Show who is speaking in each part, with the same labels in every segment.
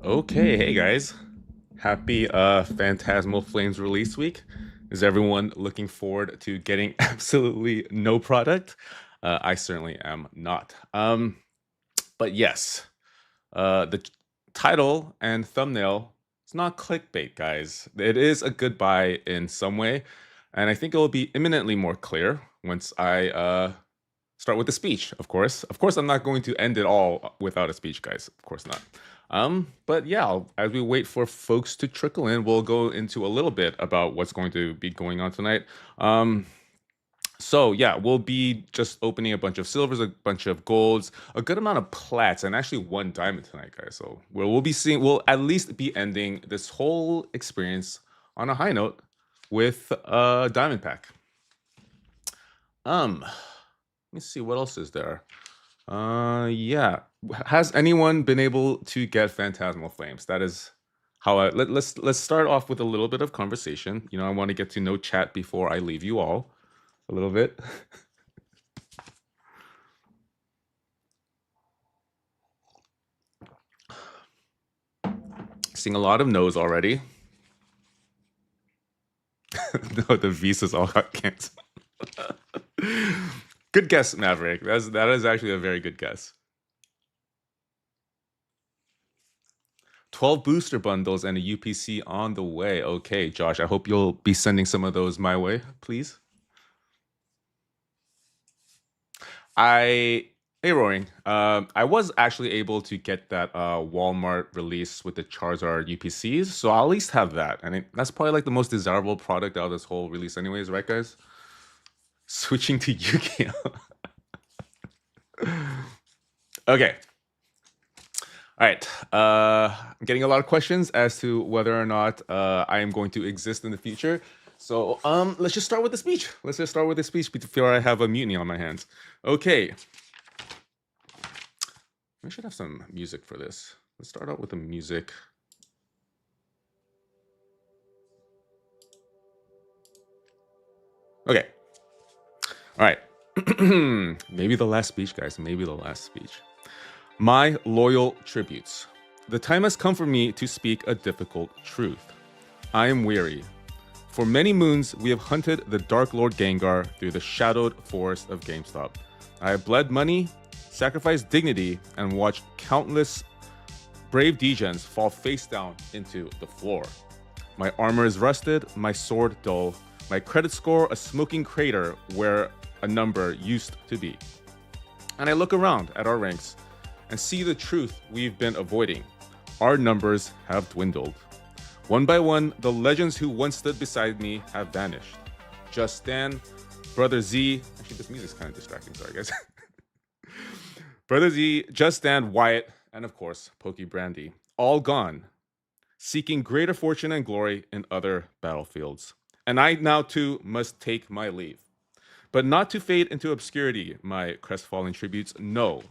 Speaker 1: Okay, hey guys. Happy Phantasmal Flames release week. Is everyone looking forward to getting absolutely no product? I certainly am not. But yes, the title and thumbnail, it's not clickbait, guys. It is a goodbye in some way, and I think it will be imminently more clear once I start with the speech, of course. Of course, I'm not going to end it all without a speech, guys. Of course not. But yeah, as we wait for folks to trickle in, we'll go into a little bit about what's going to be going on tonight. So yeah, we'll be just opening a bunch of silvers, a bunch of golds, a good amount of plats, and actually one diamond tonight, guys. So we'll be seeing, we'll at least be ending this whole experience on a high note with a diamond pack. Let me see what else is there. Yeah. Has anyone been able to get Phantasmal Flames? That is how let's start off with a little bit of conversation. I want to get to know chat before I leave you all a little bit. Seeing a lot of no's already. No, the visas all got canceled. Good guess, Maverick. That is actually a very good guess. 12 booster bundles and a UPC on the way. Okay, Josh, I hope you'll be sending some of those my way, please. Hey Roaring. I was actually able to get that Walmart release with the Charizard UPCs, so I'll at least have that. And that's probably like the most desirable product out of this whole release, anyways, right, guys? Switching to Yu-Gi-Oh. Okay. All right. I'm getting a lot of questions as to whether or not I am going to exist in the future. So let's just start with the speech. Let's just start with the speech before I have a mutiny on my hands. Okay. I should have some music for this. Let's start out with the music. Okay. All right. Maybe the last speech, guys. Maybe the last speech. My loyal tributes. The time has come for me to speak a difficult truth. I am weary. For many moons, we have hunted the Dark Lord Gengar through the shadowed forest of GameStop. I have bled money, sacrificed dignity, and watched countless brave degens fall face down into the floor. My armor is rusted, my sword dull, my credit score a smoking crater where a number used to be. And I look around at our ranks and see the truth we've been avoiding. Our numbers have dwindled. One by one, the legends who once stood beside me have vanished. Just Stan, Brother Z, actually this music's kind of distracting, sorry guys. Brother Z, Just Stan, Wyatt, and of course, Pokey Brandy, all gone, seeking greater fortune and glory in other battlefields. And I now too must take my leave. But not to fade into obscurity, my crestfallen tributes, no.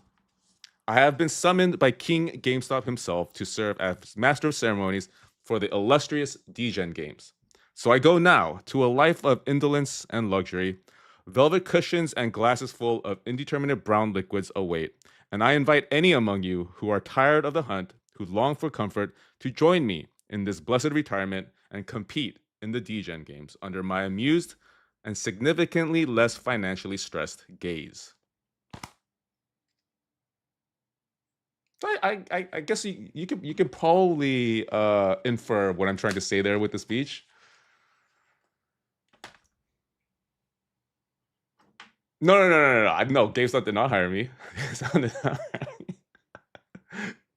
Speaker 1: I have been summoned by King GameStop himself to serve as Master of Ceremonies for the illustrious Degen Games. So I go now to a life of indolence and luxury. Velvet cushions and glasses full of indeterminate brown liquids await, and I invite any among you who are tired of the hunt, who long for comfort, to join me in this blessed retirement and compete in the Degen Games under my amused and significantly less financially stressed gaze. So I guess you could probably infer what I'm trying to say there with the speech. No. GameStop did not hire me. GameStop did not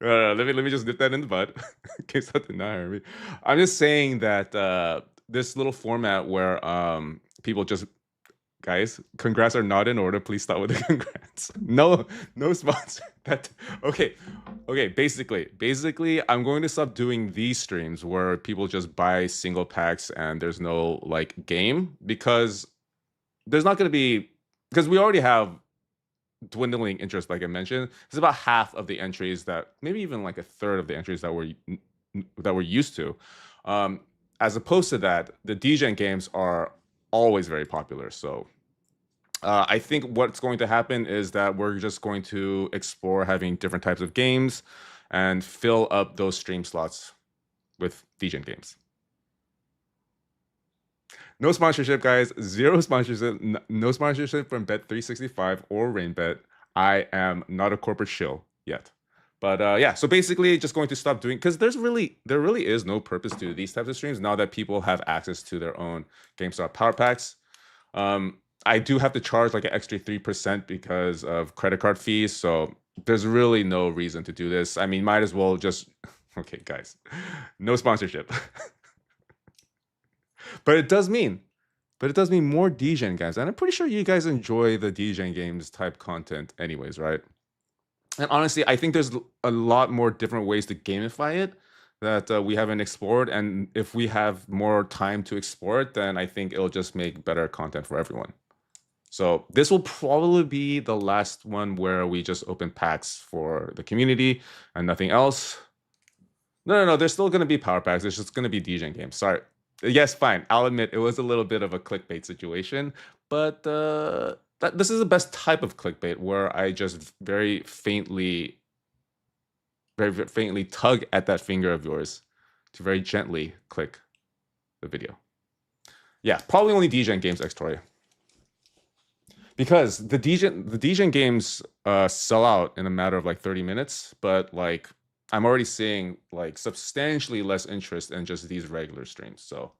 Speaker 1: hire me. Let me just nip that in the bud. GameStop did not hire me. I'm just saying that this little format where people just guys, congrats are not in order. Please start with the congrats. No sponsor. Okay. Basically, I'm going to stop doing these streams where people just buy single packs and there's no like game because there's not going to be because we already have dwindling interest, like I mentioned. It's about half of the entries that maybe even like a third of the entries that we're used to. As opposed to that, the Degen games are always very popular. So I think what's going to happen is that we're just going to explore having different types of games and fill up those stream slots with DGen games. No sponsorship, guys. Zero sponsorship. No sponsorship from Bet365 or RainBet. I am not a corporate shill yet. But yeah, so basically just going to stop doing, because there really is no purpose to these types of streams now that people have access to their own GameStop power packs. I do have to charge like an extra 3% because of credit card fees. So there's really no reason to do this. I mean, might as well just, okay, guys, no sponsorship. But it does mean more DGen, guys. And I'm pretty sure you guys enjoy the DGen games type content anyways, right? And honestly, I think there's a lot more different ways to gamify it that we haven't explored. And if we have more time to explore it, then I think it'll just make better content for everyone. So this will probably be the last one where we just open packs for the community and nothing else. No, there's still going to be power packs. It's just going to be DGen games. Sorry. Yes, fine. I'll admit it was a little bit of a clickbait situation, but this is the best type of clickbait where I just very faintly tug at that finger of yours to very gently click the video. Yeah, probably only DGen games, Xtoria. Because the DGen games sell out in a matter of like 30 minutes, but like I'm already seeing like substantially less interest in just these regular streams. So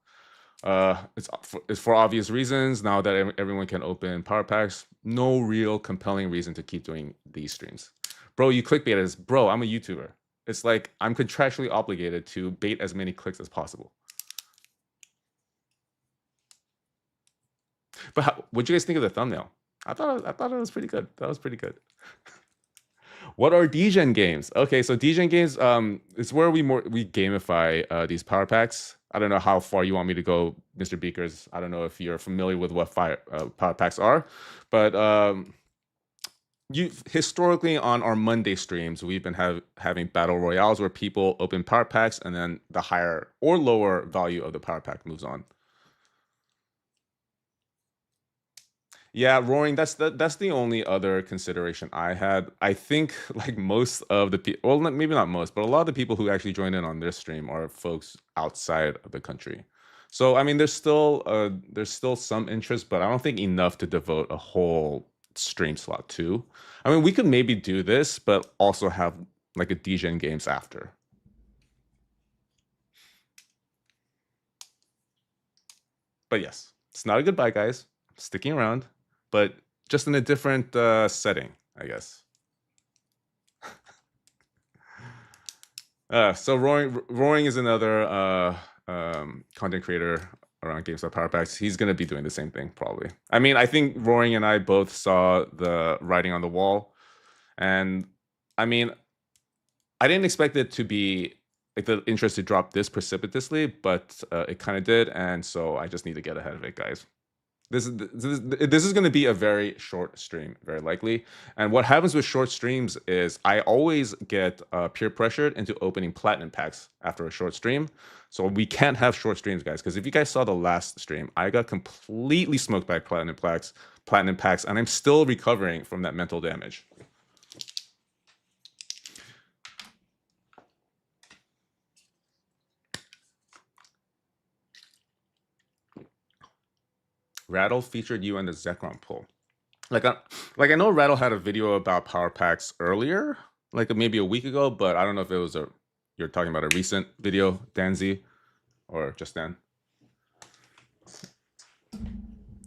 Speaker 1: it's for obvious reasons. Now that everyone can open power packs, no real compelling reason to keep doing these streams. Bro, you clickbait us. Bro, I'm a YouTuber. It's like I'm contractually obligated to bait as many clicks as possible. But what'd you guys think of the thumbnail? I thought it was pretty good. That was pretty good. What are DGen games? Okay, so DGen games, it's where we gamify these power packs. I don't know how far you want me to go, Mr. Beakers. I don't know if you're familiar with what power packs are, but historically on our Monday streams, we've been having battle royales where people open power packs and then the higher or lower value of the power pack moves on. Yeah, roaring. That's the only other consideration I had. I think like most of the people, well, maybe not most, but a lot of the people who actually join in on this stream are folks outside of the country. So I mean, there's still some interest, but I don't think enough to devote a whole stream slot to. I mean, we could maybe do this, but also have like a DGen games after. But yes, it's not a goodbye, guys. Sticking around, but just in a different setting, I guess. So roaring is another content creator around GameStop Power Packs. He's gonna be doing the same thing probably. I mean, I think Roaring and I both saw the writing on the wall, and I mean, I didn't expect it to be like the interest to drop this precipitously, but it kind of did, and so I just need to get ahead of it, guys. This is going to be a very short stream, very likely. And what happens with short streams is I always get peer pressured into opening platinum packs after a short stream. So we can't have short streams, guys, because if you guys saw the last stream, I got completely smoked by platinum packs, and I'm still recovering from that mental damage. Rattle featured you in the Zekrom poll. Like I know Rattle had a video about power packs earlier, like maybe a week ago, but I don't know if it was you're talking about a recent video, Danzy, or just Dan.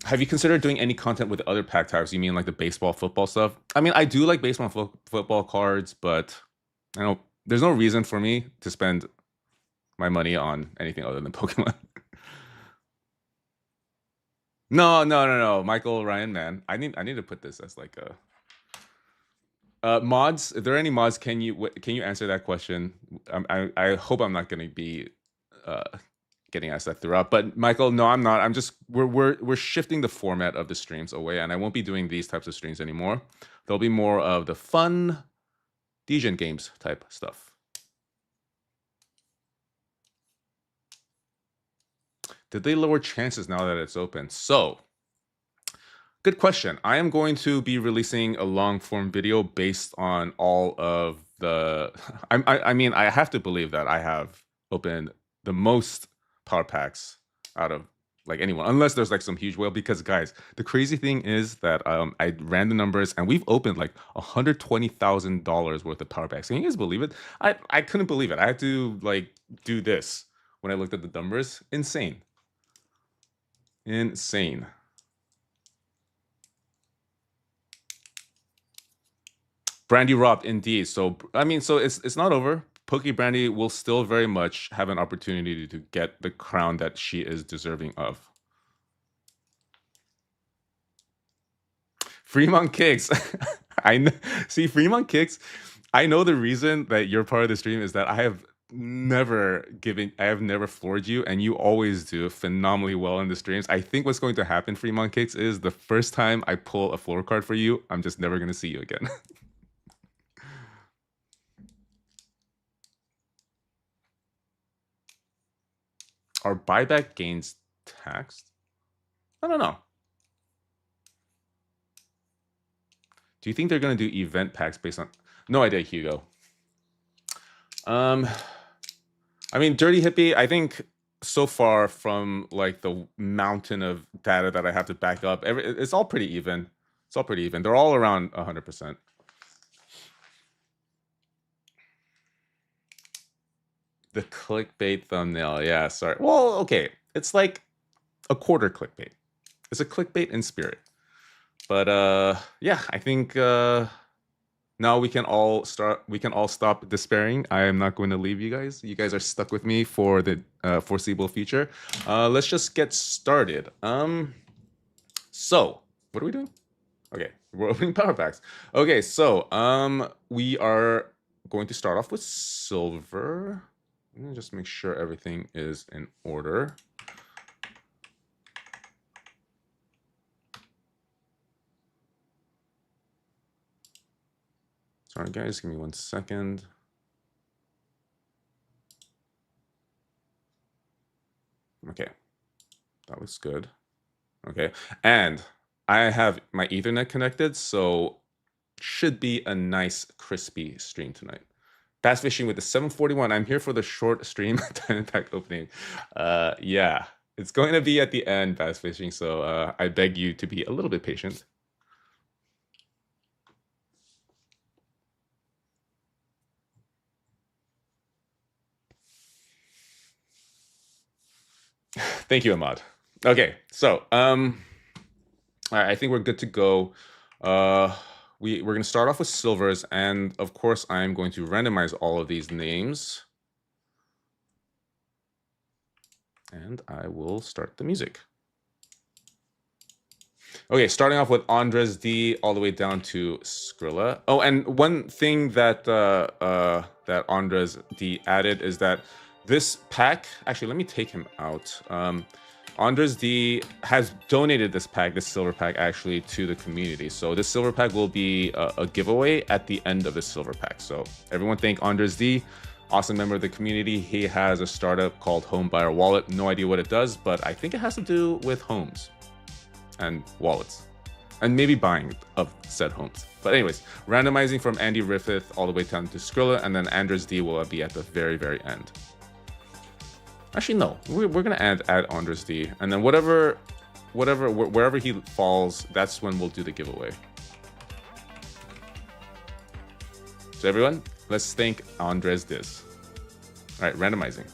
Speaker 1: Have you considered doing any content with other pack types? You mean like the baseball, football stuff? I mean, I do like baseball and football cards, but I know there's no reason for me to spend my money on anything other than Pokemon. No, Michael Ryan, man. I need to put this as like a mods. If there are any mods, can you answer that question? I hope I'm not going to be getting asked that throughout. But Michael, no, I'm not. I'm just we're shifting the format of the streams away, and I won't be doing these types of streams anymore. There'll be more of the fun DGen games type stuff. Did they lower chances now that it's open? So, good question. I am going to be releasing a long form video based on all of the I mean, I have to believe that I have opened the most power packs out of like anyone, unless there's like some huge whale. Because guys, the crazy thing is that I ran the numbers and we've opened like $120,000 worth of power packs. Can you guys believe it? I couldn't believe it. I had to like do this when I looked at the numbers. Insane. Insane. Brandy robbed indeed. So I mean, so it's not over. Pokey Brandy will still very much have an opportunity to get the crown that she is deserving of. Fremont Kicks. See Fremont Kicks. I know the reason that you're part of the stream is that I have never floored you, and you always do phenomenally well in the streams. I think what's going to happen, Fremont Kicks, is the first time I pull a floor card for you, I'm just never gonna see you again. Are buyback gains taxed? I don't know. Do you think they're gonna do event packs based on? No idea, Hugo. I mean, Dirty Hippie, I think so far from like the mountain of data that I have to back up, it's all pretty even. It's all pretty even. They're all around 100%. The clickbait thumbnail. Yeah, sorry. Well, okay. It's like a quarter clickbait. It's a clickbait in spirit. But yeah, I think now we can all stop despairing. I am not going to leave you guys. You guys are stuck with me for the foreseeable future. Let's just get started. So what are we doing? Okay, we're opening power packs. Okay, so we are going to start off with silver. Let me just make sure everything is in order. Sorry guys, give me 1 second. Okay, that looks good. Okay, and I have my Ethernet connected, so should be a nice crispy stream tonight. Bass fishing with the 741. I'm here for the short stream diamond pack opening. Yeah, it's going to be at the end, bass fishing, so I beg you to be a little bit patient. Thank you, Ahmad. Okay, so all right, I think we're good to go. We're going to start off with silvers, and of course, I'm going to randomize all of these names. And I will start the music. Okay, starting off with Andres D all the way down to Skrilla. Oh, and one thing that that Andres D added is that this pack, actually, let me take him out. Andres D has donated this pack, this silver pack, actually, to the community. So this silver pack will be a giveaway at the end of the silver pack. So everyone thank Andres D, awesome member of the community. He has a startup called Home Buyer Wallet. No idea what it does, but I think it has to do with homes and wallets, and maybe buying of said homes. But anyways, randomizing from Andy Riffith all the way down to Skrilla, and then Andres D will be at the very, very end. Actually, no, we're gonna add Andres D, and then wherever he falls, that's when we'll do the giveaway. So everyone, let's thank Andres Diz. All right, randomizing.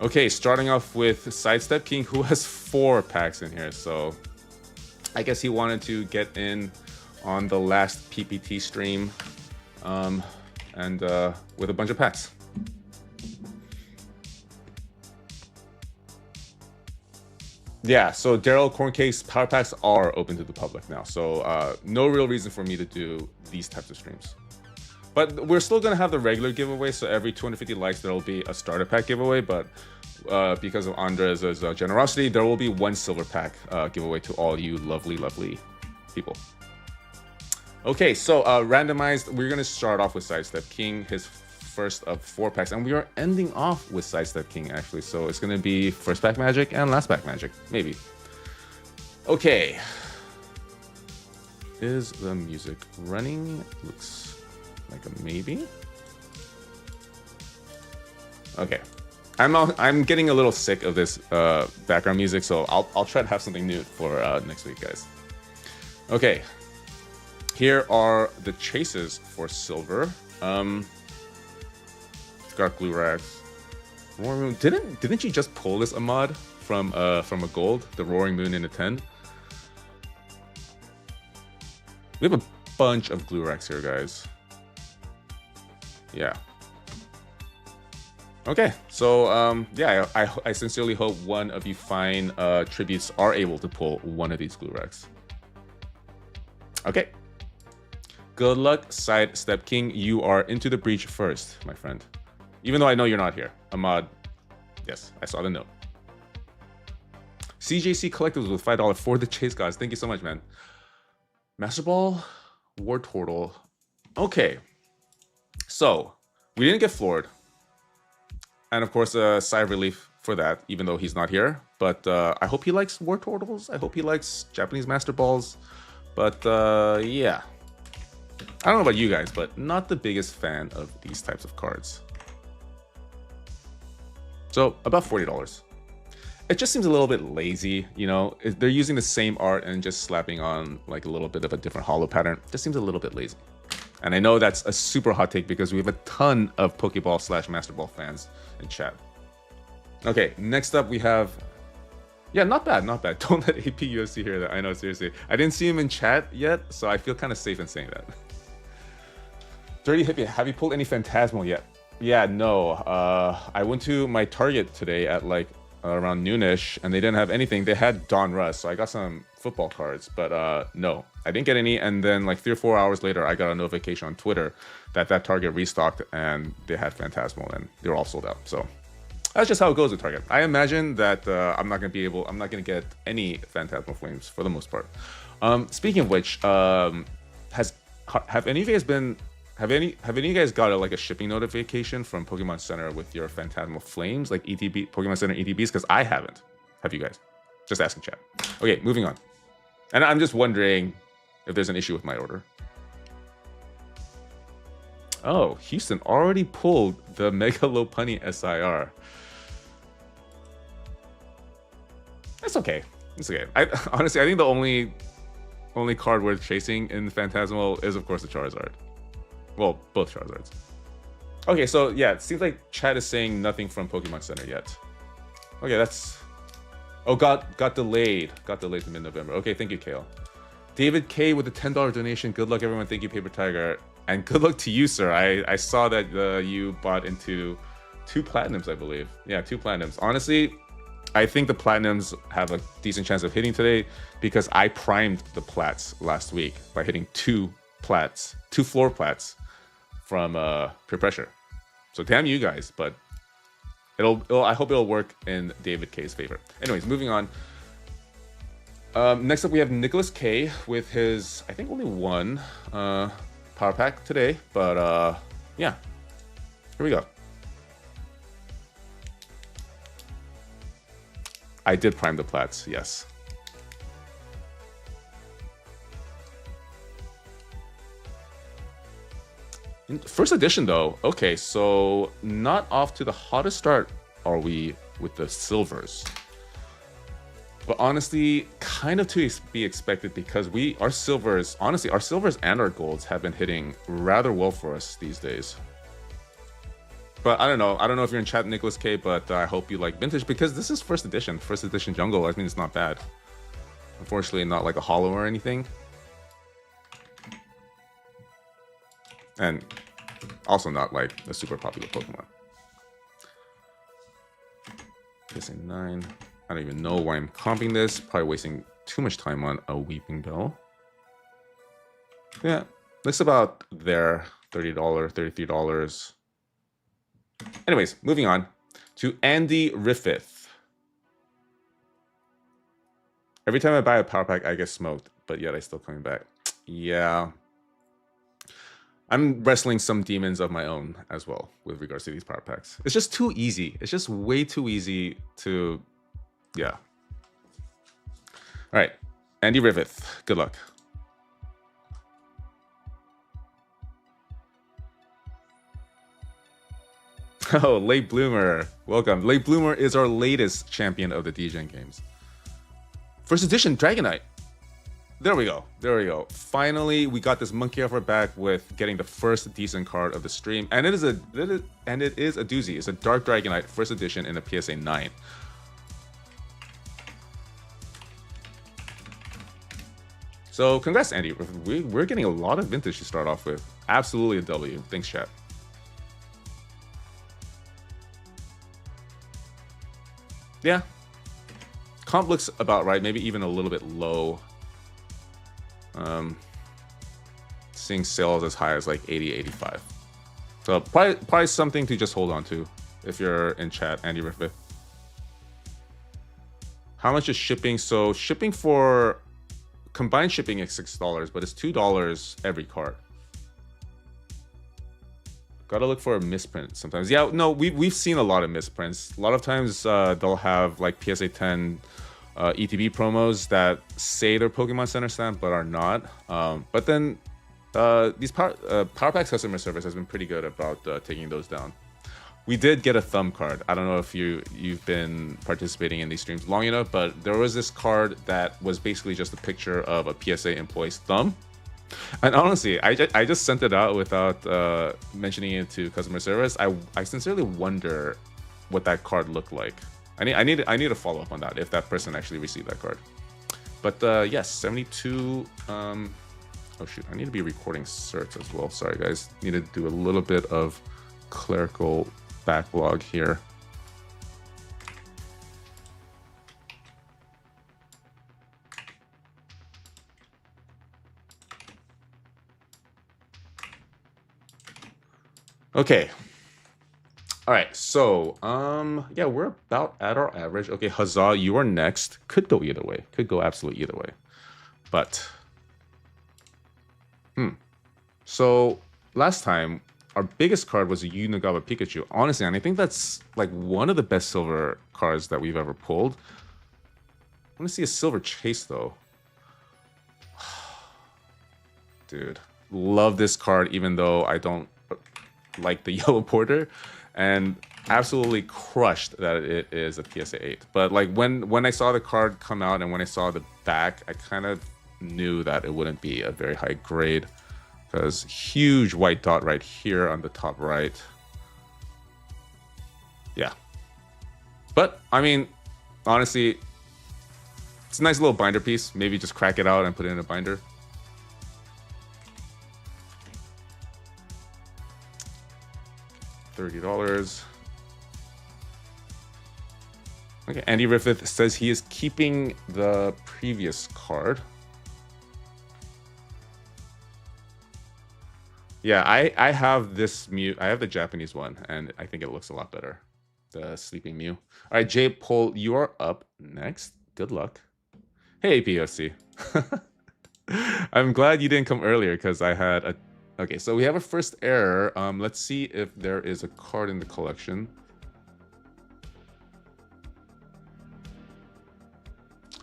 Speaker 1: Okay, starting off with Sidestep King, who has 4 packs in here. So I guess he wanted to get in on the last PPT stream and with a bunch of packs. Yeah, so Daryl Corncase power packs are open to the public now. So no real reason for me to do these types of streams. But we're still going to have the regular giveaway. So every 250 likes, there will be a starter pack giveaway. But because of Andres' generosity, there will be 1 silver pack giveaway to all you lovely, lovely people. Okay, so randomized, we're going to start off with Sidestep King, his first of 4 packs. And we are ending off with Sidestep King, actually. So it's going to be first pack magic and last pack magic, maybe. Okay. Is the music running? Looks like a maybe. Okay. I'm getting a little sick of this background music, so I'll try to have something new for next week, guys. Okay. Here are the chases for silver. Got glue racks. Roaring Moon. Didn't you just pull this Ahmad from a gold? The Roaring Moon in a 10. We have a bunch of glue racks here, guys. Yeah. Okay, so yeah, I sincerely hope one of you fine tributes are able to pull one of these glue racks. Okay. Good luck, Sidestep King. You are into the breach first, my friend. Even though I know you're not here. Ahmad, yes, I saw the note. CJC Collectibles with $5 for the chase, guys. Thank you so much, man. Master Ball, War Turtle. Okay, so we didn't get floored. And of course, a sigh of relief for that, even though he's not here. But I hope he likes War Turtles. I hope he likes Japanese Master Balls. But yeah, I don't know about you guys, but not the biggest fan of these types of cards. So about $40. It just seems a little bit lazy, you know. They're using the same art and just slapping on like a little bit of a different hollow pattern. Just seems a little bit lazy. And I know that's a super hot take because we have a ton of Pokeball / Master Ball fans in chat. Okay, next up we have, yeah, not bad, not bad. Don't let AP UFC hear that. I know, seriously. I didn't see him in chat yet, so I feel kind of safe in saying that. Dirty Hippie, have you pulled any Phantasmal yet? Yeah, no. I went to my Target today at like around noonish, and they didn't have anything. They had Don Russ, so I got some football cards, but no, I didn't get any. And then like 3 or 4 hours later, I got a notification on Twitter that Target restocked and they had Phantasmal, and they were all sold out. So that's just how it goes with Target. I imagine that I'm not gonna get any Phantasmal Flames for the most part. Speaking of which, have any of you guys got a shipping notification from Pokemon Center with your Phantasmal Flames, like ETB, Pokemon Center ETBs? Because I haven't. Have you guys? Just asking chat. Okay, moving on. And I'm just wondering if there's an issue with my order. Oh, Houston already pulled the Mega Lopunny SIR. That's okay. It's okay. Honestly, I think the only card worth chasing in Phantasmal is, of course, the Charizard. Well, both Charizards. Okay, so yeah, it seems like chat is saying nothing from Pokemon Center yet. Okay, that's... Oh, got delayed. Got delayed to mid-November. Okay, thank you, Kale. David K with a $10 donation. Good luck, everyone. Thank you, Paper Tiger. And good luck to you, sir. I saw that you bought into 2 Platinums, I believe. Yeah, 2 Platinums. Honestly, I think the Platinums have a decent chance of hitting today because I primed the Plats last week by hitting 2 Plats, 2 floor Plats from Peer Pressure. So damn you guys, but I hope it'll work in David K's favor. Anyways, moving on. Next up, we have Nicholas K with his, I think, only 1 power pack today, but yeah, here we go. I did prime the Plats, yes. First edition though, okay, so not off to the hottest start are we with the silvers. But honestly, kind of to be expected because our silvers and our golds have been hitting rather well for us these days. But I don't know if you're in chat, Nicholas K, but I hope you like vintage because this is first edition jungle. I mean, it's not bad. Unfortunately, not like a hollow or anything. And also not like a super popular Pokemon. Missing 9. I don't even know why I'm comping this. Probably wasting too much time on a Weeping Bell. Yeah, looks about there. $30, $33. Anyways, moving on to Andy Riffith. Every time I buy a power pack, I get smoked, but yet I still coming back. Yeah. I'm wrestling some demons of my own as well with regards to these power packs. It's just too easy. It's just way too easy to, yeah. All right, Andy Riveth, good luck. Oh, Late Bloomer. Welcome. Late Bloomer is our latest champion of the DGen games. First edition Dragonite. There we go. There we go. Finally, we got this monkey off our back with getting the first decent card of the stream, and it is a doozy. It's a Dark Dragonite first edition in a PSA 9. So congrats, Andy. We're getting a lot of vintage to start off with. Absolutely a W. Thanks, chat. Yeah. Comp looks about right. Maybe even a little bit low. Seeing sales as high as like 80, 85. So probably something to just hold on to if you're in chat, Andy Riffith. How much is shipping? So shipping for combined shipping is $6, but it's $2 every card. Gotta look for a misprint sometimes. Yeah, no, we've seen a lot of misprints. A lot of times they'll have like PSA 10 ETB promos that say they're Pokemon Center stamp but are not. But then these Power Pack's customer service has been pretty good about taking those down. We did get a thumb card. I don't know if you've been participating in these streams long enough, but there was this card that was basically just a picture of a PSA employee's thumb. And honestly, I just sent it out without mentioning it to customer service. I sincerely wonder what that card looked like. I need to follow up on that if that person actually received that card. But yes, 72. Oh shoot, I need to be recording certs as well. Sorry guys, need to do a little bit of clerical backlog here. Okay. All right, so yeah, we're about at our average. Okay, Huzzah, you are next. Could go either way. Could go absolutely either way. But so last time our biggest card was a Unagawa Pikachu. Honestly, and I think that's like one of the best silver cards that we've ever pulled. I want to see a silver chase though. Dude, love this card even though I don't like the yellow border, and absolutely crushed that it is a PSA 8. But like when I saw the card come out and when I saw the back, I kind of knew that it wouldn't be a very high grade because huge white dot right here on the top right. Yeah, but I mean, honestly, it's a nice little binder piece. Maybe just crack it out and put it in a binder. $30. Okay, Andy Riffith says he is keeping the previous card. Yeah, I have this Mew. I have the Japanese one, and I think it looks a lot better. The Sleeping Mew. All right, Jay Pole, you are up next. Good luck. Hey, PFC. I'm glad you didn't come earlier because I had a... Okay, so we have a first error. Let's see if there is a card in the collection.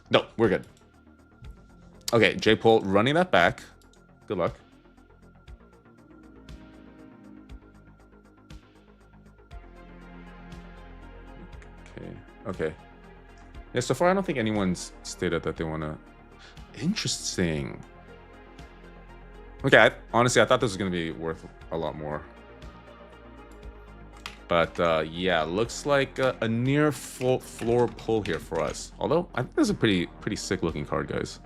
Speaker 1: No, we're good. Okay, J Pole running that back. Good luck. Okay. Yeah, so far I don't think anyone's stated that they want to... Interesting. Okay, honestly, I thought this was going to be worth a lot more. But yeah, looks like a near full floor pull here for us. Although, I think this is a pretty sick looking card, guys.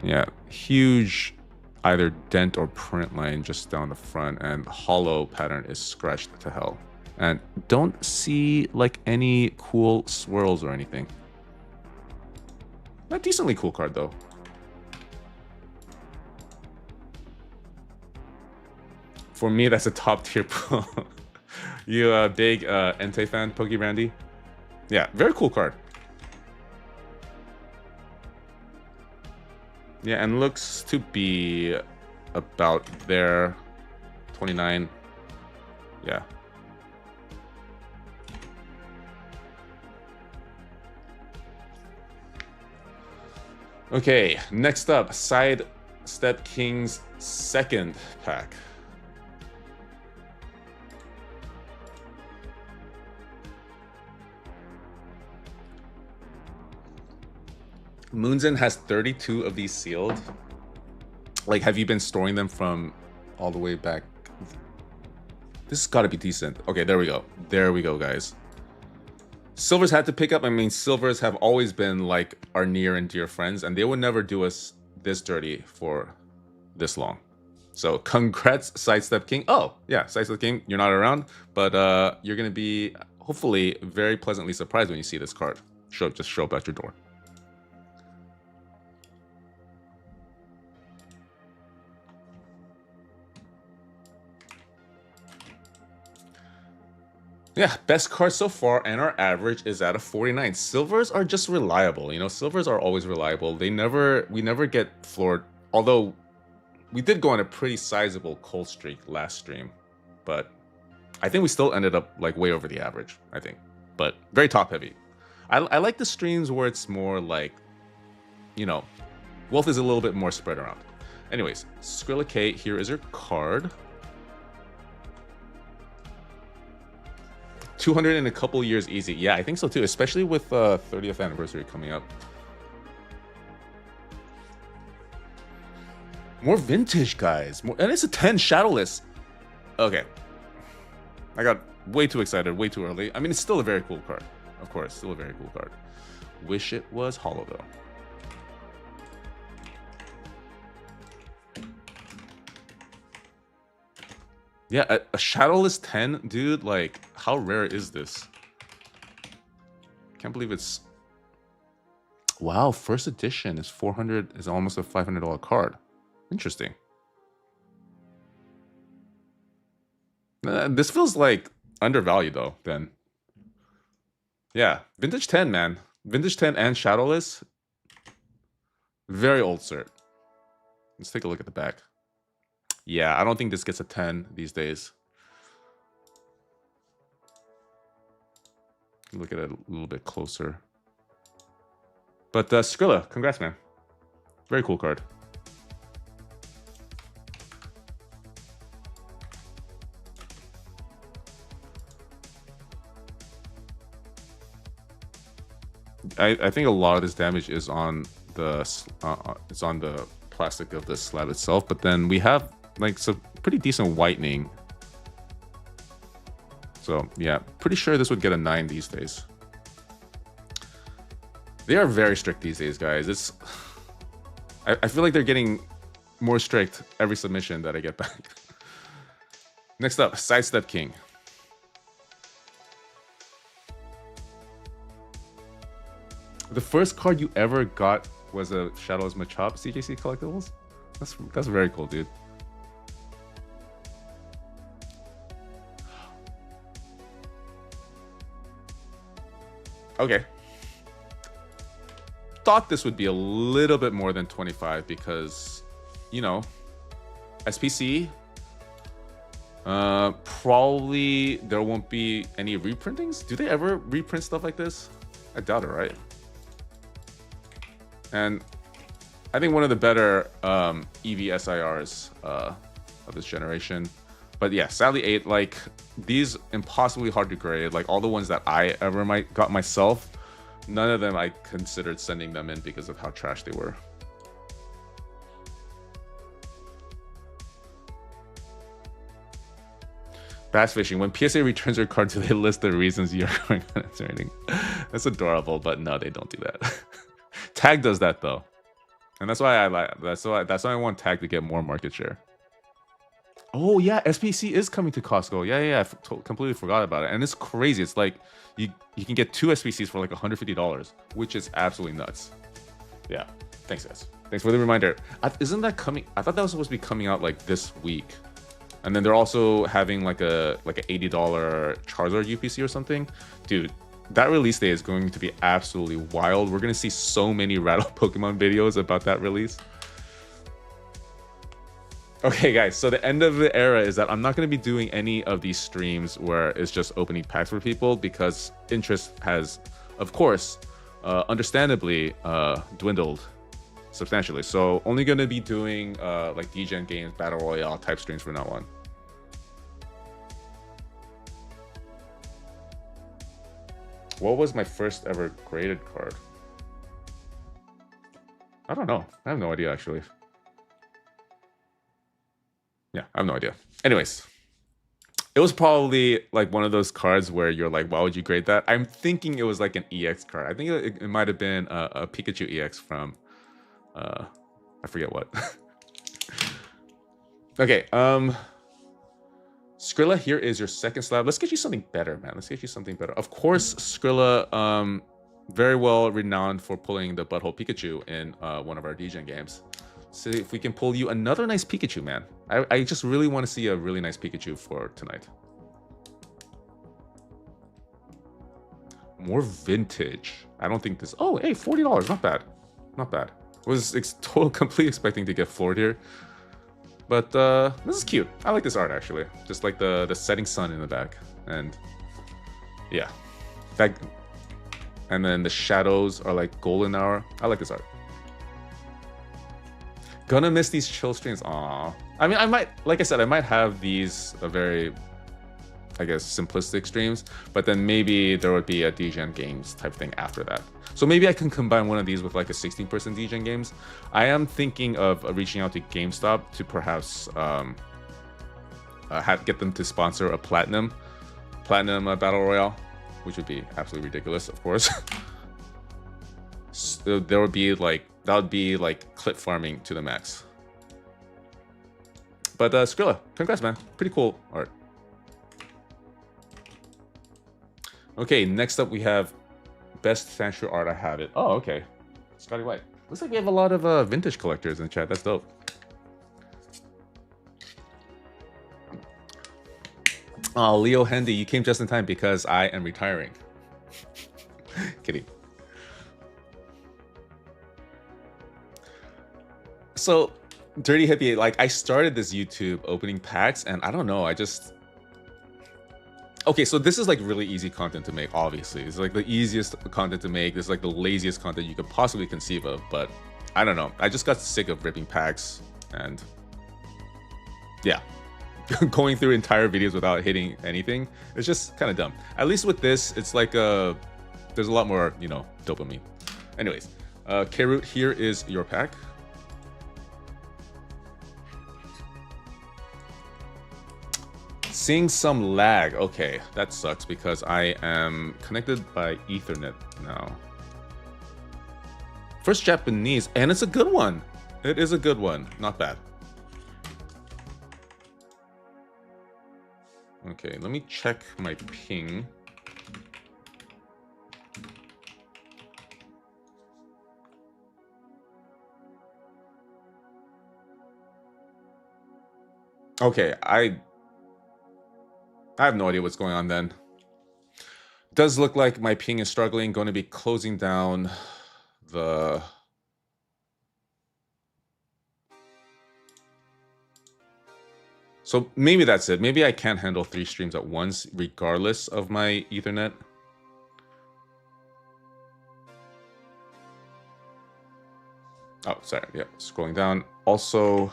Speaker 1: Yeah, huge either dent or print line just down the front, and hollow pattern is scratched to hell. And don't see like any cool swirls or anything. A decently cool card though. For me, that's a top tier pull. You a big Entei fan, Pokey Randy? Yeah, very cool card. Yeah, and looks to be about there. 29. Yeah. Okay, next up, Side Step King's second pack. Moonzen has 32 of these sealed. Like, have you been storing them from all the way back? This has got to be decent. Okay, there we go. There we go, guys. Silvers had to pick up. I mean, silvers have always been like our near and dear friends, and they would never do us this dirty for this long. So congrats, Sidestep King. Oh, yeah, Sidestep King, you're not around, but you're going to be hopefully very pleasantly surprised when you see this card. Just show up at your door. Yeah, best card so far, and our average is at a 49. Silvers are just reliable, you know. Silvers are always reliable. We never get floored. Although we did go on a pretty sizable cold streak last stream, but I think we still ended up like way over the average. I think, but very top heavy. I like the streams where it's more like, you know, wealth is a little bit more spread around. Anyways, Skrilla K, here is your card. 200 in a couple years easy. Yeah, I think so too, especially with 30th anniversary coming up. More vintage, guys. More, and it's a 10 shadowless. Okay. I got way too excited, way too early. I mean, it's still a very cool card. Of course, still a very cool card. Wish it was hollow, though. Yeah, a shadowless 10, dude, like, how rare is this? Can't believe it's... Wow, first edition is 400, is almost a $500 card. Interesting. This feels like undervalued, though, then. Yeah, vintage 10, man. Vintage 10 and shadowless. Very old cert. Let's take a look at the back. Yeah, I don't think this gets a 10 these days. Look at it a little bit closer. But Skrilla, congrats, man. Very cool card. I think a lot of this damage is on the plastic of the slab itself, but then we have like some pretty decent whitening. So yeah, pretty sure this would get a 9 these days. They are very strict these days, guys. It's I feel like they're getting more strict every submission that I get back. Next up, Sidestep King. The first card you ever got was a Shadowless Machop CJC Collectibles? That's very cool, dude. Okay. Thought this would be a little bit more than 25 because, you know, SPC, probably there won't be any reprintings. Do they ever reprint stuff like this? I doubt it, right? And I think one of the better EV SIRs of this generation. But yeah, sadly 8, like these impossibly hard to grade, like all the ones that I ever got myself, none of them I considered sending them in because of how trash they were. Bass fishing. When PSA returns your card, do they list the reasons you're going on its rating? That's adorable, but no, they don't do that. Tag does that though, and that's why I like. That's why I want Tag to get more market share. Oh yeah, SPC is coming to Costco. Yeah. I completely forgot about it, and it's crazy. It's like you can get 2 SPCs for like $150, which is absolutely nuts. Yeah, thanks guys. Thanks for the reminder. Isn't that coming? I thought that was supposed to be coming out like this week. And then they're also having like a $80 Charizard UPC or something. Dude, that release day is going to be absolutely wild. We're going to see so many Rattle Pokemon videos about that release. Okay, guys, so the end of the era is that I'm not going to be doing any of these streams where it's just opening packs for people because interest has, of course, understandably dwindled substantially. So only going to be doing like DGen games, Battle Royale type streams from now on. What was my first ever graded card? I don't know. I have no idea, actually. Yeah, I have no idea. Anyways, it was probably like one of those cards where you're like, why would you grade that? I'm thinking it was like an EX card. I think it might have been a Pikachu EX from, I forget what. Okay, Skrilla, here is your second slab. Let's get you something better, man. Let's get you something better. Of course, Skrilla, very well renowned for pulling the Butthole Pikachu in one of our DGen games. See if we can pull you another nice Pikachu, man. I just really want to see a really nice Pikachu for tonight. More vintage. I don't think this... Oh, hey, $40. Not bad. Not bad. Was completely expecting to get floored here. But this is cute. I like this art, actually. Just like the setting sun in the back. And yeah. And then the shadows are like golden hour. I like this art. Gonna miss these chill streams. Aw. I mean, I might, like I said, I might have these very, I guess, simplistic streams, but then maybe there would be a DGen games type thing after that. So maybe I can combine one of these with like a 16-person DGen games. I am thinking of reaching out to GameStop to perhaps get them to sponsor a platinum battle royale, which would be absolutely ridiculous, of course. So there would be like, that would be like clip farming to the max. But Skrilla, congrats, man. Pretty cool art. Okay, next up we have best Sanshu art. I have it. Oh, okay. Scotty White. Looks like we have a lot of vintage collectors in the chat. That's dope. Oh, Leo Hendy, you came just in time because I am retiring. Kidding. So, Dirty Hippie, like I started this YouTube opening packs and I don't know, I just... Okay, so this is like really easy content to make, obviously. It's like the easiest content to make. This is like the laziest content you could possibly conceive of, but I don't know. I just got sick of ripping packs and yeah, going through entire videos without hitting anything. It's just kind of dumb. At least with this, it's like there's a lot more, you know, dopamine. Anyways, K-Root, here is your pack. Seeing some lag. Okay, that sucks because I am connected by Ethernet now. First Japanese, and it's a good one. It is a good one. Not bad. Okay, let me check my ping. Okay, I have no idea what's going on then. Does look like my ping is struggling. Going to be closing down the... So maybe that's it. Maybe I can't handle 3 streams at once, regardless of my Ethernet. Oh, sorry. Yeah, scrolling down. Also...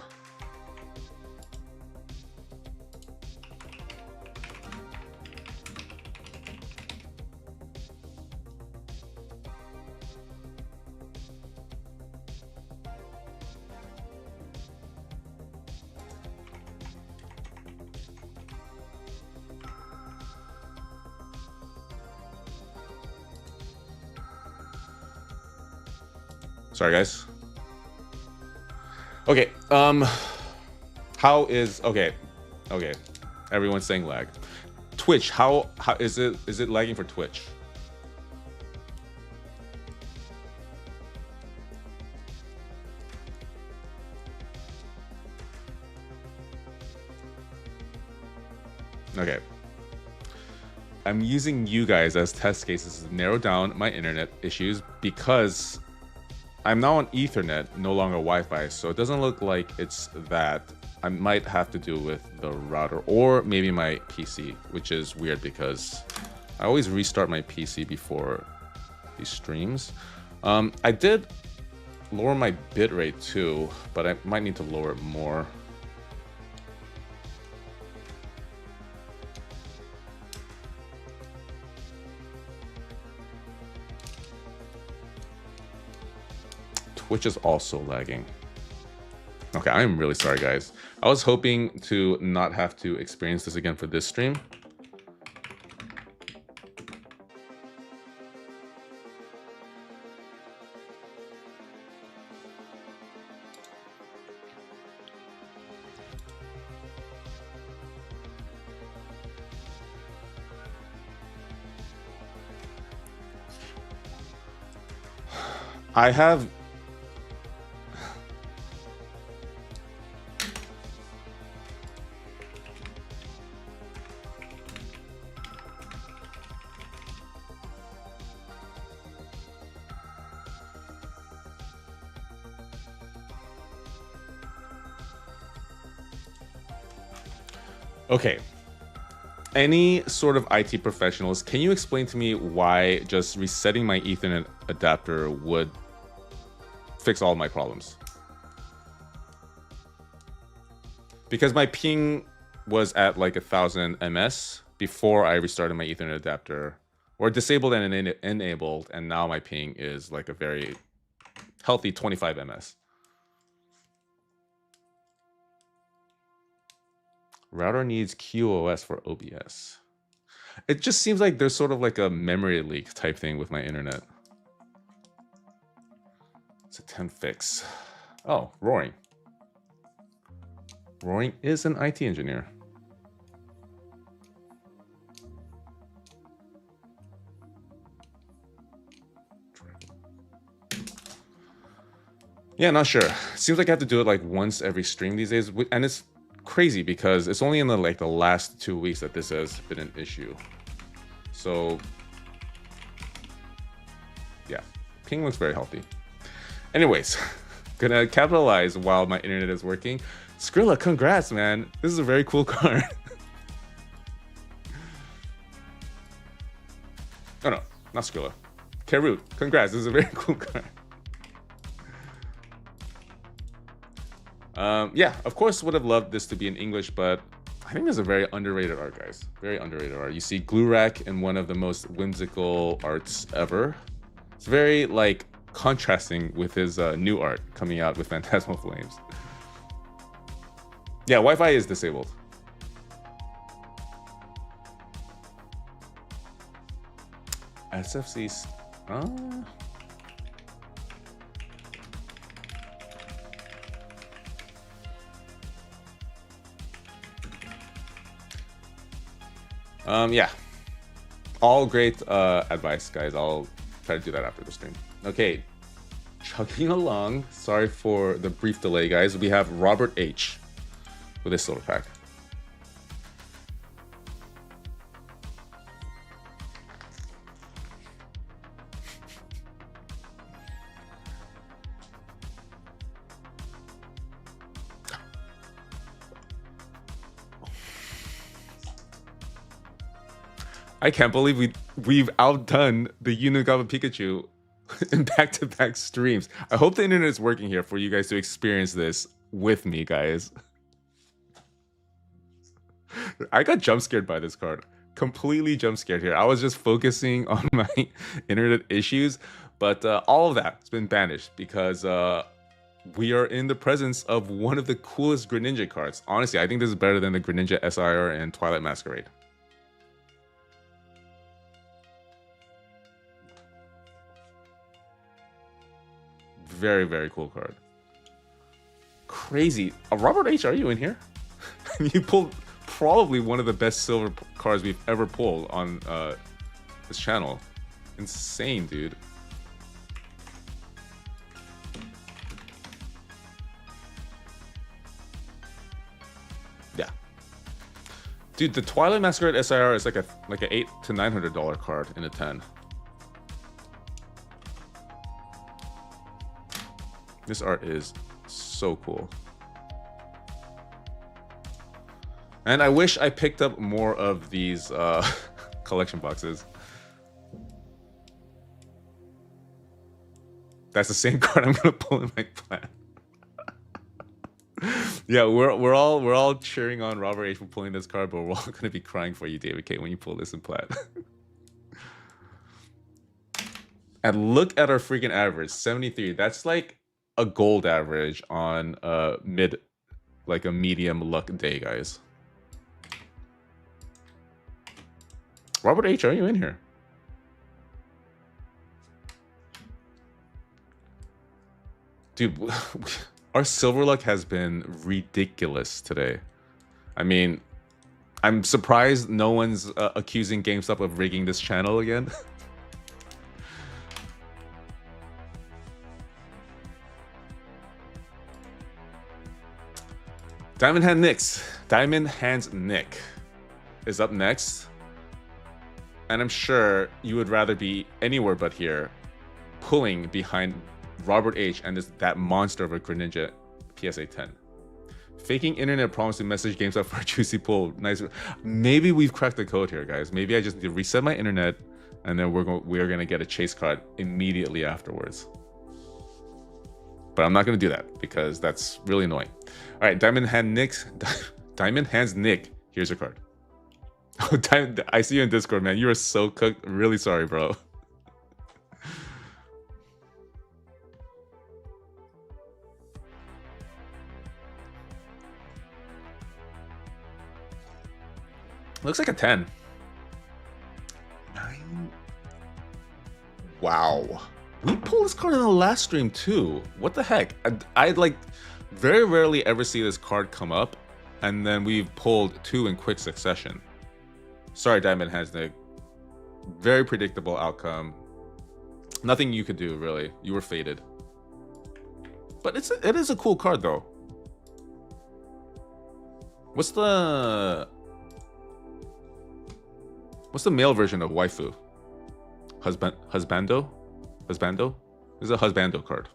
Speaker 1: Sorry, guys. Okay, how is... Okay, everyone's saying lag. Twitch, how is it lagging for Twitch? Okay. I'm using you guys as test cases to narrow down my internet issues because I'm now on Ethernet, no longer Wi-Fi, so it doesn't look like it's that. I might have to do with the router or maybe my PC, which is weird because I always restart my PC before these streams. I did lower my bitrate too, but I might need to lower it more. which is also lagging. Okay, I'm really sorry, guys. I was hoping to not have to experience this again for this stream. I have... Okay. Any sort of IT professionals, can you explain to me why just resetting my Ethernet adapter would fix all my problems? Because my ping was at like 1000 ms before I restarted my Ethernet adapter, or disabled and enabled, and now my ping is like a very healthy 25 ms. Router needs QoS for OBS. It just seems like there's sort of like a memory leak type thing with my internet. It's a 10 fix. Oh, Roaring. Roaring is an IT engineer. Yeah, not sure. Seems like I have to do it like once every stream these days, and it's crazy because it's only in the last 2 weeks that this has been an issue. So yeah, ping looks very healthy. Anyways, gonna capitalize while my internet is working. Skrilla, congrats, man. This is a very cool card. Oh no, not Skrilla. Karut, congrats. This is a very cool card. Yeah, of course would have loved this to be in English, but I think this is a very underrated art, guys. Very underrated art. You see Glurak in one of the most whimsical arts ever. It's very like contrasting with his new art coming out with Phantasmal Flames. Yeah, Wi-Fi is disabled. SFC's... yeah, all great advice, guys. I'll try to do that after the stream. Okay, chugging along. Sorry for the brief delay, guys. We have Robert H with his silver pack. I can't believe we've outdone the Unigaba Pikachu in back-to-back streams. I hope the internet is working here for you guys to experience this with me, guys. I got jump scared by this card. Completely jump scared here. I was just focusing on my internet issues, but all of that has been banished because we are in the presence of one of the coolest Greninja cards. Honestly, I think this is better than the Greninja SIR and Twilight Masquerade. Very, very cool card. Crazy. Robert H, are you in here? You pulled probably one of the best silver cards we've ever pulled on this channel. Insane, dude. Yeah. Dude, the Twilight Masquerade SIR is like a $800 to $900 card in a 10. This art is so cool. And I wish I picked up more of these collection boxes. That's the same card I'm gonna pull in my plan. Yeah, we're all cheering on Robert H for pulling this card, but we're all gonna be crying for you, David K, when you pull this in plat. And look at our freaking average, 73. That's like a gold average on a medium luck day, guys. Robert H, are you in here? Dude, our silver luck has been ridiculous today. I mean, I'm surprised no one's accusing GameStop of rigging this channel again. Diamond Hands Nick is up next. And I'm sure you would rather be anywhere but here, pulling behind Robert H and that monster of a Greninja PSA 10. Faking internet problems to message GameStop for a juicy pull. Nice. Maybe we've cracked the code here, guys. Maybe I just need to reset my internet, and then we're gonna get a chase card immediately afterwards. But I'm not gonna do that because that's really annoying. All right, Diamond Hands Nick. Here's your card. Oh, I see you in Discord, man. You are so cooked. Really sorry, bro. Looks like a 10. 9. Wow. We pulled this card in the last stream too. What the heck? I like very rarely ever see this card come up, and then we've pulled 2 in quick succession. Sorry, Diamond Hands Nick. Very predictable outcome. Nothing you could do, really. You were fated. But it is a cool card, though. What's the male version of waifu? Husbando? Husbando? This is a husbando card.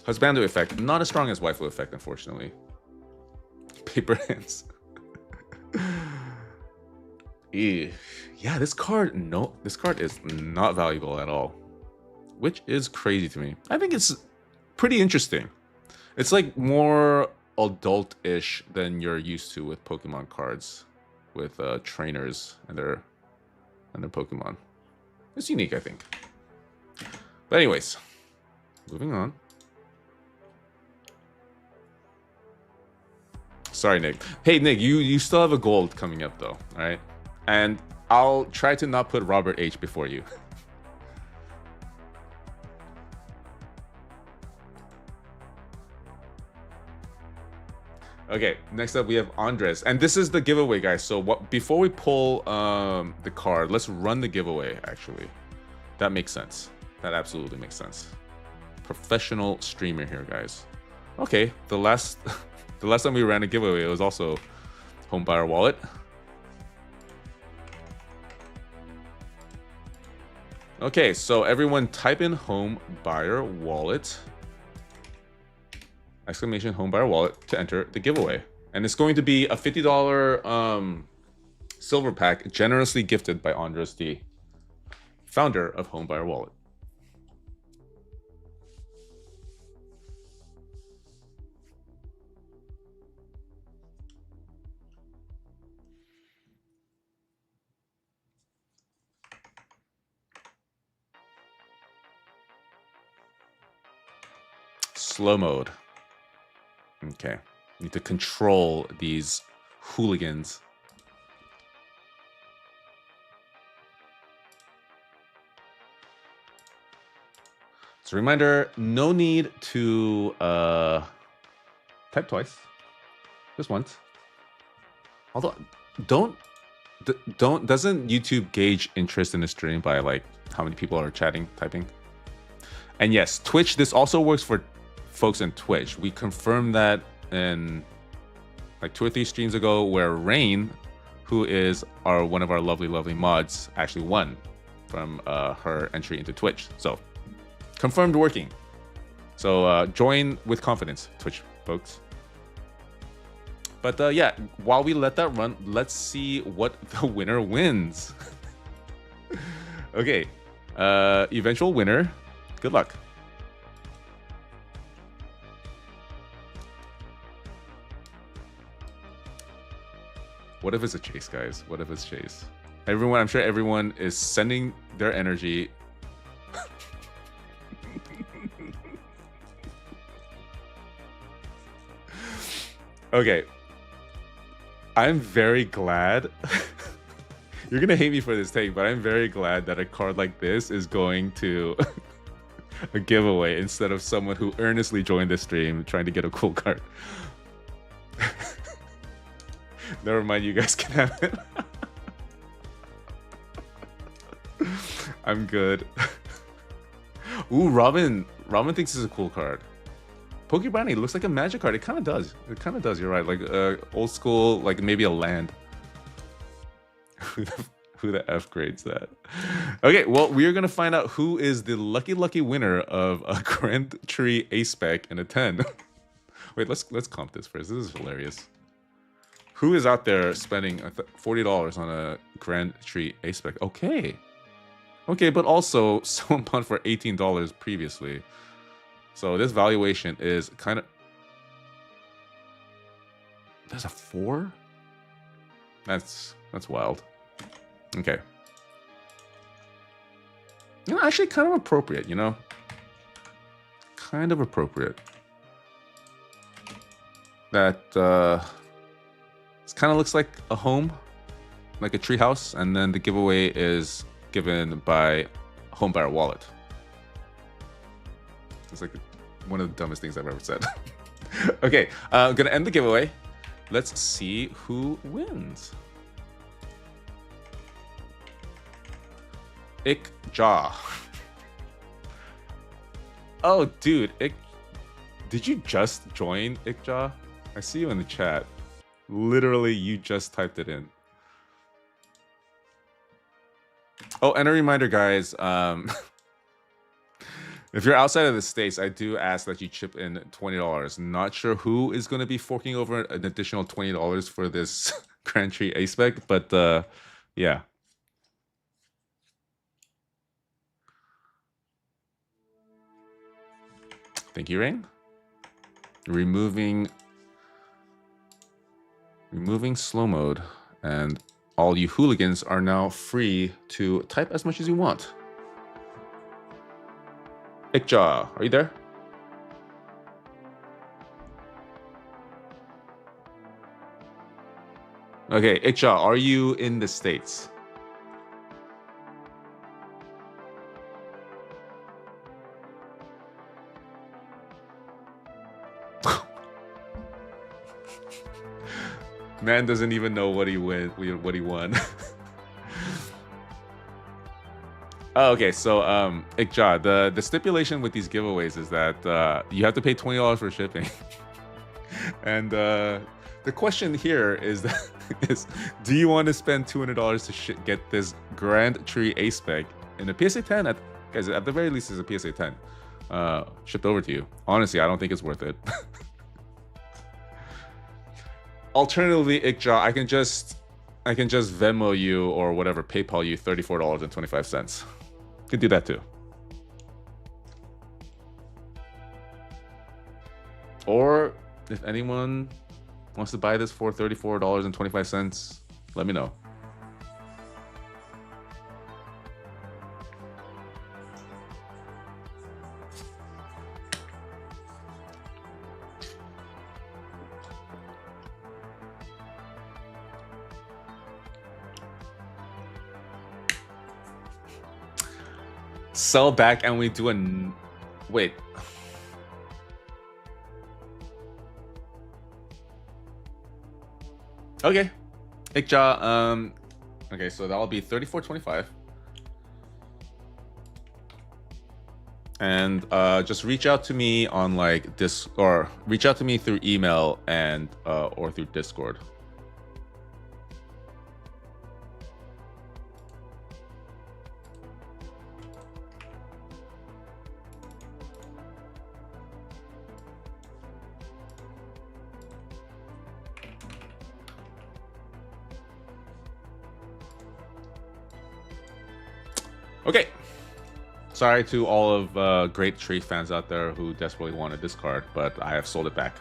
Speaker 1: Husbando effect, not as strong as waifu effect, unfortunately. Paper hands. Ew. Yeah, this card is not valuable at all, which is crazy to me. I think it's pretty interesting. It's like more adult-ish than you're used to with Pokemon cards, with trainers and their Pokemon. It's unique, I think. But anyways, moving on. Sorry, Nick. Hey, Nick, you still have a gold coming up, though, all right? And I'll try to not put Robert H before you. Okay, next up we have Andres, and this is the giveaway, guys. So before we pull the card, let's run the giveaway. Actually, that makes sense. That absolutely makes sense. Professional streamer here, guys. Okay, the last time we ran a giveaway, it was also home buyer wallet. Okay, so everyone type in home buyer wallet. Exclamation home buyer wallet to enter the giveaway. And it's going to be a $50 silver pack generously gifted by Andres D, founder of Home Buyer Wallet. Slow mode. Okay, need to control these hooligans. So reminder, no need to type twice, just once. Although doesn't YouTube gauge interest in the stream by like how many people are chatting, typing? And yes, Twitch, this also works for folks in Twitch. We confirmed that in like 2 or 3 streams ago, where Rain, who is one of our lovely mods, actually won from her entry into Twitch. So confirmed working. So join with confidence, Twitch folks. But yeah, while we let that run, let's see what the winner wins. Okay, eventual winner. Good luck. What if it's a chase, guys? What if it's chase? Everyone, I'm sure everyone is sending their energy. Okay. I'm very glad. You're gonna hate me for this take, but I'm very glad that a card like this is going to a giveaway instead of someone who earnestly joined this stream trying to get a cool card. Never mind, you guys can have it. I'm good. Ooh, Robin thinks it's a cool card. Pokebranny looks like a magic card. It kind of does. It kind of does. You're right. Like old school, like maybe a land. Who the F grades that? Okay, well, we are gonna find out who is the lucky winner of a Grand Tree Ace Spec and a 10. Wait, let's comp this first. This is hilarious. Who is out there spending $40 on a Grand Tree Ace Spec? Okay, but also someone bought for $18 previously. So this valuation is kind of... That's a 4? That's wild. Okay. You know, actually kind of appropriate, you know? Kind of appropriate. That, this kind of looks like a home, like a treehouse, and then the giveaway is given by Homebuyer Wallet. It's like one of the dumbest things I've ever said. Okay, I'm gonna end the giveaway. Let's see who wins. Ikja. Oh, dude, did you just join, Ikja? I see you in the chat. Literally, you just typed it in. Oh, and a reminder, guys. If you're outside of the States, I do ask that you chip in $20. Not sure who is going to be forking over an additional $20 for this Grand Tree Ace Spec, but yeah. Thank you, Rain. Removing slow mode, and all you hooligans are now free to type as much as you want. Ikja, are you there? Okay, Ikja, are you in the States? Man doesn't even know what he won. Oh, okay, so Ikja, the stipulation with these giveaways is that you have to pay $20 for shipping. And the question here is do you want to spend $200 to get this Grand Tree Ace Spec in a PSA 10? Guys, at the very least, it's a PSA 10 shipped over to you. Honestly, I don't think it's worth it. Alternatively, Ikja, I can just Venmo you or whatever, PayPal you $34.25. Could do that too. Or if anyone wants to buy this for $34.25, let me know. Sell back and we do a... Wait. Okay. Ikja, okay, so that'll be $34.25. And just reach out to me on like this, or reach out to me through email and or through Discord. Okay, sorry to all of Great Tree fans out there who desperately wanted this card, but I have sold it back.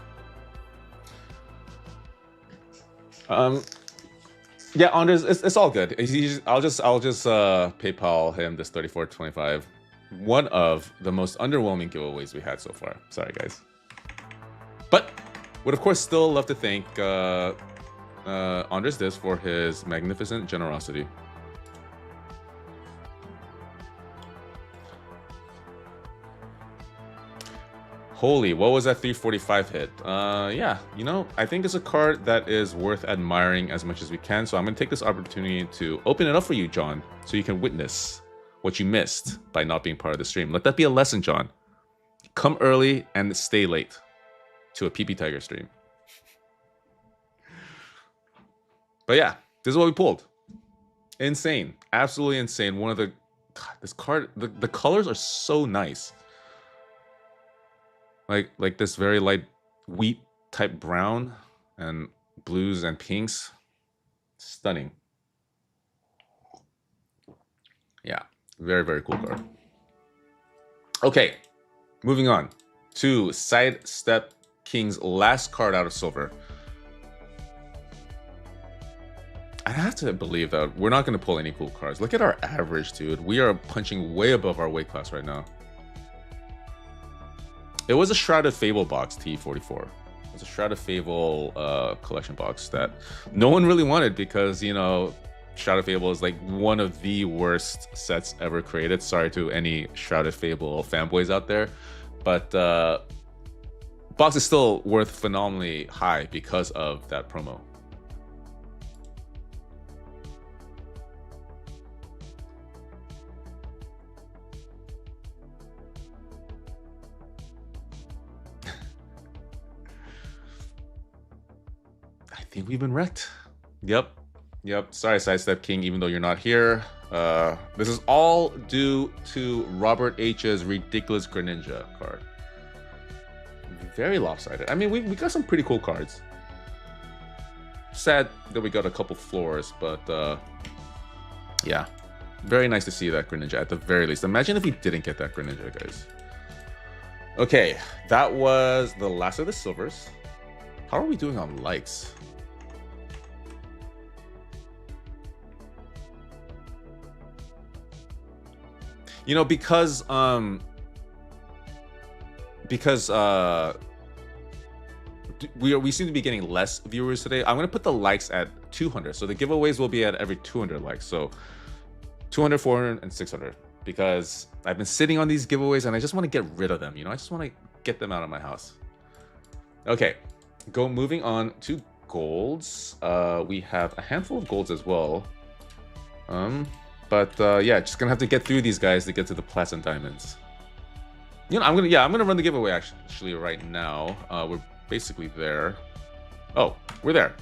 Speaker 1: Yeah, Anders, it's all good. I'll just PayPal him this 34.25. One of the most underwhelming giveaways we had so far. Sorry, guys. But would of course still love to thank Andres Dis for his magnificent generosity. Holy, what was that 345 hit? Yeah, you know, I think it's a card that is worth admiring as much as we can. So I'm going to take this opportunity to open it up for you, John, so you can witness what you missed by not being part of the stream. Let that be a lesson, John. Come early and stay late to a PP Tiger stream. But yeah, this is what we pulled. Insane. Absolutely insane. One of the... God, this card... The colors are so nice. Like this very light wheat type brown and blues and pinks. Stunning. Yeah, very, very cool card. Okay, moving on to Sidestep King's last card out of silver. I have to believe that we're not going to pull any cool cards. Look at our average, dude. We are punching way above our weight class right now. It was a Shrouded Fable box, T44. It was a Shrouded Fable collection box that no one really wanted because, you know, Shrouded Fable is like one of the worst sets ever created. Sorry to any Shrouded Fable fanboys out there. But box is still worth phenomenally high because of that promo. I think we've been wrecked. Yep. Sorry, Sidestep King, even though you're not here. This is all due to Robert H's ridiculous Greninja card. Very lopsided. I mean, we got some pretty cool cards. Sad that we got a couple floors, but yeah. Very nice to see that Greninja at the very least. Imagine if we didn't get that Greninja, guys. Okay, that was the last of the silvers. How are we doing on likes? You know, because we seem to be getting less viewers today. I'm gonna put the likes at 200, so the giveaways will be at every 200 likes. So 200, 400, and 600. Because I've been sitting on these giveaways and I just want to get rid of them. You know, I just want to get them out of my house. Okay, moving on to golds. We have a handful of golds as well. But yeah, just gonna have to get through these guys to get to the plats and diamonds. You know, I'm gonna run the giveaway actually right now. We're basically there. Oh, we're there.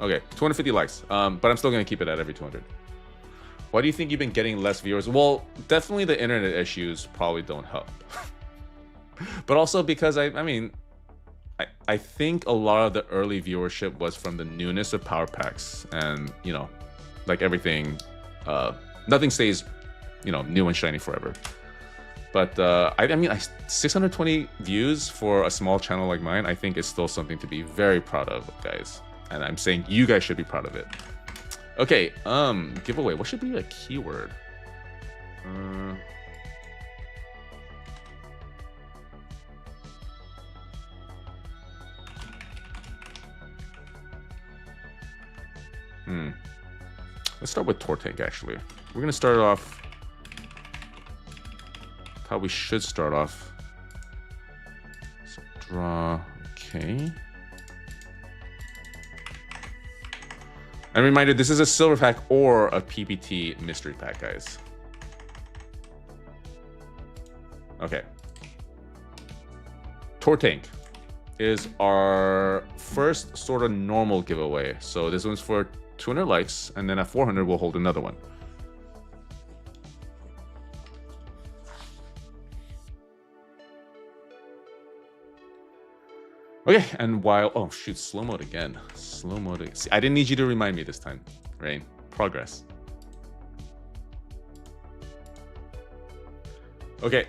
Speaker 1: Okay, 250 likes. But I'm still gonna keep it at every 200. Why do you think you've been getting less viewers? Well, definitely the internet issues probably don't help. But also because I think a lot of the early viewership was from the newness of power packs, and you know, like everything. Nothing stays, you know, new and shiny forever. But I mean, 620 views for a small channel like mine, I think is still something to be very proud of, guys. And I'm saying you guys should be proud of it. Okay, giveaway. What should be a keyword? Let's start with Tortank, actually. We're gonna start off how we should start off. So draw, okay. And reminder, this is a silver pack or a PPT mystery pack, guys. Okay. Tortank is our first sort of normal giveaway. So this one's for 200 likes, and then at 400 we'll hold another one. Okay, and while oh shoot, slow mode again. Slow mode. See, I didn't need you to remind me this time. Rain. Progress. Okay.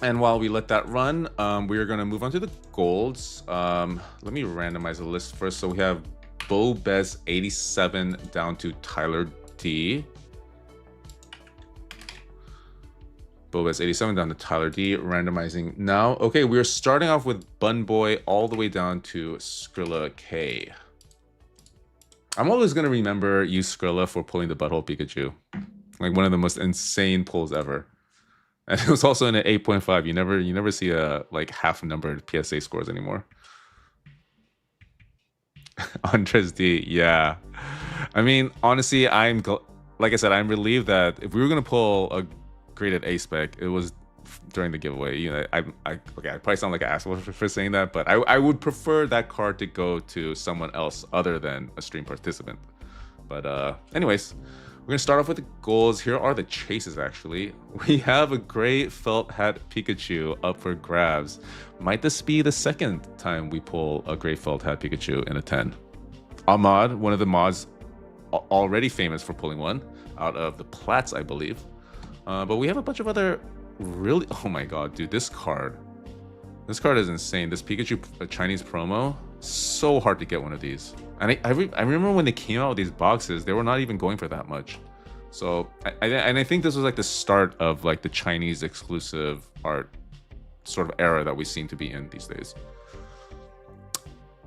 Speaker 1: And while we let that run, we are going to move on to the golds. Let me randomize the list first. So we have Bobez 87 down to Tyler D. Bobez 87 down to Tyler D. Randomizing now. Okay, we're starting off with Bun Boy all the way down to Skrilla K. I'm always gonna remember you, Skrilla, for pulling the Butthole Pikachu. Like one of the most insane pulls ever. And it was also in an 8.5. You never see a like half-numbered PSA scores anymore. Andres D, yeah. I mean, honestly, like I said, I'm relieved that if we were gonna pull a graded A spec, it was during the giveaway. You know, okay, I probably sound like an asshole for saying that, but I would prefer that card to go to someone else other than a stream participant. But anyways, we're gonna start off with the goals. Here are the chases. Actually, we have a gray felt hat Pikachu up for grabs. Might this be the second time we pull a gray felt hat Pikachu in a 10? Ahmad, one of the mods already famous for pulling one out of the Plats, I believe. But we have a bunch of other really, oh my god, dude, this card is insane. This Pikachu Chinese promo, so hard to get one of these. And I remember when they came out with these boxes, they were not even going for that much. So I think this was like the start of like the Chinese exclusive art sort of era that we seem to be in these days.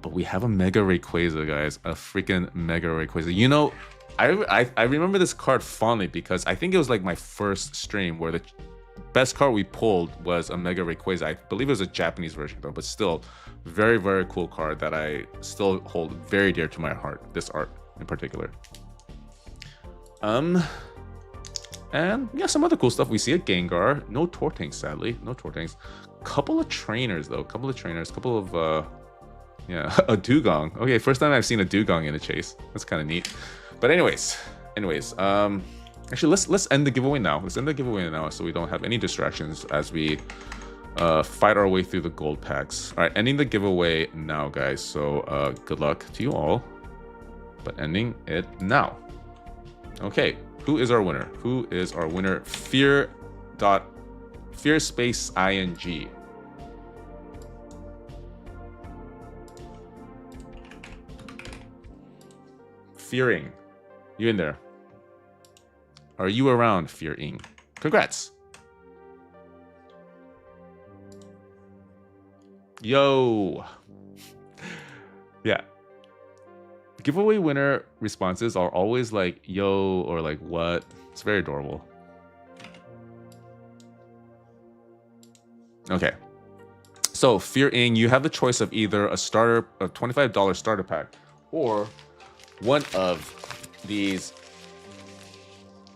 Speaker 1: But we have a Mega Rayquaza, guys, a freaking Mega Rayquaza. You know, I remember this card fondly because I think it was like my first stream where the best card we pulled was a Mega Rayquaza. I believe it was a Japanese version though, but still very, very cool card that I still hold very dear to my heart, this art in particular. And yeah, some other cool stuff. We see a Gengar, no Tortanks, sadly, no Tortanks. Couple of trainers though, couple of yeah, a Dugong. Okay, first time I've seen a Dugong in a chase. That's kind of neat. But anyways, actually, let's end the giveaway now. Let's end the giveaway now so we don't have any distractions as we fight our way through the gold packs. All right, ending the giveaway now, guys. So good luck to you all, but ending it now. Okay, who is our winner? Who is our winner? Fear space ing. Fearing, you in there? Are you around, Fearing? Congrats. Yo. Yeah. Giveaway winner responses are always like, yo, or like, what? It's very adorable. Okay. So, Fearing, you have the choice of either a $25 starter pack or one of these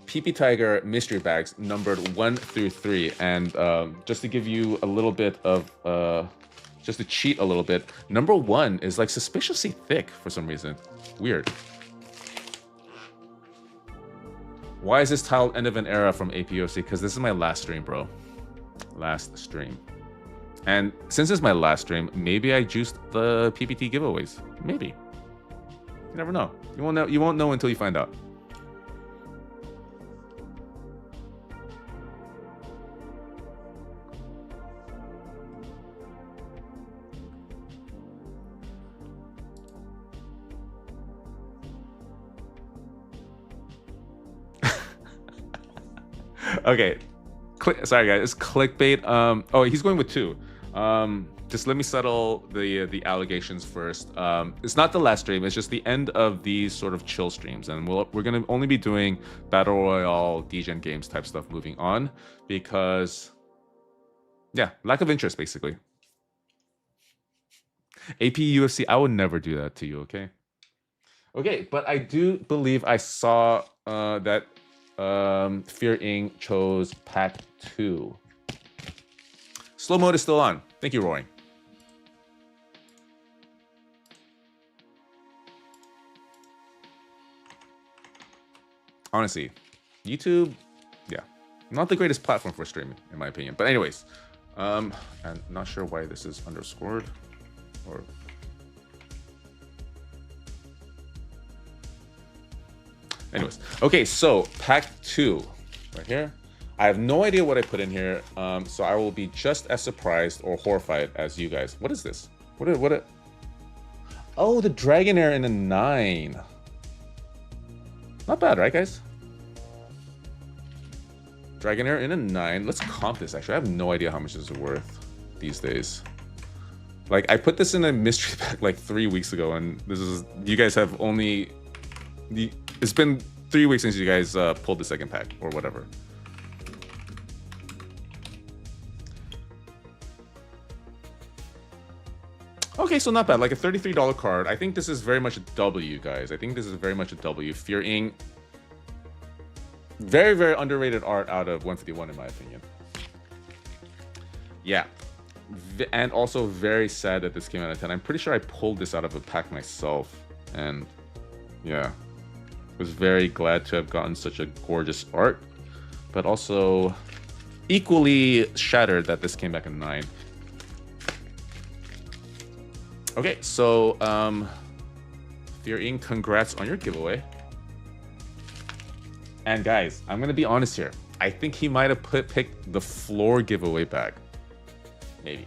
Speaker 1: PP Tiger mystery bags numbered 1 through 3. And just to give you a little bit of just to cheat a little bit, number 1 is like suspiciously thick for some reason. Weird. Why is this titled End of an Era from APOC? Because this is my last stream, bro. Last stream. And since it's my last stream, maybe I juiced the PPT giveaways. Maybe. You never know. You won't know. You won't know until you find out. Okay. Sorry, guys. It's clickbait. Oh, he's going with 2. Just let me settle the allegations first. It's not the last stream. It's just the end of these sort of chill streams, and we're gonna only be doing battle royale, degen games type stuff moving on because, yeah, lack of interest basically. AP UFC, I would never do that to you. Okay. Okay, but I do believe I saw that Fear Inc. chose pack 2. Slow mode is still on. Thank you, Roy. Honestly, YouTube, yeah, not the greatest platform for streaming, in my opinion. But anyways, I'm not sure why this is underscored or. Anyways, okay, so pack 2 right here. I have no idea what I put in here, so I will be just as surprised or horrified as you guys. What is this? What? Oh, the Dragonair in a 9. Not bad, right, guys? Dragonair in a 9. Let's comp this, actually. I have no idea how much this is worth these days. Like, I put this in a mystery pack like 3 weeks ago, and this is... You guys have only... It's been 3 weeks since you guys pulled the second pack, or whatever. Okay, so not bad. Like a $33 card. I think this is very much a W, guys. I think this is very much a W. Fear Ink. Very, very underrated art out of 151, in my opinion. Yeah. And also very sad that this came out of 10. I'm pretty sure I pulled this out of a pack myself. And yeah. Was very glad to have gotten such a gorgeous art. But also equally shattered that this came back in 9. Okay, so Fear Ink, congrats on your giveaway. And guys, I'm gonna be honest here. I think he might have picked the floor giveaway bag. Maybe.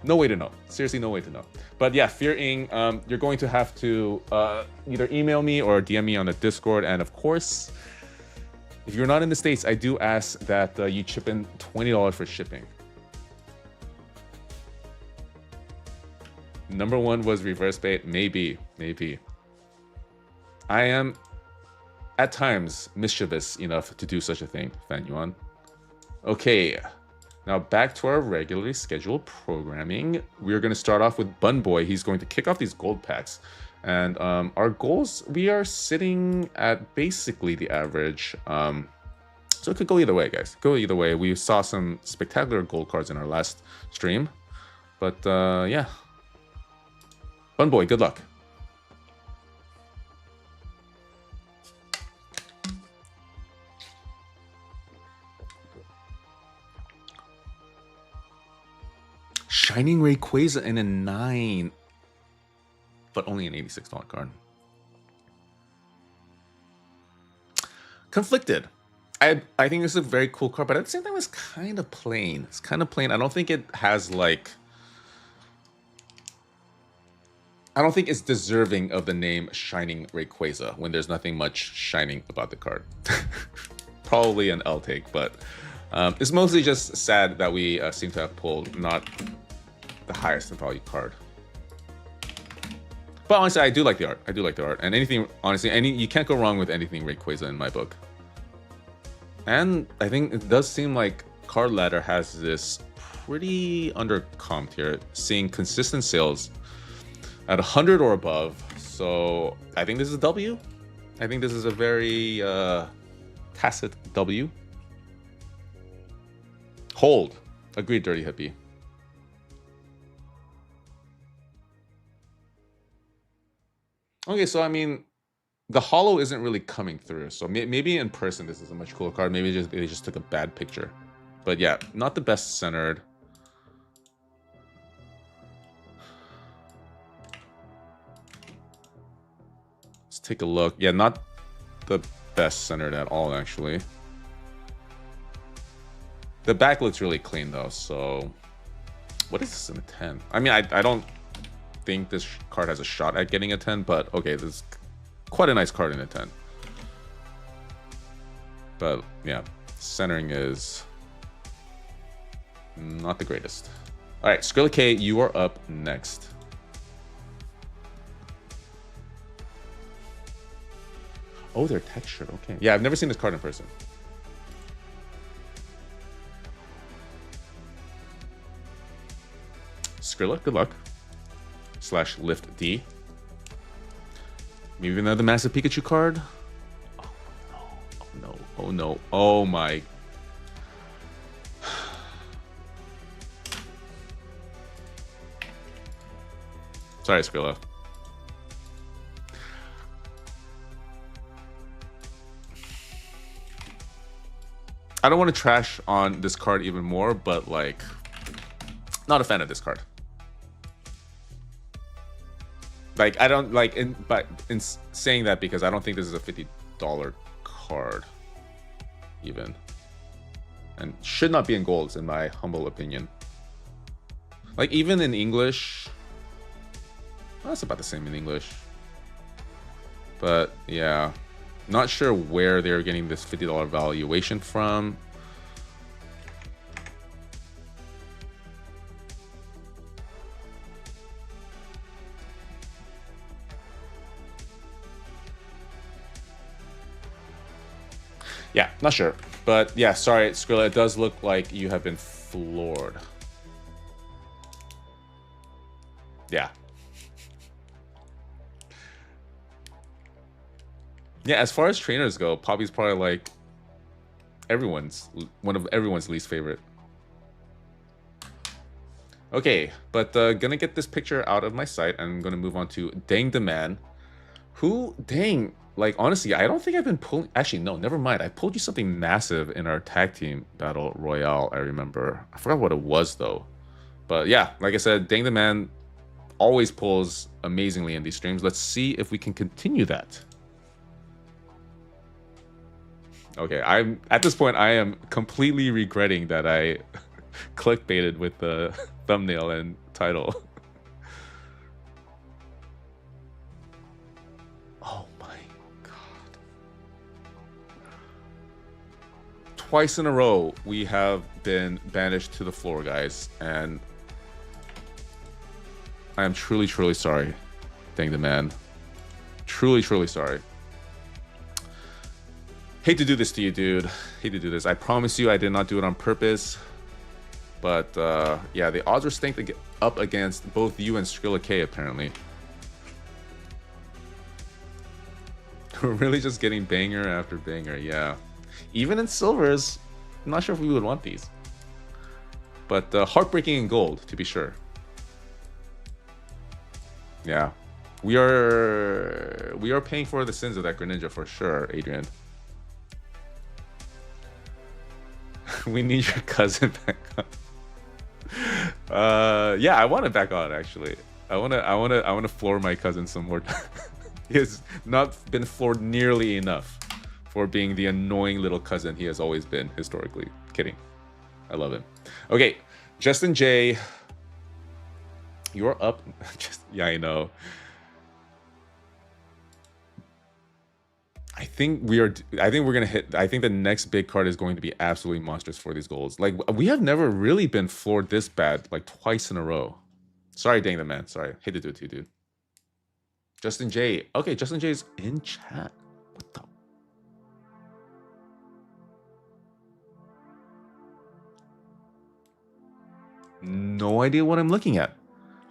Speaker 1: No way to know. Seriously, no way to know. But yeah, Fear Ink, you're going to have to either email me or DM me on the Discord. And of course, if you're not in the States, I do ask that you chip in $20 for shipping. Number 1 was reverse bait. Maybe. I am at times mischievous enough to do such a thing, Fan Yuan. Okay, now back to our regularly scheduled programming. We're going to start off with Bun Boy. He's going to kick off these gold packs. And our goals, we are sitting at basically the average. So it could go either way, guys. Go either way. We saw some spectacular gold cards in our last stream. But yeah. Bun Boy, good luck. Shining Rayquaza in a 9. But only an $86 card. Conflicted. I think this is a very cool card, but at the same time, it's kind of plain. It's kind of plain. I don't think it has, like... I don't think it's deserving of the name Shining Rayquaza when there's nothing much shining about the card. Probably an L take, but it's mostly just sad that we seem to have pulled not the highest value card. But honestly, I do like the art. I do like the art. And anything, honestly, you can't go wrong with anything Rayquaza in my book. And I think it does seem like Card Ladder has this pretty under-comped here, seeing consistent sales at 100 or above. So I think this is a W. I think this is a very tacit W. Hold. Agreed, Dirty Hippie. Okay, so I mean, the holo isn't really coming through. So maybe in person this is a much cooler card. Maybe they just took a bad picture. But yeah, not the best centered. Let's take a look. Yeah, not the best centered at all, actually. The back looks really clean, though, so... What is this in a 10? I mean, I don't think this card has a shot at getting a 10, but okay, this is quite a nice card in a 10. But, yeah, centering is not the greatest. All right, Skrilla K, you are up next. Oh, they're textured. Okay. Yeah, I've never seen this card in person. Skrilla, good luck. / lift D. Maybe another massive Pikachu card. Oh no. Oh no. Oh no. Oh my. Sorry, Skrilla. I don't want to trash on this card even more, but like, not a fan of this card. Like, I don't like, but in saying that, because I don't think this is a $50 card, even, and should not be in golds, in my humble opinion. Like, even in English, That's about the same in English. But yeah, not sure where they're getting this $50 valuation from. Yeah, not sure. But yeah, sorry, Skrilla, it does look like you have been floored. Yeah. Yeah, as far as trainers go, Poppy's probably like one of everyone's least favorite. Okay, but gonna get this picture out of my sight. I'm gonna move on to Dang the Man. Who, dang, like honestly, I don't think I've been pulling. Actually, no, never mind. I pulled you something massive in our tag team battle royale. I remember. I forgot what it was though. But yeah, like I said, Dang the Man always pulls amazingly in these streams. Let's see if we can continue that. Okay, I'm at this point. I am completely regretting that I clickbaited with the thumbnail and title. Oh my god. Twice in a row, we have been banished to the floor, guys. And I am truly, truly sorry. Dang the Man. Truly, truly sorry. Hate to do this to you, dude. Hate to do this. I promise you I did not do it on purpose. But yeah, the odds were stacked up against both you and Skrilla K, apparently. We're really just getting banger after banger, yeah. Even in silvers, I'm not sure if we would want these. But heartbreaking in gold, to be sure. Yeah. We are paying for the sins of that Greninja for sure, Adrian. We need your cousin back on. Yeah, I want it back on actually. I wanna floor my cousin some more. He has not been floored nearly enough for being the annoying little cousin he has always been historically. Kidding. I love him. Okay, Justin J. You're up. Yeah, I know. I think we're gonna hit. I think the next big card is going to be absolutely monstrous for these goals. Like we have never really been floored this bad, like twice in a row. Sorry, Dang the Man. Sorry, hate to do it to you, dude. Justin J. Okay, Justin J is in chat. What the? No idea what I'm looking at.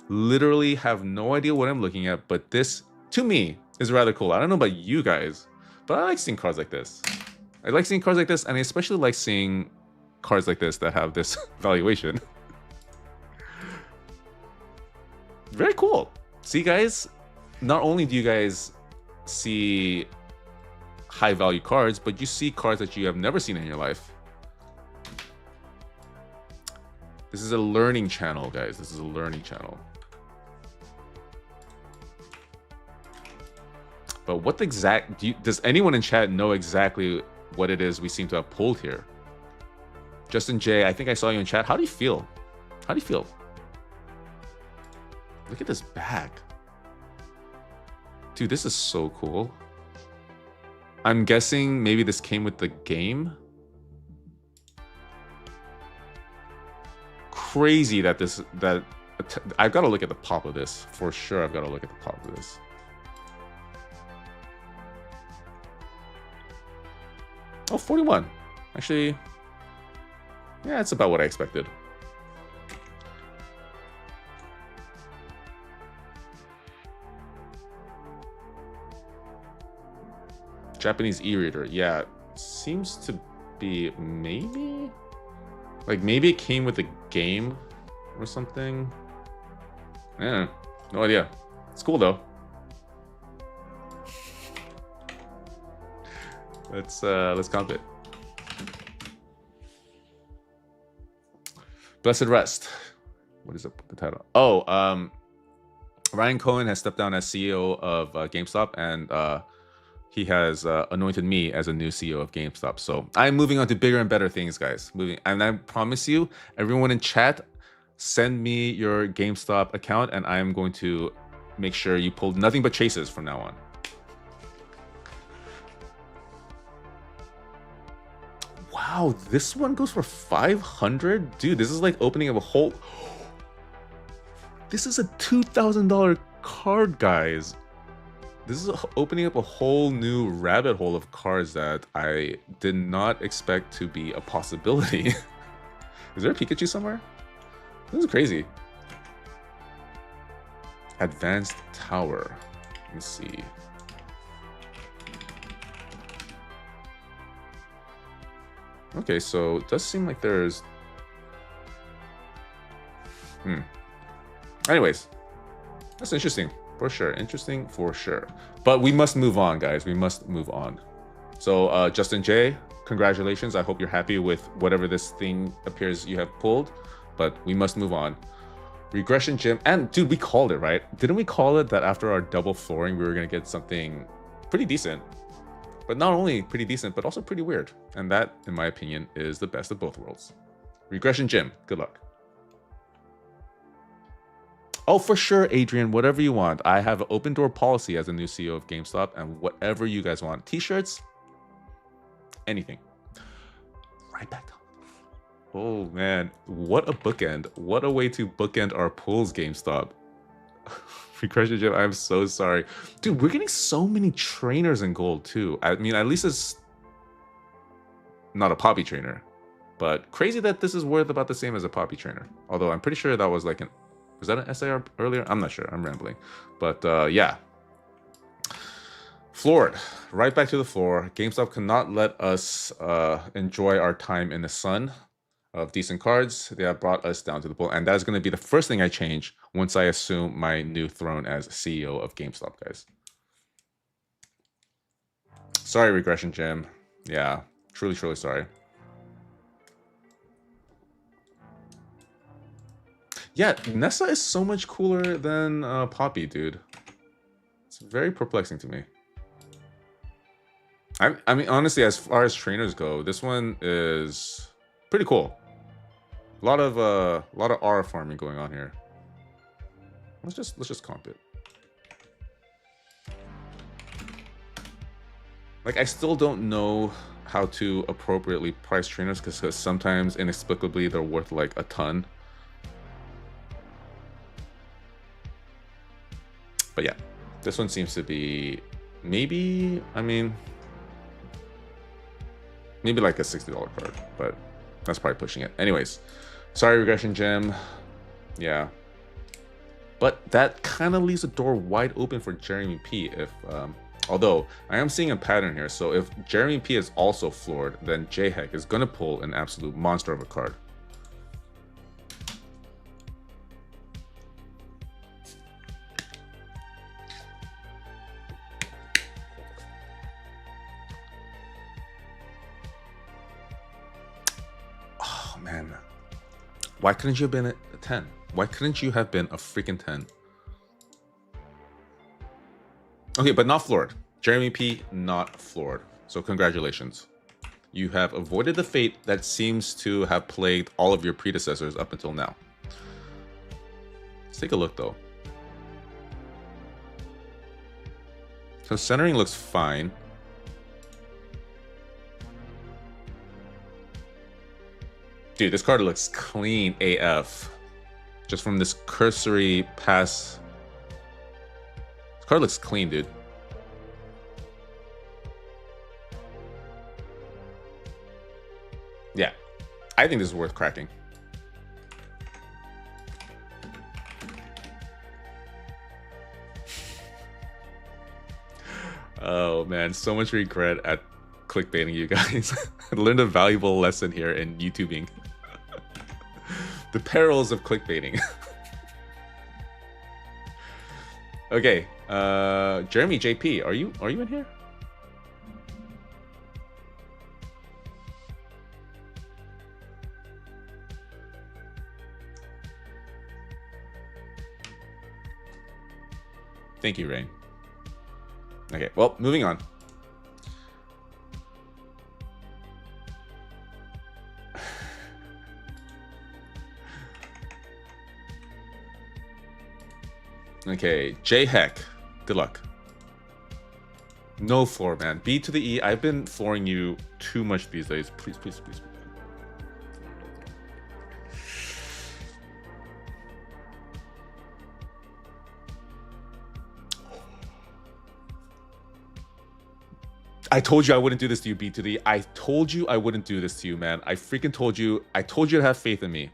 Speaker 1: Literally have no idea what I'm looking at. But this, to me, is rather cool. I don't know about you guys. But I like seeing cards like this. I like seeing cards like this, and I especially like seeing cards like this that have this valuation. Very cool. See, guys, not only do you guys see high value cards, but you see cards that you have never seen in your life. This is a learning channel, guys. This is a learning channel. But what the exact... does anyone in chat know exactly what it is we seem to have pulled here? Justin J, I think I saw you in chat. How do you feel? How do you feel? Look at this bag. Dude, this is so cool. I'm guessing maybe this came with the game. Crazy that this... I've got to look at the pop of this. For sure, I've got to look at the pop of this. Oh, 41. Actually, yeah, it's about what I expected. Japanese e-reader. Yeah, seems to be maybe... like, maybe it came with a game or something. Yeah, no idea. It's cool, though. Let's comp it. Blessed Rest. What is the title? Oh, Ryan Cohen has stepped down as CEO of GameStop, and he has anointed me as a new CEO of GameStop. So I'm moving on to bigger and better things, guys. And I promise you, everyone in chat, send me your GameStop account, and I'm going to make sure you pull nothing but chases from now on. Wow, this one goes for 500? Dude, this is like opening up a whole... This is a $2,000 card, guys. This is opening up a whole new rabbit hole of cards that I did not expect to be a possibility. Is there a Pikachu somewhere? This is crazy. Advanced Tower. Let me see. Okay, so it does seem like there's... Anyways, that's interesting. For sure. Interesting for sure. But we must move on, guys. We must move on. So, Justin J, congratulations. I hope you're happy with whatever this thing appears you have pulled. But we must move on. Regression Gym. And, dude, we called it, right? Didn't we call it that after our double flooring, we were going to get something pretty decent? But not only pretty decent, but also pretty weird. And that, in my opinion, is the best of both worlds. Regression Gym. Good luck. Oh, for sure, Adrian, whatever you want. I have an open door policy as a new CEO of GameStop, and whatever you guys want. T-shirts, anything. Right back up. Oh, man. What a bookend. What a way to bookend our pools, GameStop. Regression Gym, I'm so sorry. Dude, we're getting so many trainers in gold, too. I mean, at least it's not a Poppy trainer. But crazy that this is worth about the same as a Poppy trainer. Although I'm pretty sure that was like an... Was that an SAR earlier? I'm not sure. I'm rambling. But yeah. Floored. Right back to the floor. GameStop cannot let us enjoy our time in the sun of decent cards. They have brought us down to the pool. And that's going to be the first thing I change once I assume my new throne as CEO of GameStop, guys. Sorry, Regression Gym. Yeah. Truly, truly sorry. Yeah, Nessa is so much cooler than Poppy, dude. It's very perplexing to me. I mean, honestly, as far as trainers go, this one is pretty cool. A lot of R farming going on here. Let's just comp it. Like, I still don't know how to appropriately price trainers because sometimes inexplicably they're worth like a ton. But yeah, this one seems to be maybe, I mean, maybe like a $60 card, but that's probably pushing it. Anyways, sorry, Regression Gym. Yeah. But that kind of leaves the door wide open for Jeremy P. If, although I am seeing a pattern here. So if Jeremy P is also floored, then J-Heck is going to pull an absolute monster of a card. Man, why couldn't you have been a 10? Why couldn't you have been a freaking 10? Okay, but not floored. Jeremy P, not floored. So congratulations. You have avoided the fate that seems to have plagued all of your predecessors up until now. Let's take a look though. So centering looks fine. Dude, this card looks clean AF. Just from this cursory pass. This card looks clean, dude. Yeah. I think this is worth cracking. Oh, man. So much regret at clickbaiting you guys. I learned a valuable lesson here in YouTubing. The perils of clickbaiting. Okay, Jeremy JP, are you in here? Thank you, Rain. Okay, well, moving on. Okay, J Heck. Good luck. No floor, man. B to the E. I've been flooring you too much these days. Please, please, please. I told you I wouldn't do this to you, B to the E. I told you I wouldn't do this to you, man. I freaking told you. I told you to have faith in me.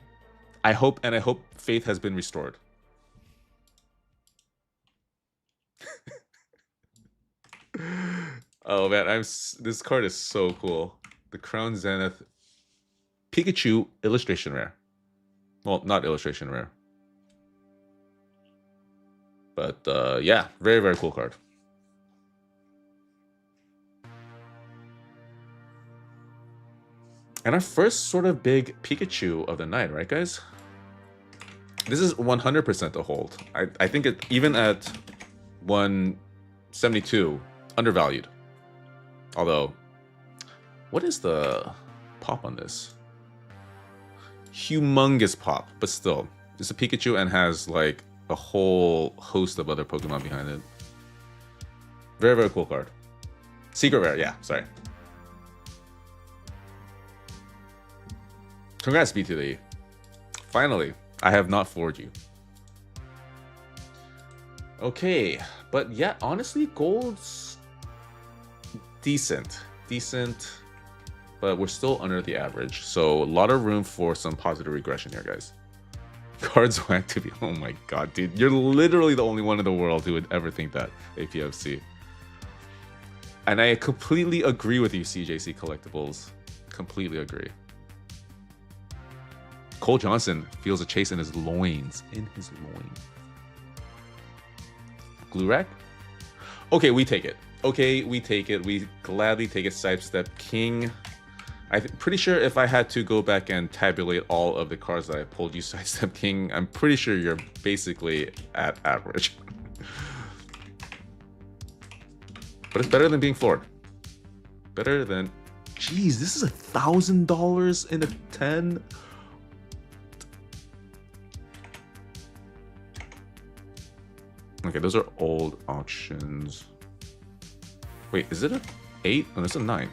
Speaker 1: I hope faith has been restored. Oh man, this card is so cool. The Crown Zenith Pikachu illustration rare. Well, not illustration rare. But yeah, very, very cool card. And our first sort of big Pikachu of the night, right, guys? This is 100% a hold. I think it, even at 172, undervalued. Although, what is the pop on this? Humongous pop, but still. It's a Pikachu and has like a whole host of other Pokemon behind it. Very, very cool card. Secret rare, yeah, sorry. Congrats, B to the E. Finally, I have not floored you. Okay, but yeah, honestly, gold's decent, but we're still under the average. So a lot of room for some positive regression here, guys. Cards whack to be, oh my god, dude. You're literally the only one in the world who would ever think that, APFC. And I completely agree with you, CJC Collectibles. Completely agree. Cole Johnson feels a chase in his loins. Glurak? Okay, we take it. We gladly take it. Sidestep King. I'm pretty sure if I had to go back and tabulate all of the cards that I pulled you Sidestep King, I'm pretty sure you're basically at average. But it's better than being floored. Better than... Jeez, this is $1,000 in a 10? Okay, those are old auctions. Wait, is it a 8? Oh, it's a 9.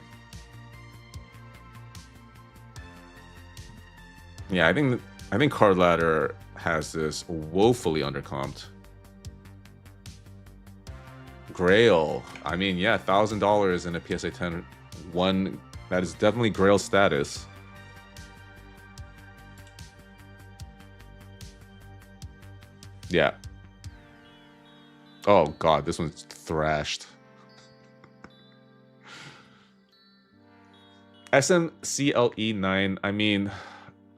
Speaker 1: Yeah, I think Card Ladder has this woefully undercomped. Grail. I mean, yeah, $1,000 in a PSA 10. One that is definitely Grail status. Yeah. Oh god, this one's thrashed. SMCLE9. I mean,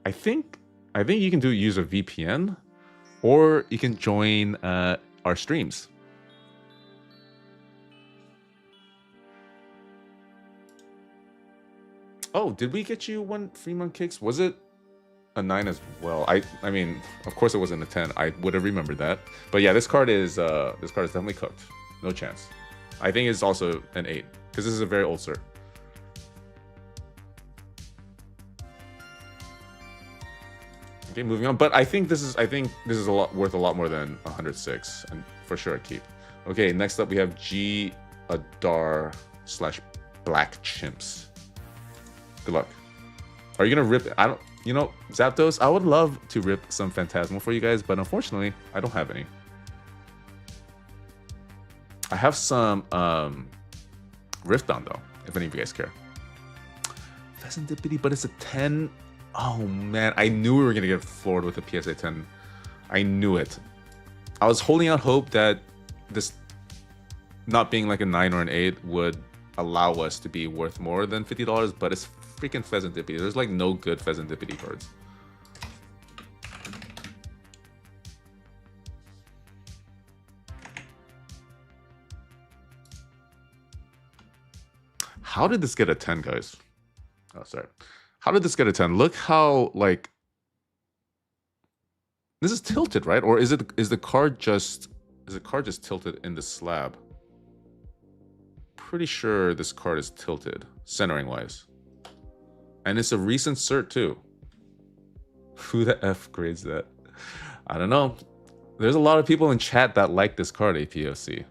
Speaker 1: I think you can use a VPN, or you can join our streams. Oh, did we get you one free month kicks? Was it a 9 as well? I mean, of course it wasn't a 10. I would have remembered that. But yeah, this card is definitely cooked. No chance. I think it's also an 8 because this is a very old cert. Okay, moving on. But I think this is a lot worth a lot more than 106, and for sure I keep. Okay, next up we have G Adar / Black Chimps. Good luck. Are you gonna rip? I don't. You know, Zapdos, I would love to rip some Phantasmal for you guys, but unfortunately, I don't have any. I have some Riftdown though, if any of you guys care. Pheasantipity, but it's a 10. Oh man, I knew we were gonna get floored with a PSA 10. I knew it. I was holding out hope that this not being like a 9 or an 8 would allow us to be worth more than $50, but it's freaking Pheasantipity. There's like no good Pheasantipity cards. How did this get a 10, guys? Oh, sorry. How did this get a 10? Look how, like, this is tilted, right? Or is the card just tilted in the slab? Pretty sure this card is tilted, centering wise. And it's a recent cert too. Who the F grades that? I don't know. There's a lot of people in chat that like this card, APOC.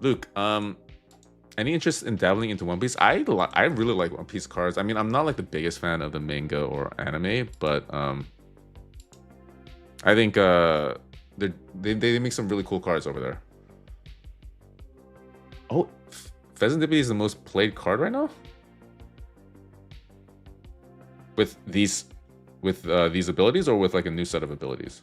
Speaker 1: Luke, any interest in dabbling into One Piece? I really like One Piece cards. I mean, I'm not like the biggest fan of the manga or anime, but I think they make some really cool cards over there. Oh, Pheasant Dippity is the most played card right now? With these abilities, or with like a new set of abilities?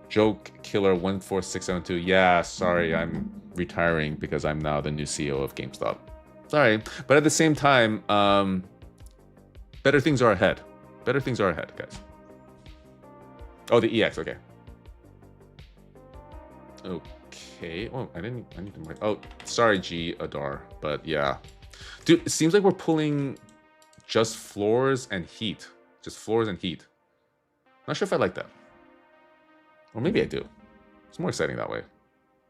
Speaker 1: Joke Killer 14672. Yeah, sorry, I'm retiring because I'm now the new CEO of GameStop. Sorry, but at the same time, better things are ahead. Better things are ahead, guys. Oh, the EX. Okay. Okay. Oh, I need to mark. Oh, sorry, G Adar, but yeah, dude, it seems like we're pulling just floors and heat. Just floors and heat. Not sure if I like that. Or maybe I do. It's more exciting that way.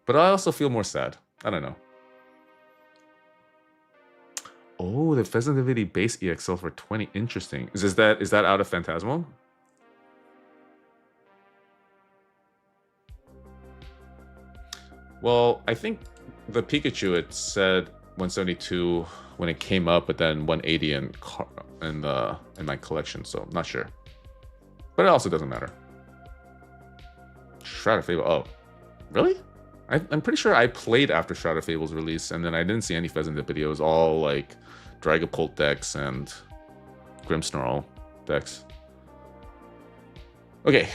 Speaker 1: But I also feel more sad. I don't know. Oh, the Pheasant Divinity base EXL for 20. Interesting. Is that out of Phantasmal? Well, I think the Pikachu, it said 172 when it came up, but then 180 in my collection, so I'm not sure. But it also doesn't matter. Shroud of Fable. Oh, really? I'm pretty sure I played after Shroud of Fable's release, and then I didn't see any Pheasant Dippity. It was all like Dragapult decks and Grimmsnarl decks. Okay.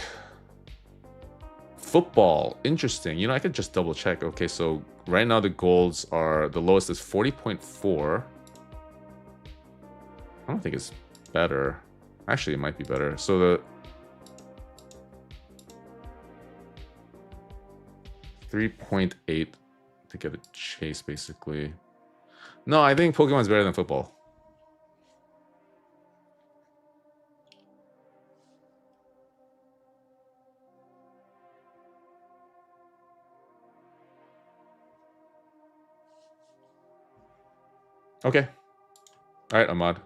Speaker 1: Football. Interesting. You know, I could just double check. Okay, so right now the golds are, the lowest is 40.4. I don't think it's better. Actually, it might be better. So the 3.8 to get a chase, basically. No, I think Pokemon's better than football. Okay. All right, Ahmad.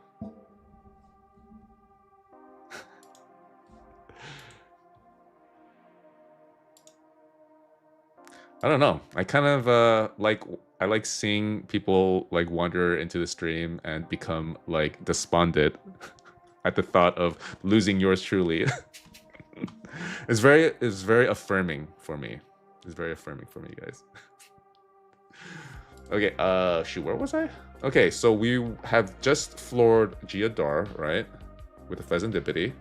Speaker 1: I don't know. I kind of I like seeing people like wander into the stream and become like despondent at the thought of losing yours truly. It's very affirming for me. It's very affirming for me, guys. Okay, shoot, where was I? Okay, so we have just floored Geodar, right? With the Pheasant Dippity.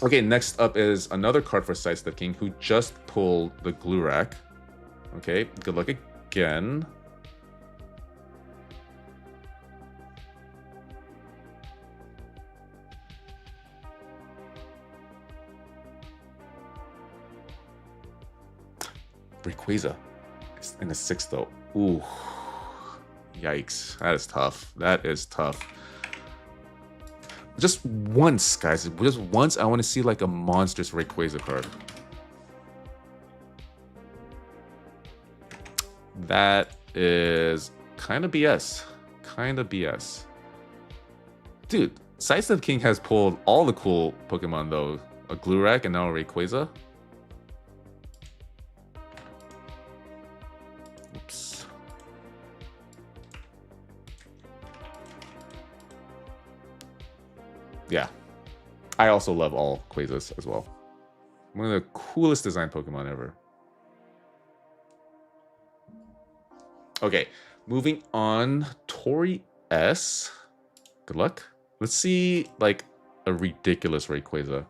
Speaker 1: Okay, next up is another card for Sidestep King who just pulled the Glurak. Okay, good luck again. Rayquaza in the 6th though. Ooh, yikes! That is tough. That is tough. Just once, guys. Just once, I want to see like a monstrous Rayquaza card. That is kind of BS. Kind of BS. Dude, Sidestep King has pulled all the cool Pokemon though. A Glurak and now a Rayquaza. Oops. Yeah. I also love all Quasas as well. One of the coolest design Pokemon ever. Okay, moving on. Tori S. Good luck. Let's see, like, a ridiculous Rayquaza.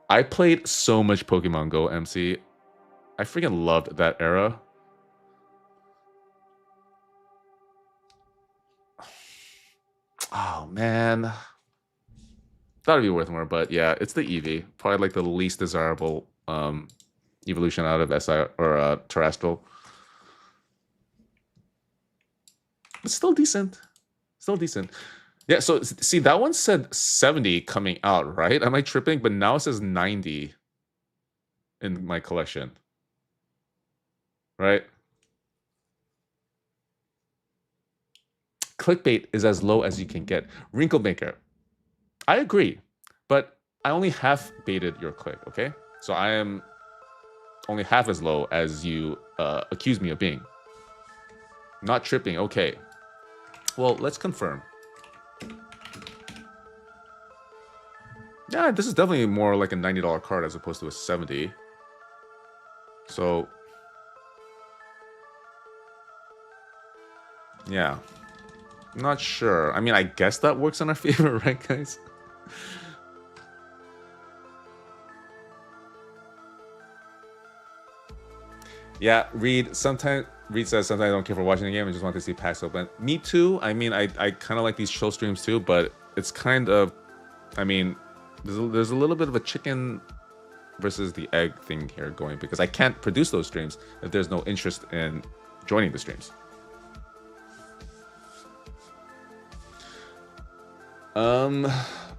Speaker 1: I played so much Pokemon Go, MC. I freaking loved that era. Oh, man. That'd be worth more, but yeah, it's the Eevee. Probably like the least desirable evolution out of SI or Terrestrial. It's still decent. Still decent. Yeah, so see, that one said 70 coming out, right? Am I tripping? But now it says 90 in my collection. Right? Clickbait is as low as you can get. Wrinkle Maker. I agree, but I only half baited your click, okay? So I am only half as low as you accuse me of being. Not tripping, okay. Well, let's confirm. Yeah, this is definitely more like a $90 card as opposed to a 70. So, yeah. Not sure. I mean, I guess that works in our favor, right, guys? Yeah, Reed says sometimes I don't care for watching the game. I just want to see packs open. Me too. I mean, I kind of like these show streams too, but it's kind of, I mean, there's a little bit of a chicken versus the egg thing here going, because I can't produce those streams if there's no interest in joining the streams.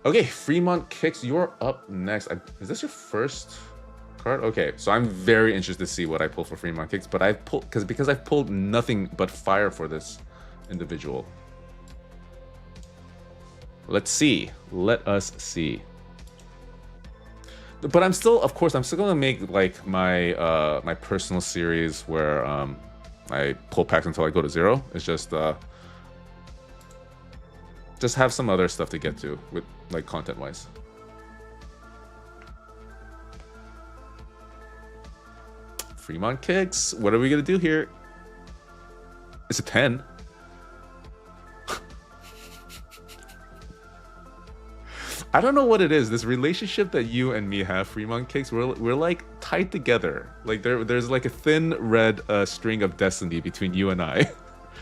Speaker 1: Okay, Fremont Kicks, you're up next. Is this your first card? Okay, so I'm very interested to see what I pull for Fremont Kicks, but I've pulled because I've pulled nothing but fire for this individual. Let's see. Let us see. But I'm still, of course, I'm still gonna make like my my personal series where I pull packs until I go to 0. It's just have some other stuff to get to with like content wise. Fremont Kicks. What are we gonna do here? It's a 10. I don't know what it is. This relationship that you and me have, Fremont Kicks, we're like tied together. Like there's like a thin red string of destiny between you and I.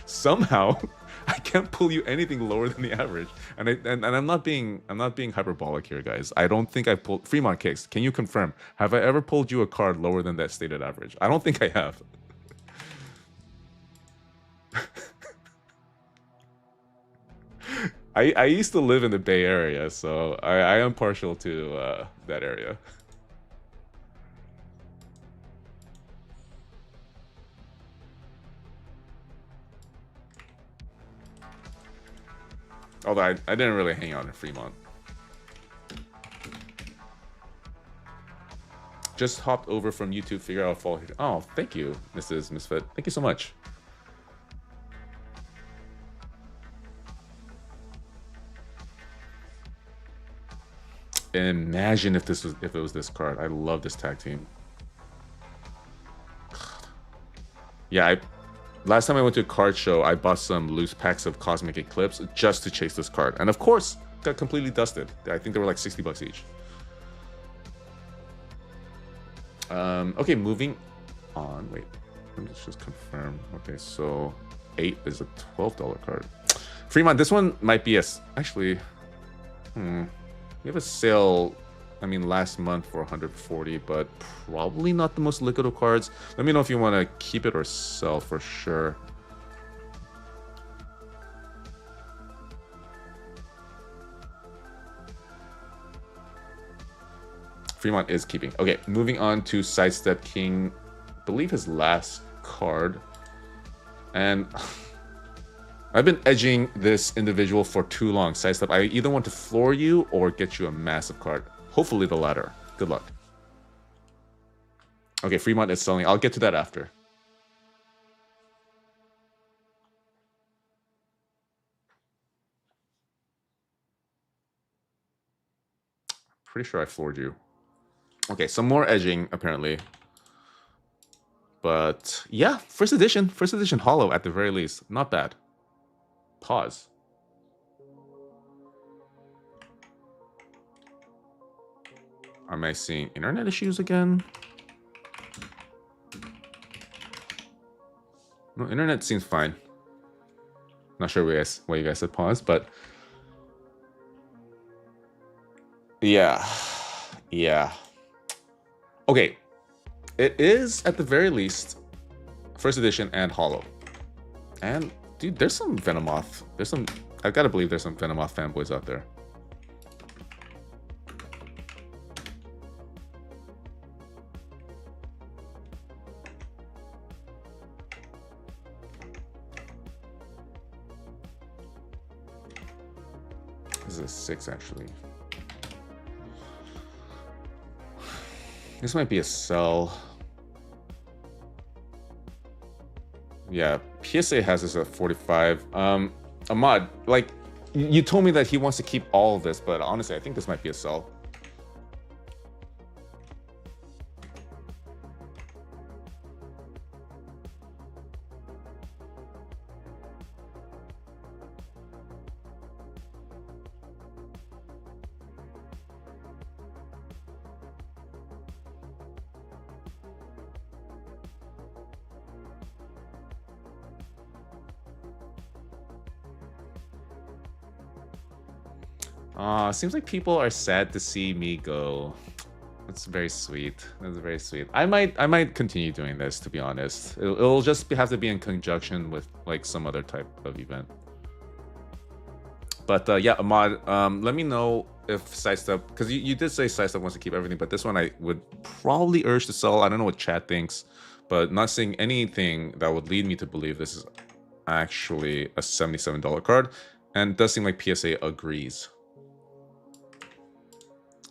Speaker 1: Somehow, I can't pull you anything lower than the average. And I'm not being hyperbolic here, guys. I don't think I've pulled Fremont Kicks. Can you confirm? Have I ever pulled you a card lower than that stated average? I don't think I have. I used to live in the Bay Area, so I am partial to that area. Although I didn't really hang out in Fremont. Just hopped over from YouTube, figure out fall here. Oh, thank you, Mrs. Misfit. Thank you so much. Imagine if it was this card. I love this tag team. Yeah, last time I went to a card show, I bought some loose packs of Cosmic Eclipse just to chase this card. And of course, got completely dusted. I think they were like 60 bucks each. Okay, moving on. Wait, let me just confirm. Okay, so 8 is a $12 card. Fremont, this one might be actually, we have a sale, I mean, last month for 140, but probably not the most liquid of cards. Let me know if you want to keep it or sell for sure. Fremont is keeping. Okay, moving on to Sidestep King. I believe his last card. And I've been edging this individual for too long. Sidestep, I either want to floor you or get you a massive card. Hopefully the latter. Good luck. Okay, Fremont is selling. I'll get to that after. Pretty sure I floored you. Okay, some more edging, apparently. But yeah, first edition holo at the very least. Not bad. Pause. Am I seeing internet issues again? No, internet seems fine. Not sure why you guys said pause, but yeah. Okay, it is at the very least first edition and holo. And dude, there's some Venomoth. I've got to believe there's some Venomoth fanboys out there. This is a 6 actually. This might be a sell. Yeah, PSA has this at 45. Ahmad, like, you told me that he wants to keep all of this, but honestly, I think this might be a sell. Seems like people are sad to see me go. That's very sweet. That's very sweet. I might continue doing this, to be honest. It'll just have to be in conjunction with like some other type of event. But yeah, Ahmad, let me know if Sidestep, because you did say Sidestep wants to keep everything, but this one I would probably urge to sell. I don't know what chat thinks, but not seeing anything that would lead me to believe this is actually a $77 card, and it does seem like PSA agrees.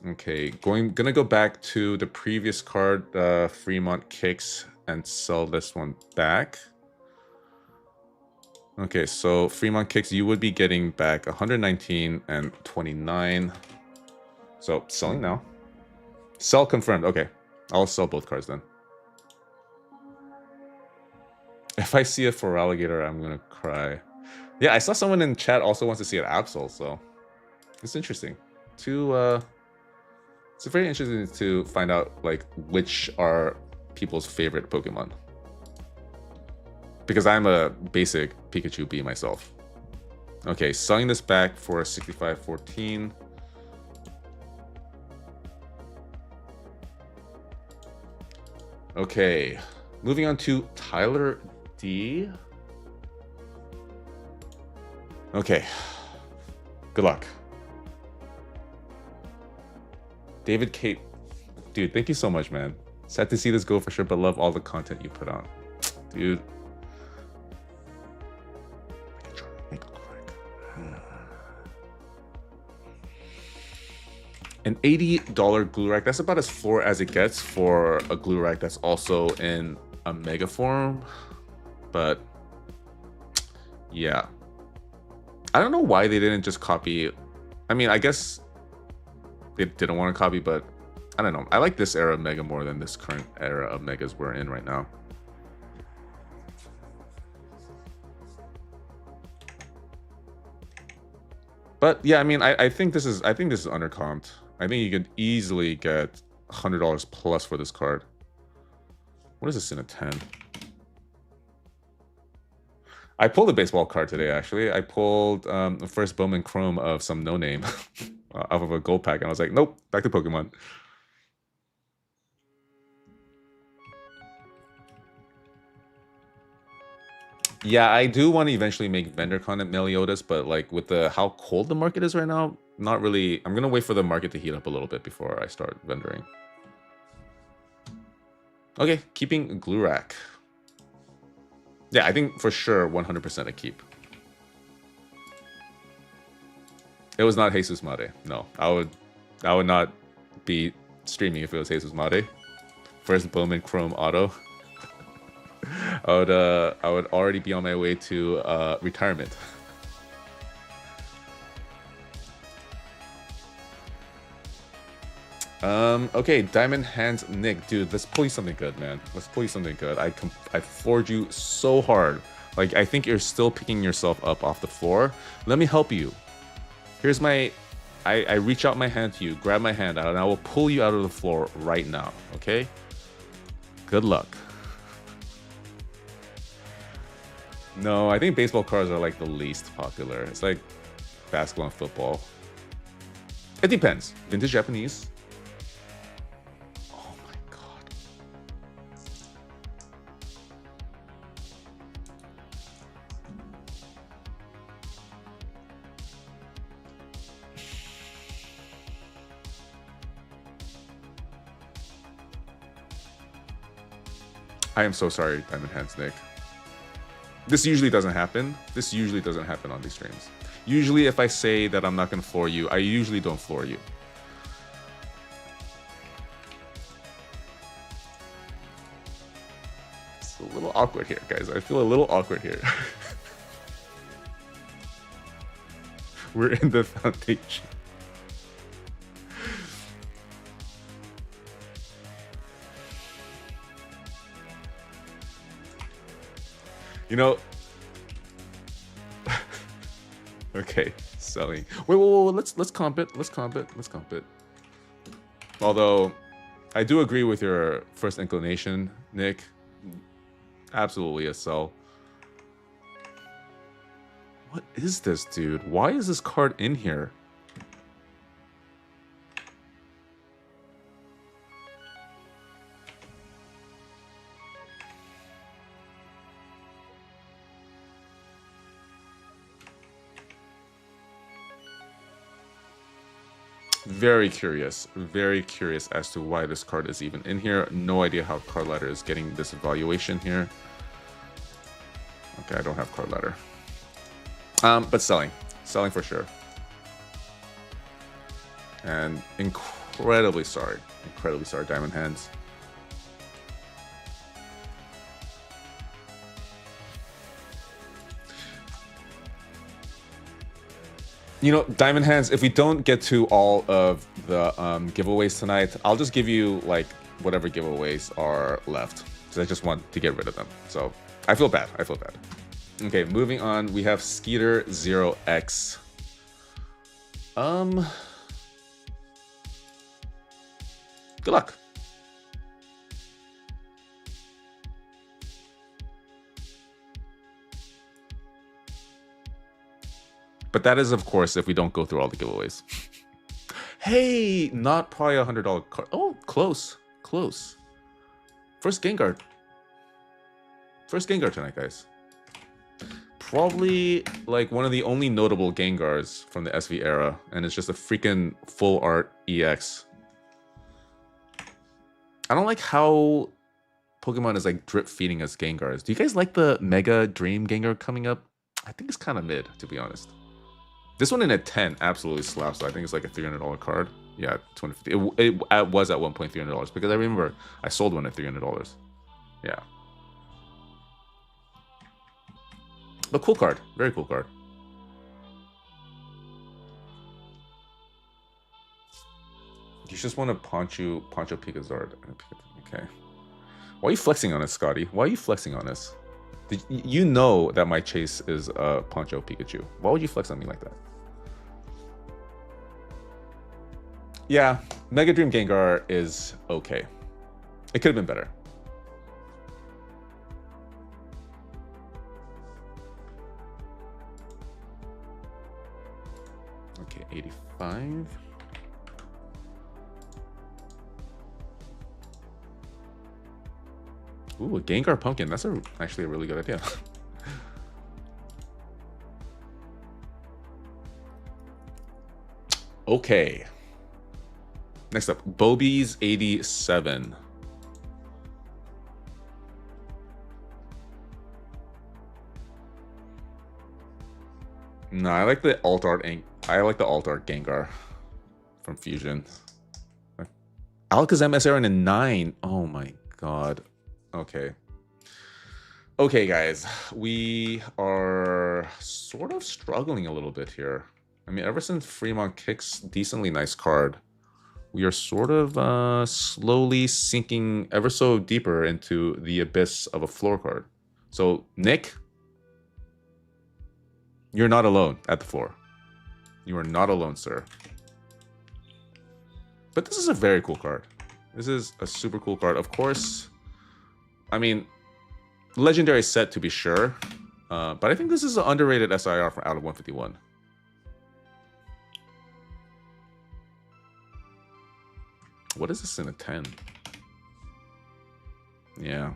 Speaker 1: Okay, gonna go back to the previous card, Fremont Kicks, and sell this one back. Okay, so Fremont Kicks, you would be getting back 119 and 29. So selling now. Sell confirmed. Okay, I'll sell both cards then. If I see it for Alligator, I'm gonna cry. Yeah, I saw someone in chat also wants to see an Absol, so it's interesting. It's very interesting to find out like which are people's favorite Pokemon. Because I'm a basic Pikachu B myself. Okay, selling this back for 65.14. Okay, moving on to Tyler D. Okay, good luck. David Kate, dude, thank you so much, man. Sad to see this go for sure, but love all the content you put on. Dude. An $80 glue rack, that's about as floor as it gets for a glue rack that's also in a mega form. But yeah. I don't know why they didn't just copy. I mean, I guess they didn't want to copy, but I don't know. I like this era of Mega more than this current era of Megas we're in right now. But yeah, I mean, I think this is undercomped. I think you could easily get $100 plus for this card. What is this in a 10? I pulled a baseball card today, actually. I pulled the first Bowman Chrome of some no-name out of a gold pack, and I was like, nope, back to Pokemon. Yeah, I do want to eventually make vendor content Meliodas, but like with how cold the market is right now, not really. I'm gonna wait for the market to heat up a little bit before I start vendoring. Okay, keeping Glurak. Yeah, I think for sure 100% a keep. It was not Jesus Mare. No, I would not be streaming if it was Jesus Mare. First Bowman Chrome Auto. I would already be on my way to retirement. Okay, Diamond Hands Nick, dude, let's pull you something good, man. Let's pull you something good. I floored you so hard. Like, I think you're still picking yourself up off the floor. Let me help you. Here's my, I reach out my hand to you, grab my hand out, and I will pull you out of the floor right now, okay? Good luck. No, I think baseball cards are like the least popular. It's like basketball and football. It depends. Vintage Japanese. Oh my god. I am so sorry, Diamond Hands Nick. This usually doesn't happen. This usually doesn't happen on these streams. Usually if I say that I'm not going to floor you, I usually don't floor you. It's a little awkward here, guys. I feel a little awkward here. We're in the foundation. You know. Okay, selling. Wait. Let's comp it. Let's comp it. Although, I do agree with your first inclination, Nick. Absolutely a sell. What is this, dude? Why is this card in here? Very curious as to why this card is even in here. No idea how card ladder is getting this evaluation here. Okay, I don't have card ladder. But selling for sure. And incredibly sorry, Diamond Hands. You know, Diamond Hands, if we don't get to all of the giveaways tonight, I'll just give you like whatever giveaways are left, because I just want to get rid of them. So I feel bad. Okay, moving on. We have Skeeter 0x. Good luck. But that is, of course, if we don't go through all the giveaways. Hey, not probably $100 card. Oh, close. First Gengar tonight, guys. Probably like one of the only notable Gengars from the SV era, and it's just a freaking full art EX. I don't like how Pokemon is like drip feeding us Gengars. Do you guys like the Mega Dream Gengar coming up? I think it's kind of mid, to be honest. This one in a 10 absolutely slaps. So I think it's like a $300 card. Yeah, $250. It was at one point $300 because I remember I sold one at $300. Yeah. But cool card. Very cool card. You just want to Poncho Picazard. Okay. Why are you flexing on us, Scotty? Why are you flexing on us? You know that my chase is Poncho Pikachu. Why would you flex on me like that? Yeah, Mega Dream Gengar is okay. It could have been better. Okay, 85. Ooh, a Gengar Pumpkin. That's actually a really good idea. Okay. Next up, Bobby's 87. No, I like the alt art. I like the alt art Gengar from Fusion. Alakazam SR in a 9. Oh my god. Okay. Okay, guys. We are sort of struggling a little bit here. I mean, ever since Fremont kicks decently nice card, we are sort of slowly sinking ever so deeper into the abyss of a floor card. So, Nick, you're not alone at the floor. You are not alone, sir. But this is a very cool card. This is a super cool card. Of course, I mean, legendary set to be sure. But I think this is an underrated SIR from out of 151. What is this in a 10? Yeah.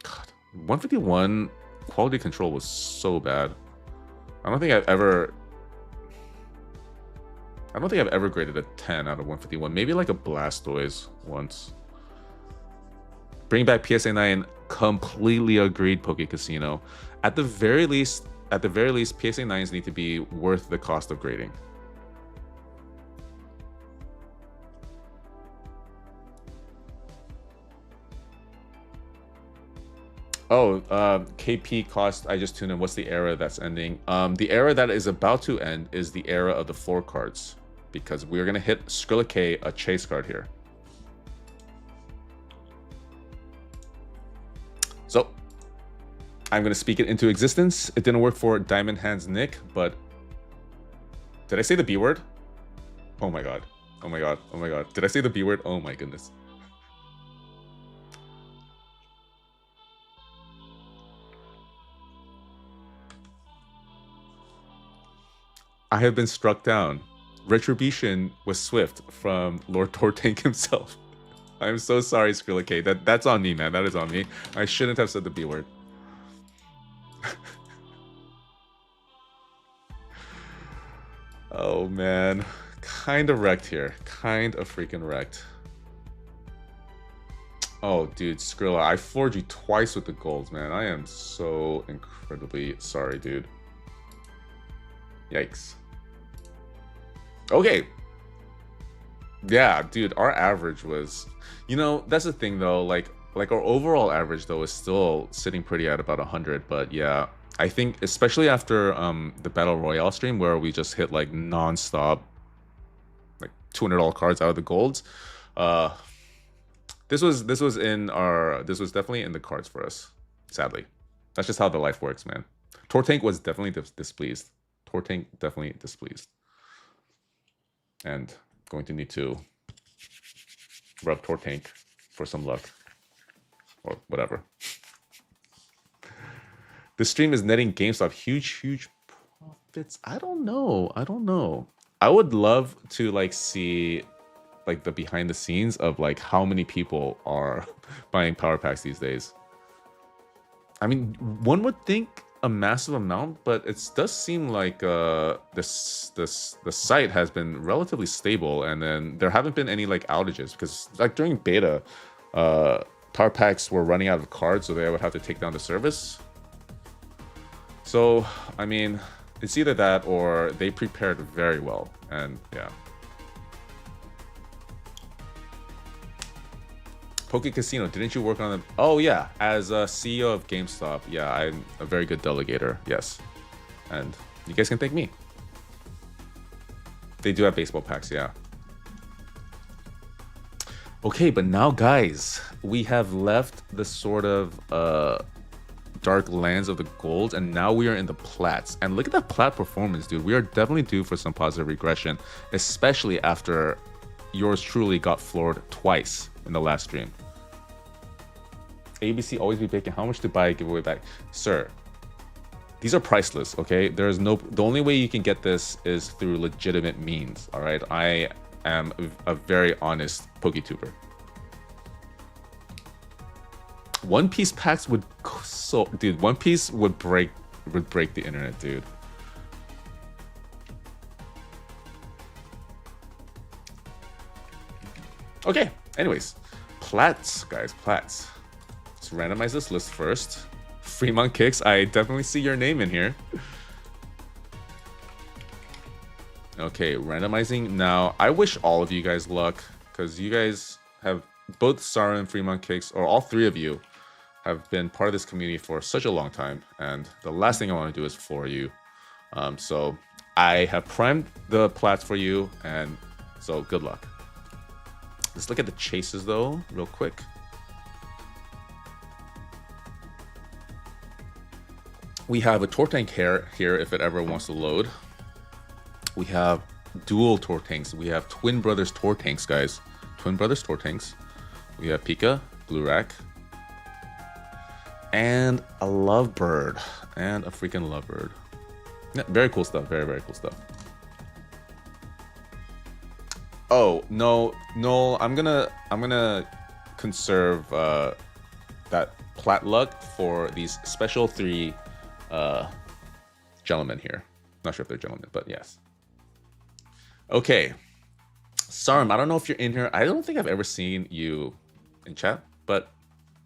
Speaker 1: God. 151 quality control was so bad. I don't think I've ever graded a 10 out of 151. Maybe like a Blastoise once. Bring back PSA 9. Completely agreed, Poke Casino. At the very least, PSA 9s need to be worth the cost of grading. Oh, KP cost. I just tuned in. What's the era that's ending? The era that is about to end is the era of the floor cards, because we're gonna hit Skrilla K a chase card here. So I'm gonna speak it into existence. It didn't work for Diamond Hands Nick, but did I say the B word? Oh my god. Oh my god. Oh my god. Did I say the B word? Oh my goodness. I have been struck down. Retribution was swift from Lord Tortank himself. I'm so sorry, Skrilla K. That's on me, man. That is on me. I shouldn't have said the B word. Oh man, kind of wrecked here. Kind of freaking wrecked. Oh, dude, Skrilla, I floored you twice with the golds, man. I am so incredibly sorry, dude. Yikes. Okay. Yeah, dude, our average was, you know, that's the thing though, like our overall average though is still sitting pretty at about 100, but yeah, I think especially after the Battle Royale stream where we just hit like non-stop like $200 cards out of the golds, this was definitely in the cards for us, sadly. That's just how the life works, man. Tortank was definitely displeased. Tortank definitely displeased. And going to need to rub Tortank for some luck or whatever. The stream is netting GameStop huge profits. I don't know. I would love to like see like the behind the scenes of like how many people are buying power packs these days. I mean, one would think a massive amount, but it does seem like the site has been relatively stable, and then there haven't been any like outages, because like during beta, power packs were running out of cards, so they would have to take down the service. So I mean, it's either that or they prepared very well, and yeah. Poke Casino, didn't you work on it? Oh yeah, as a CEO of GameStop, yeah, I'm a very good delegator, yes. And you guys can thank me. They do have baseball packs, yeah. Okay, but now guys, we have left the sort of dark lands of the gold, and now we are in the plats. And look at that plat performance, dude. We are definitely due for some positive regression, especially after yours truly got floored twice in the last stream. ABC always be baking. How much to buy a giveaway back? Sir, these are priceless, okay? There's no, the only way you can get this is through legitimate means, all right? I am a very honest PokeTuber. One Piece packs would so, dude, One Piece would break the internet, dude. Okay, anyways, plats, guys, plats. Let's randomize this list first. Fremont Kicks, I definitely see your name in here. Okay, randomizing now. I wish all of you guys luck, because you guys have, both Sarah and Fremont Kicks, or all three of you, have been part of this community for such a long time, and the last thing I want to do is floor you. So I have primed the plats for you, and so good luck. Let's look at the chases though, real quick. We have a Tortank hair here if it ever wants to load. We have dual Tortanks. We have Twin Brothers Tortanks, guys. Twin Brothers Tortanks. We have Pika, Blue Rack, and a Lovebird. And a freaking Lovebird. Yeah, very cool stuff. Very, very cool stuff. Oh, no, I'm gonna conserve that plat luck for these special three gentlemen here. Not sure if they're gentlemen, but yes. Okay. Sarm, I don't know if you're in here. I don't think I've ever seen you in chat, but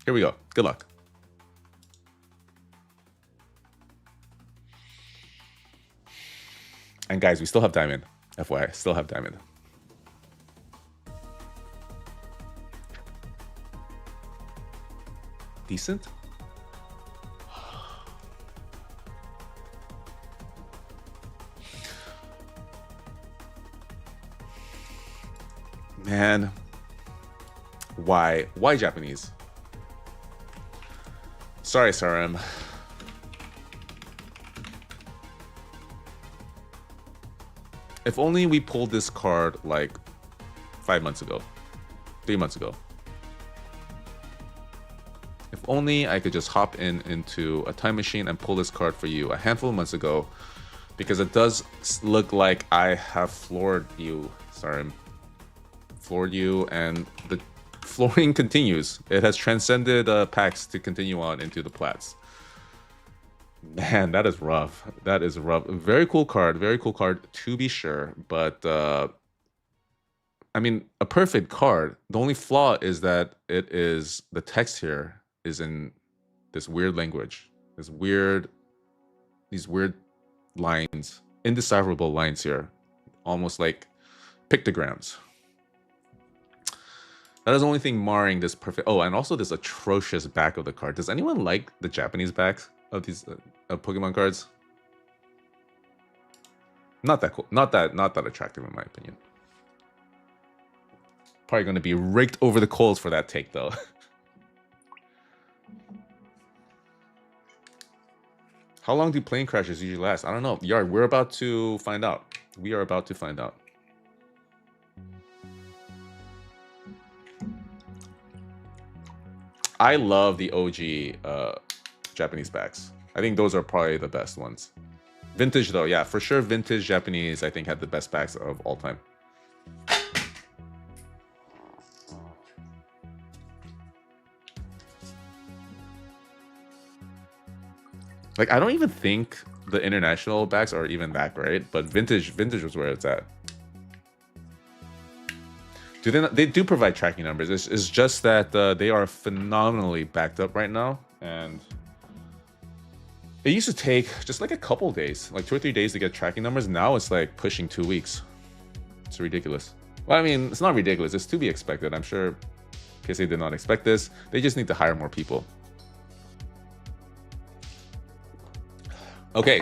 Speaker 1: here we go. Good luck. And guys, we still have Diamond. FYI, still have Diamond. Decent? Man, why? Why Japanese? Sorry, Sarim. If only we pulled this card like 5 months ago, 3 months ago. If only I could just hop into a time machine and pull this card for you a handful of months ago, because it does look like I have floored you. Sorry, floored you, and the flooring continues. It has transcended packs to continue on into the plats. Man, that is rough. That is rough. Very cool card. Very cool card to be sure. But I mean, a perfect card. The only flaw is that it is the text here is in this weird language. These weird lines, indecipherable lines here, almost like pictograms. That is the only thing marring this perfect. Oh, and also this atrocious back of the card. Does anyone like the Japanese backs of these Pokemon cards? Not that cool. Not that attractive in my opinion. Probably going to be raked over the coals for that take though. How long do plane crashes usually last? I don't know. Yard, we're about to find out. We are about to find out. I love the OG Japanese backs. I think those are probably the best ones. Vintage though, yeah, for sure vintage Japanese I think had the best backs of all time. Like, I don't even think the international backs are even that great, but vintage was where it's at. They do provide tracking numbers. It's just that they are phenomenally backed up right now, and it used to take just like a couple days, like 2 or 3 days to get tracking numbers. Now it's like pushing 2 weeks. It's ridiculous. Well, I mean, it's not ridiculous. It's to be expected. I'm sure PSA did not expect this. They just need to hire more people. Okay,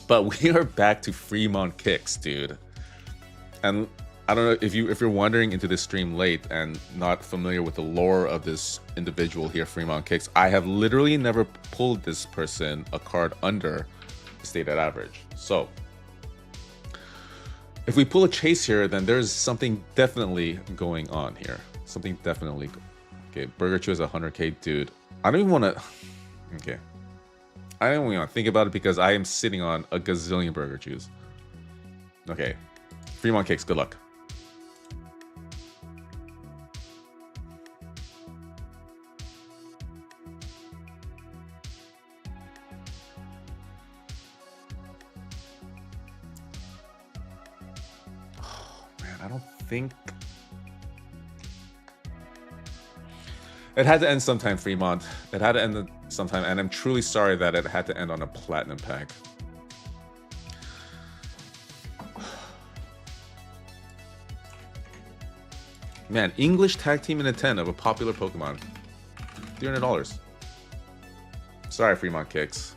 Speaker 1: but we are back to Fremont kicks, dude. And I don't know if you're wandering into this stream late and not familiar with the lore of this individual here, Fremont kicks. I have literally never pulled this person a card under the stated average. So if we pull a chase here, then there's something definitely going on here. Something definitely. Okay, Burger Chew is 100K, dude. I don't even want to. Okay. I don't even want to think about it because I am sitting on a gazillion Burger Chews. Okay. Fremont kicks, good luck. Oh, man, I don't think... It had to end sometime, Fremont. It had to end sometime, and I'm truly sorry that it had to end on a platinum pack. Man, English tag team in a 10 of a popular Pokemon. $300. Sorry, Fremont kicks.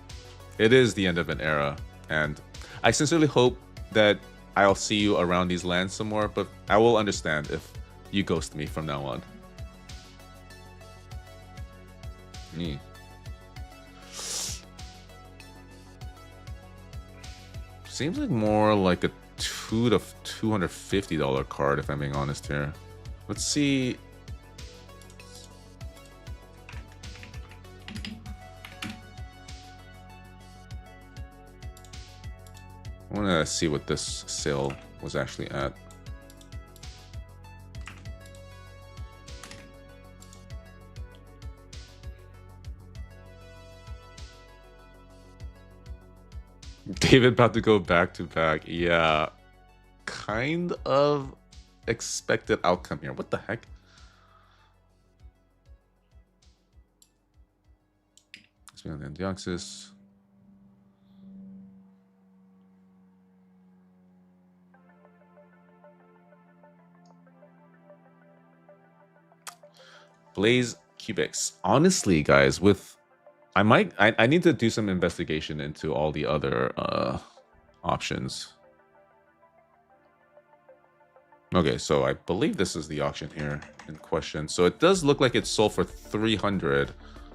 Speaker 1: It is the end of an era, and I sincerely hope that I'll see you around these lands some more, but I will understand if you ghost me from now on. Me. Seems like more like a $200 to $250 card, if I'm being honest here. Let's see. I want to see what this sale was actually at. David about to go back to back. Yeah. Kind of expected outcome here. What the heck? Let's be on the Deoxys. Blaze Cubics. Honestly, guys, with I need to do some investigation into all the other options. Okay, so I believe this is the auction here in question. So it does look like it sold for 300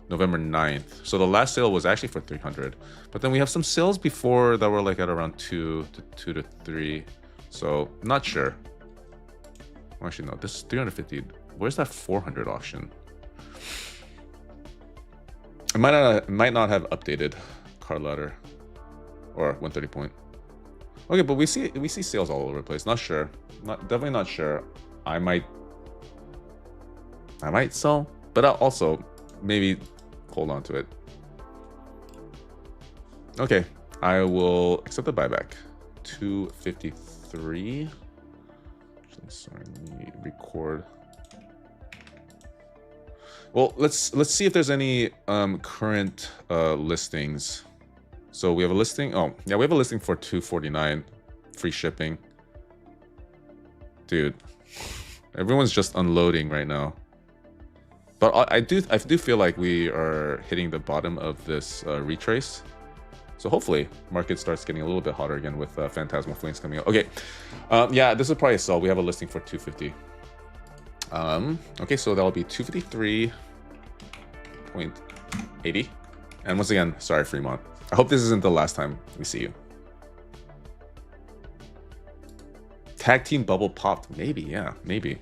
Speaker 1: November 9th. So the last sale was actually for 300. But then we have some sales before that were like at around 2 to 3. So not sure. Well, actually, no, this is 350. Where's that 400 auction? It might not have updated card ladder or 130 point. Okay, but we see sales all over the place. Not sure. Definitely not sure. I might sell, but I'll also maybe hold on to it. Okay, I will accept the buyback. 253. Sorry, let me record. Well, let's see if there's any current listings. So we have a listing. Oh, yeah, we have a listing for 249, free shipping. Dude, everyone's just unloading right now. But I do feel like we are hitting the bottom of this retrace. So hopefully market starts getting a little bit hotter again with Phantasmal Flames coming out. Okay, yeah, this is probably a sell. We have a listing for 250. Okay, so that'll be 253.80. And once again, sorry, Fremont. I hope this isn't the last time we see you. Tag team bubble popped. Maybe, yeah, maybe.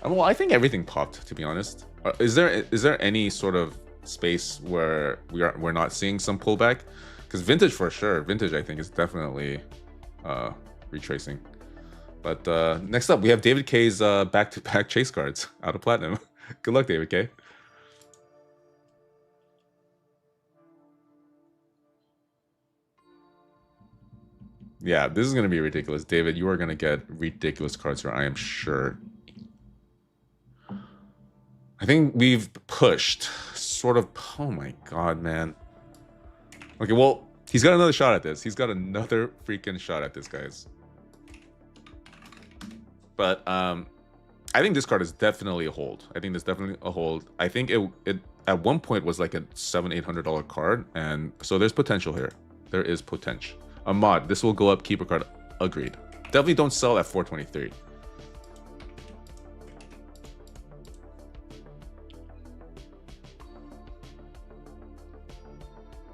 Speaker 1: Well, I think everything popped, to be honest. Is there any sort of space where we're not seeing some pullback? Because vintage for sure. Vintage, I think, is definitely retracing. But next up, we have David K's back-to-back chase cards out of platinum. Good luck, David K. Yeah, this is going to be ridiculous. David, you are going to get ridiculous cards here, I am sure. I think we've pushed sort of... Oh my god, man. Okay, well, he's got another shot at this. He's got another freaking shot at this, guys. But I think this card is definitely a hold. I think this definitely a hold. I think it at one point was like a $700-800 card, and so there's potential here. There is potential. A mod. This will go up. Keeper card. Agreed. Definitely don't sell at 423.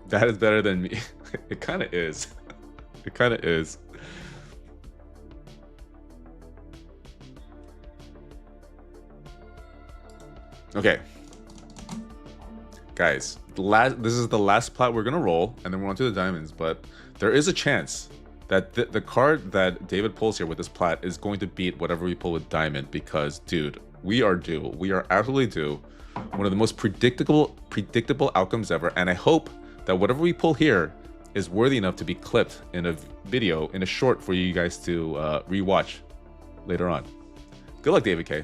Speaker 1: That is better than me. It kind of is. It kind of is. Okay. Guys, this is the last plat we're going to roll, and then we're on to the diamonds, but there is a chance that the card that David pulls here with this plat is going to beat whatever we pull with diamond, because, dude, we are due. We are absolutely due. One of the most predictable outcomes ever, and I hope that whatever we pull here is worthy enough to be clipped in a video, in a short, for you guys to rewatch later on. Good luck, David K.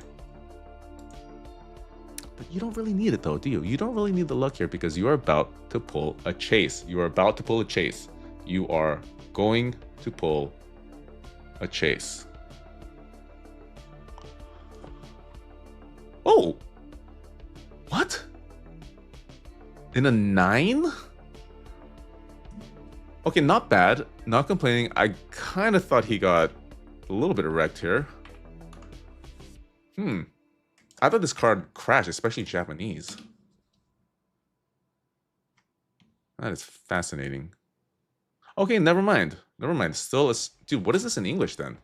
Speaker 1: But you don't really need it though, do you? You don't really need the luck here because you are about to pull a chase. You are about to pull a chase. You are going to pull a chase. Oh! What? In a 9? Okay, not bad. Not complaining. I kind of thought he got a little bit wrecked here. I thought this card crashed, especially Japanese. That is fascinating. Okay, never mind. Never mind. Still, dude, what is this in English then?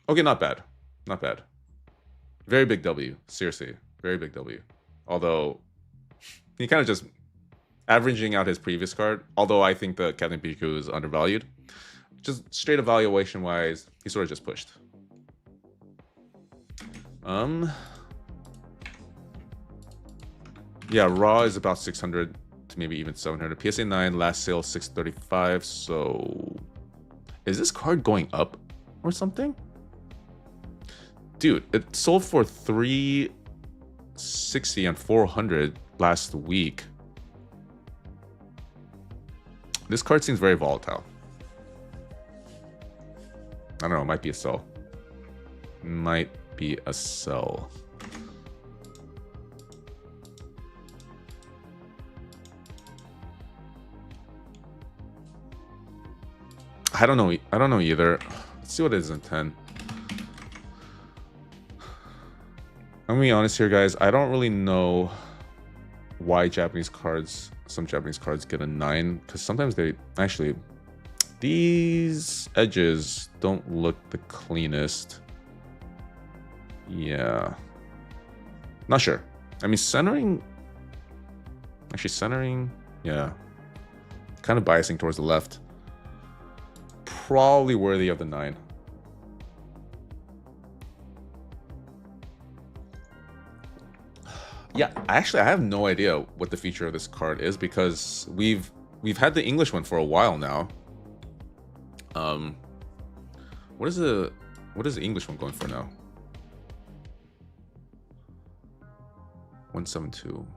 Speaker 1: Okay, not bad. Not bad. Very big W. Seriously, very big W. Although, he kind of just averaging out his previous card. Although I think the Captain Pikachu is undervalued. Just straight evaluation-wise, he sort of just pushed. Yeah, raw is about 600 to maybe even 700. PSA 9 last sale 635. So is this card going up or something? Dude, it sold for 360 and 400 last week. This card seems very volatile. I don't know, it might be a sell. Might be a sell. I don't know. I don't know either. Let's see what it is in 10. I'm gonna be honest here, guys. I don't really know why some Japanese cards get a 9, because sometimes they actually, these edges don't look the cleanest. Yeah, not sure. I mean, centering, yeah, kind of biasing towards the left. Probably worthy of the 9. Yeah, actually, I have no idea what the feature of this card is, because we've had the English one for a while now. What is the English one going for now? 172.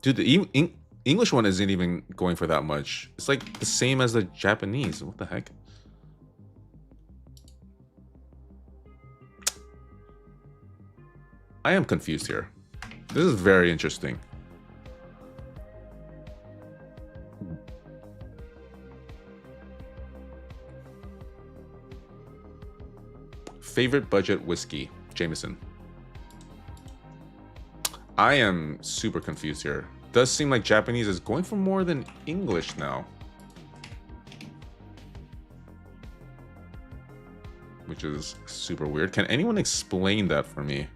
Speaker 1: Dude, the English one isn't even going for that much. It's like the same as the Japanese. What the heck? I am confused here. This is very interesting. Favorite budget whiskey, Jameson. I am super confused here. Does seem like Japanese is going for more than English now. Which is super weird. Can anyone explain that for me?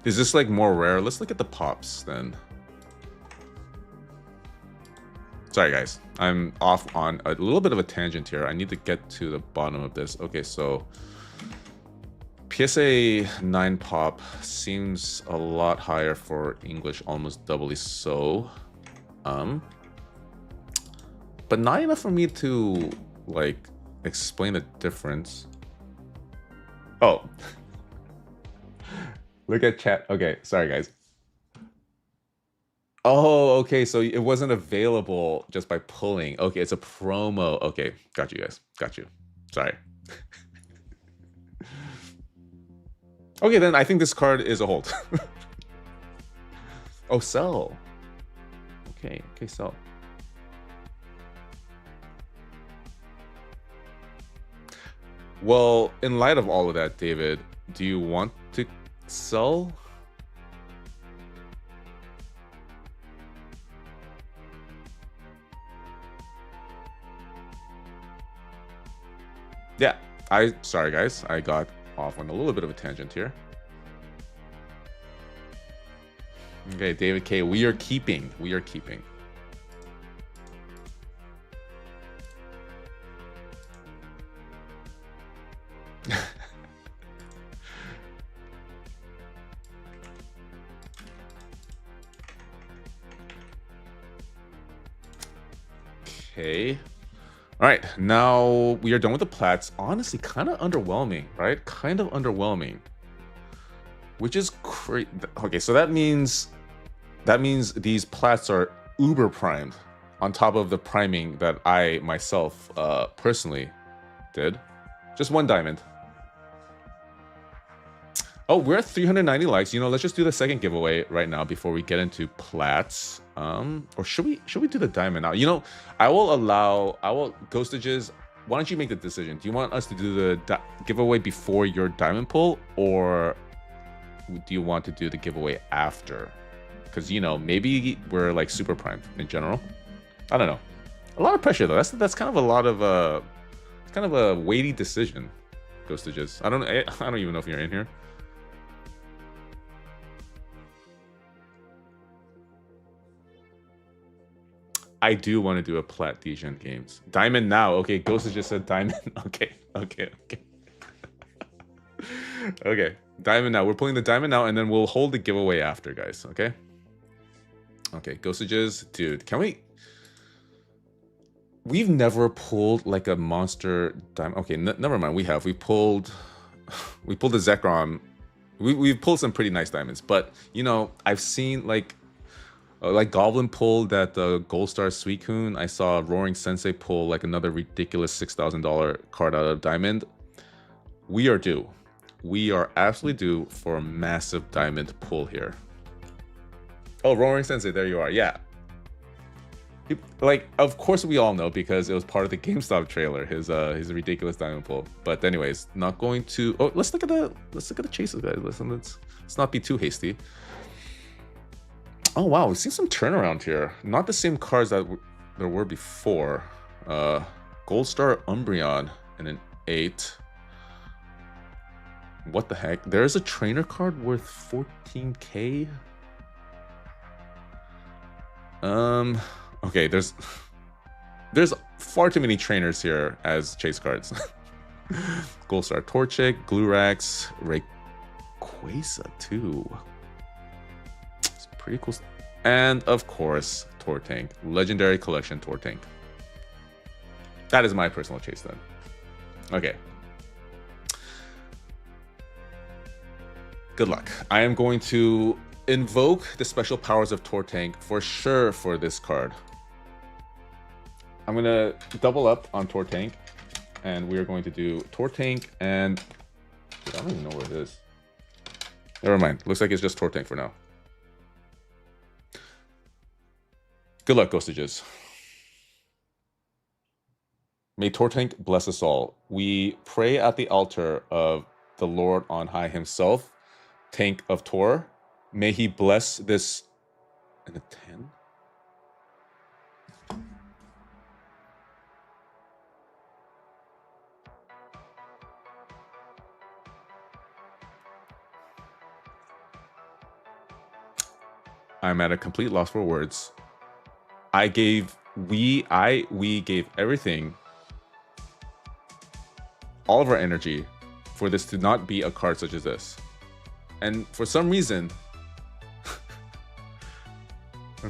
Speaker 1: Is this like more rare? Let's look at the pops then. Sorry guys, I'm off on a little bit of a tangent here. I need to get to the bottom of this. Okay, so PSA 9 pop seems a lot higher for English, almost doubly so. But not enough for me to like explain the difference. Oh. Look at chat. Okay, sorry guys. Oh, okay, so it wasn't available just by pulling. Okay, it's a promo. Okay, got you guys. Got you. Sorry. Okay, then I think this card is a hold. Oh, sell. Okay, sell. Well, in light of all of that, David, do you want to sell? Yeah, sorry guys, I got off on a little bit of a tangent here. Okay, David K, we are keeping. Okay. All right, now we are done with the plats. Honestly, kind of underwhelming, right? Kind of underwhelming. Which is crazy. Okay, so that means these plats are uber primed on top of the priming that I myself personally did. Just one diamond. Oh, we're at 390 likes. You know, let's just do the second giveaway right now before we get into plats. Or should we do the diamond now? You know, I will ghostages. Why don't you make the decision? Do you want us to do the giveaway before your diamond pull, or do you want to do the giveaway after? Because, you know, maybe we're like super primed in general. I don't know. A lot of pressure though. That's kind of a lot of kind of a weighty decision. Ghostages. I don't even know if you're in here. I do want to do a plat Degen games. Diamond now. Okay, Ghost just said diamond. Okay. Okay, diamond now. We're pulling the diamond now, and then we'll hold the giveaway after, guys. Okay. Okay, Ghostages, dude. Can we? We've never pulled like a monster diamond. Okay, never mind. We pulled the Zekrom. We've pulled some pretty nice diamonds, but you know, I've seen like. Like Goblin pulled that Gold Star Suicune. I saw Roaring Sensei pull like another ridiculous $6,000 card out of Diamond. We are due. We are absolutely due for a massive Diamond pull here. Oh, Roaring Sensei, there you are. Yeah. Like, of course we all know because it was part of the GameStop trailer, his ridiculous Diamond pull. But anyways, not going to. Oh, let's look at the chases, guys. Let's not be too hasty. Oh wow, we've seen some turnaround here. Not the same cards that there were before. Gold Star Umbreon and an 8. What the heck? There's a trainer card worth 14k. Okay, there's far too many trainers here as chase cards. Gold Star Torchic, Glurax, Rayquaza too. It's pretty cool. And of course, Tortank. Legendary Collection Tortank. That is my personal chase then. Okay. Good luck. I am going to invoke the special powers of Tortank for sure for this card. I'm gonna double up on Tortank, and we are going to do Tortank and dude, I don't even know where it is. Never mind. Looks like it's just Tortank for now. Good luck, Ghostages. May Tortank bless us all. We pray at the altar of the Lord on high himself, Tank of Tor. May he bless this in a 10. I'm at a complete loss for words. We gave everything, all of our energy, for this to not be a card such as this. And for some reason,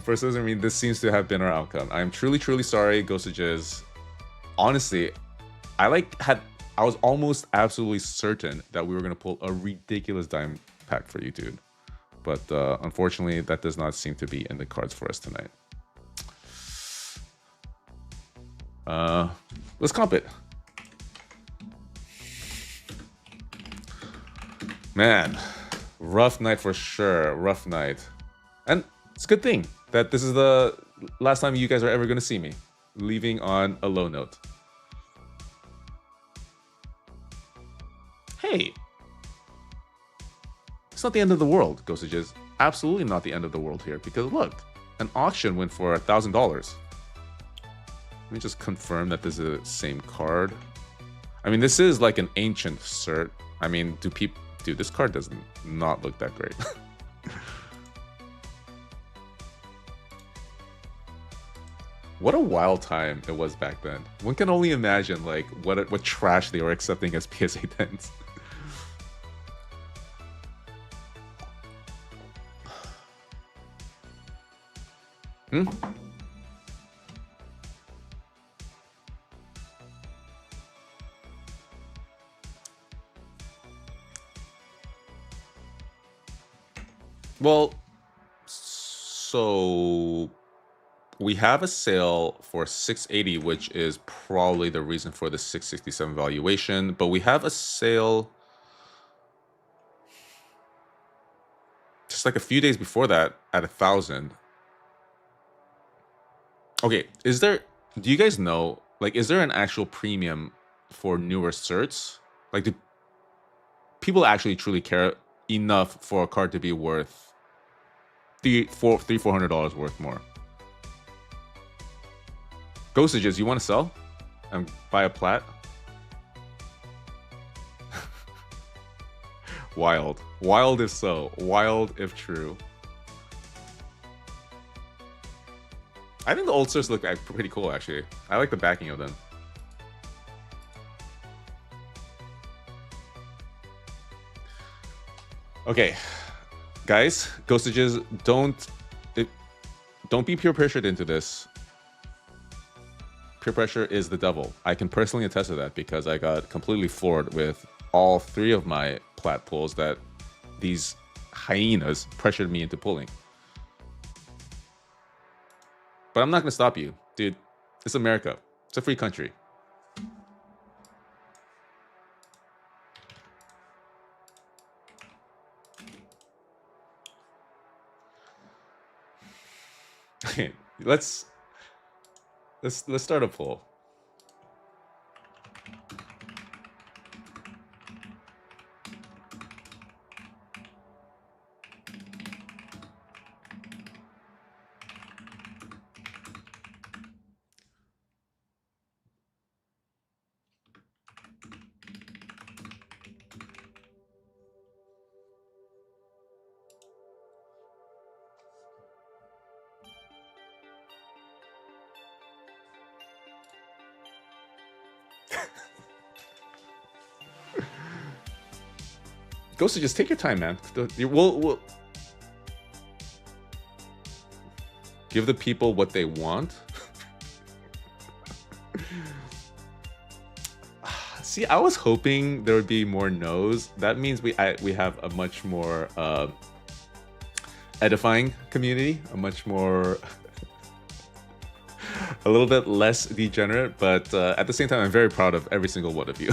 Speaker 1: this seems to have been our outcome. I'm truly, truly sorry, Ghostages. Honestly, I was almost absolutely certain that we were gonna pull a ridiculous dime pack for you, dude. But unfortunately, that does not seem to be in the cards for us tonight. Let's comp it. Man, rough night for sure. Rough night. And it's a good thing that this is the last time you guys are ever going to see me. Leaving on a low note. Hey. It's not the end of the world, Ghostages. Absolutely not the end of the world here. Because look, an auction went for $1,000. Let me just confirm that this is the same card. I mean, this is like an ancient cert. I mean, dude, this card does not look that great. What a wild time it was back then. One can only imagine like what trash they were accepting as PSA 10s. Well, so we have a sale for 680, which is probably the reason for the 667 valuation, but we have a sale just like a few days before that at 1,000. Okay, do you guys know, like, is there an actual premium for newer certs? Like, do people actually truly care enough for a card to be worth $400 worth more? Ghostages, you want to sell and buy a plat? Wild if so, wild if true. I think the old certs look pretty cool, actually. I like the backing of them. Okay, guys, Ghostages, don't be peer pressured into this. Peer pressure is the devil. I can personally attest to that because I got completely floored with all 3 of my plat pulls that these hyenas pressured me into pulling. But I'm not gonna stop you, dude. It's America. It's a free country. Okay, let's start a poll. Ghosty, just take your time, man. We'll give the people what they want. See, I was hoping there would be more no's. That means we have a much more edifying community, a much more a little bit less degenerate, but at the same time, I'm very proud of every single one of you.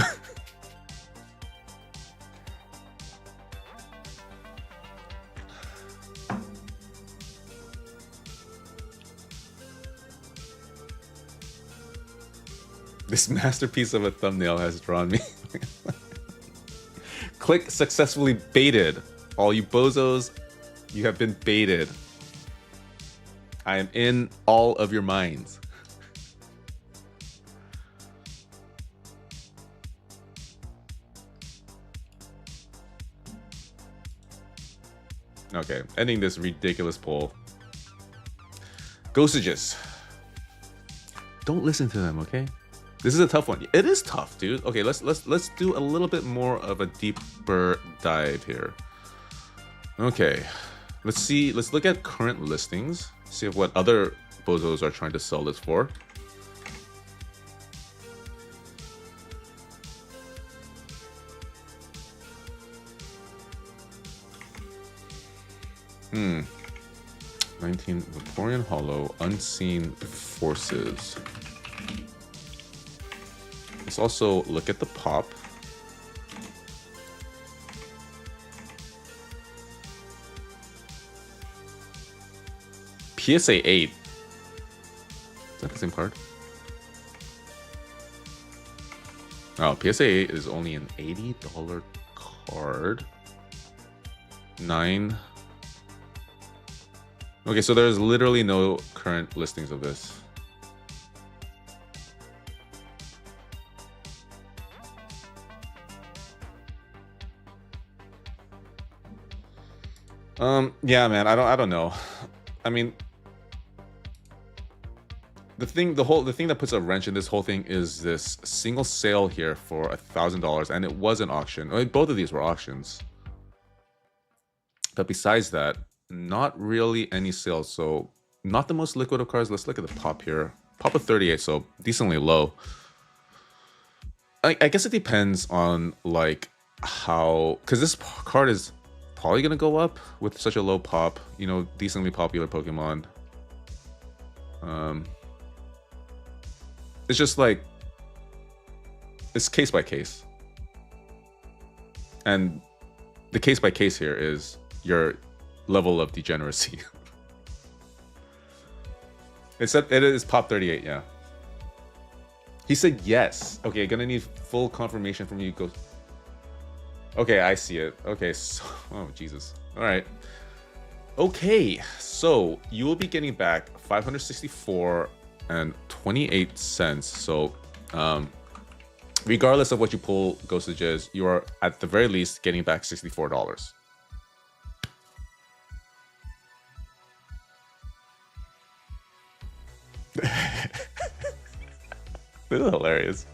Speaker 1: This masterpiece of a thumbnail has drawn me. Click successfully baited. All you bozos, you have been baited. I am in all of your minds. Okay, ending this ridiculous poll. Ghostages. Don't listen to them, okay? This is a tough one. It is tough, dude. Okay, let's do a little bit more of a deeper dive here. Okay, let's look at current listings. See what other bozos are trying to sell this for. Hmm. 19 Victorian Hollow, Unseen Forces. Let's also look at the pop. PSA 8. Is that the same card? Oh, PSA 8 is only an $80 card. 9. Okay, so there's literally no current listings of this. Yeah, man, I don't know. I mean, the thing that puts a wrench in this whole thing is this single sale here for $1,000, and it was an auction. I mean, both of these were auctions. But besides that, not really any sales. So not the most liquid of cards. Let's look at the pop here. Pop of 38, so decently low. I guess it depends on like how, because this card is probably gonna go up with such a low pop, you know, decently popular Pokemon. It's just like, it's case by case, and the case by case here is your level of degeneracy. It is pop 38, yeah. He said yes. Okay, gonna need full confirmation from you. Go. Okay, I see it. Okay, so, oh Jesus. All right. Okay, so you will be getting back 564 and 28 cents. So, regardless of what you pull, Ghostages, you are at the very least getting back $64. This is hilarious.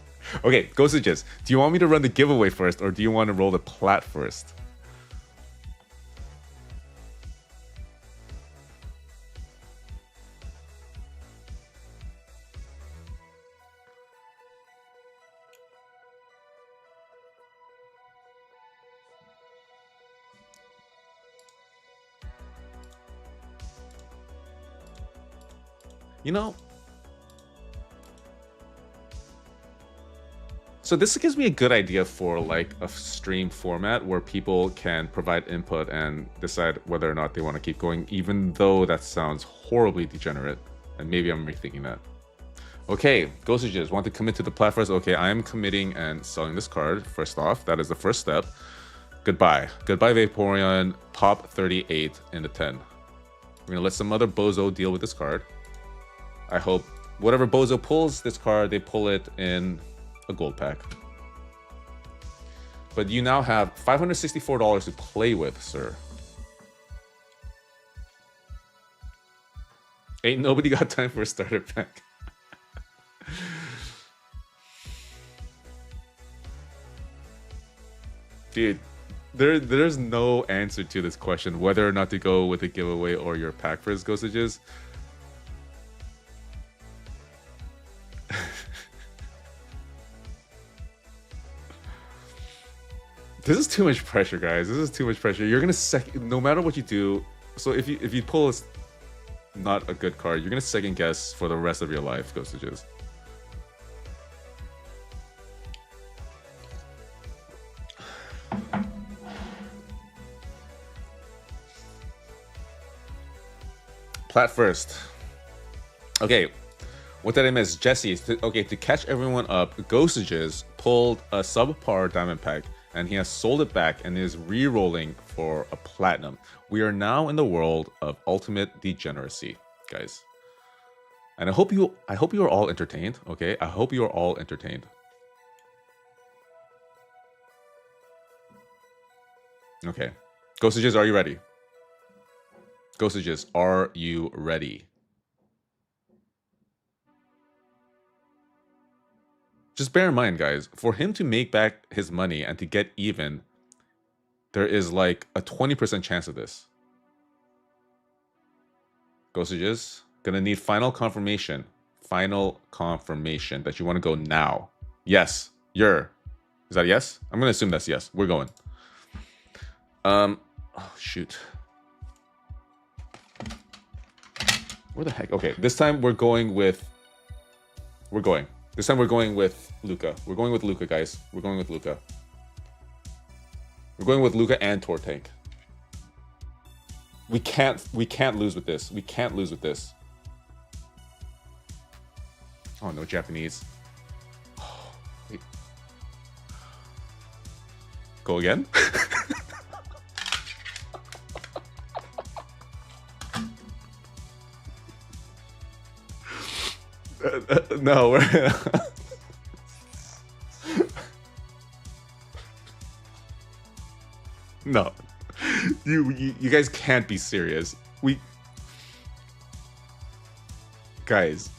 Speaker 1: Okay, Ghostages, do you want me to run the giveaway first, or do you want to roll the plat first? You know, so this gives me a good idea for like a stream format where people can provide input and decide whether or not they want to keep going, even though that sounds horribly degenerate. And maybe I'm rethinking that. Okay, Ghostages want to commit to the platforms. Okay, I am committing and selling this card. First off, that is the first step. Goodbye. Goodbye, Vaporeon. Pop 38 in the 10. We're gonna let some other bozo deal with this card. I hope whatever bozo pulls this card, they pull it in a gold pack. But you now have $564 to play with, sir. Ain't nobody got time for a starter pack. Dude, there's no answer to this question, whether or not to go with a giveaway or your pack for his Ghostages. This is too much pressure, guys. This is too much pressure. You're gonna no matter what you do. So if you pull not a good card, you're gonna second guess for the rest of your life, Ghostages. Plat first. Okay, what did I miss? Jesse, to catch everyone up, Ghostages pulled a subpar diamond pack and he has sold it back and is re-rolling for a platinum. We are now in the world of ultimate degeneracy, guys. And I hope you are all entertained, okay? I hope you are all entertained. Okay. Ghostages, are you ready? Ghostages, are you ready? Just bear in mind, guys, for him to make back his money and to get even, there is like a 20% chance of this. Ghostages, gonna need final confirmation. Final confirmation that you want to go now. Yes, is that a yes? I'm gonna assume that's yes. We're going. Oh shoot. Where the heck? Okay, this time we're going with This time we're going with Luca. We're going with Luca, guys. We're going with Luca. We're going with Luca and Tortank. We can't lose with this. We can't lose with this. Oh, no Japanese. Oh, wait. Go again? No, we're no. You guys can't be serious. Guys,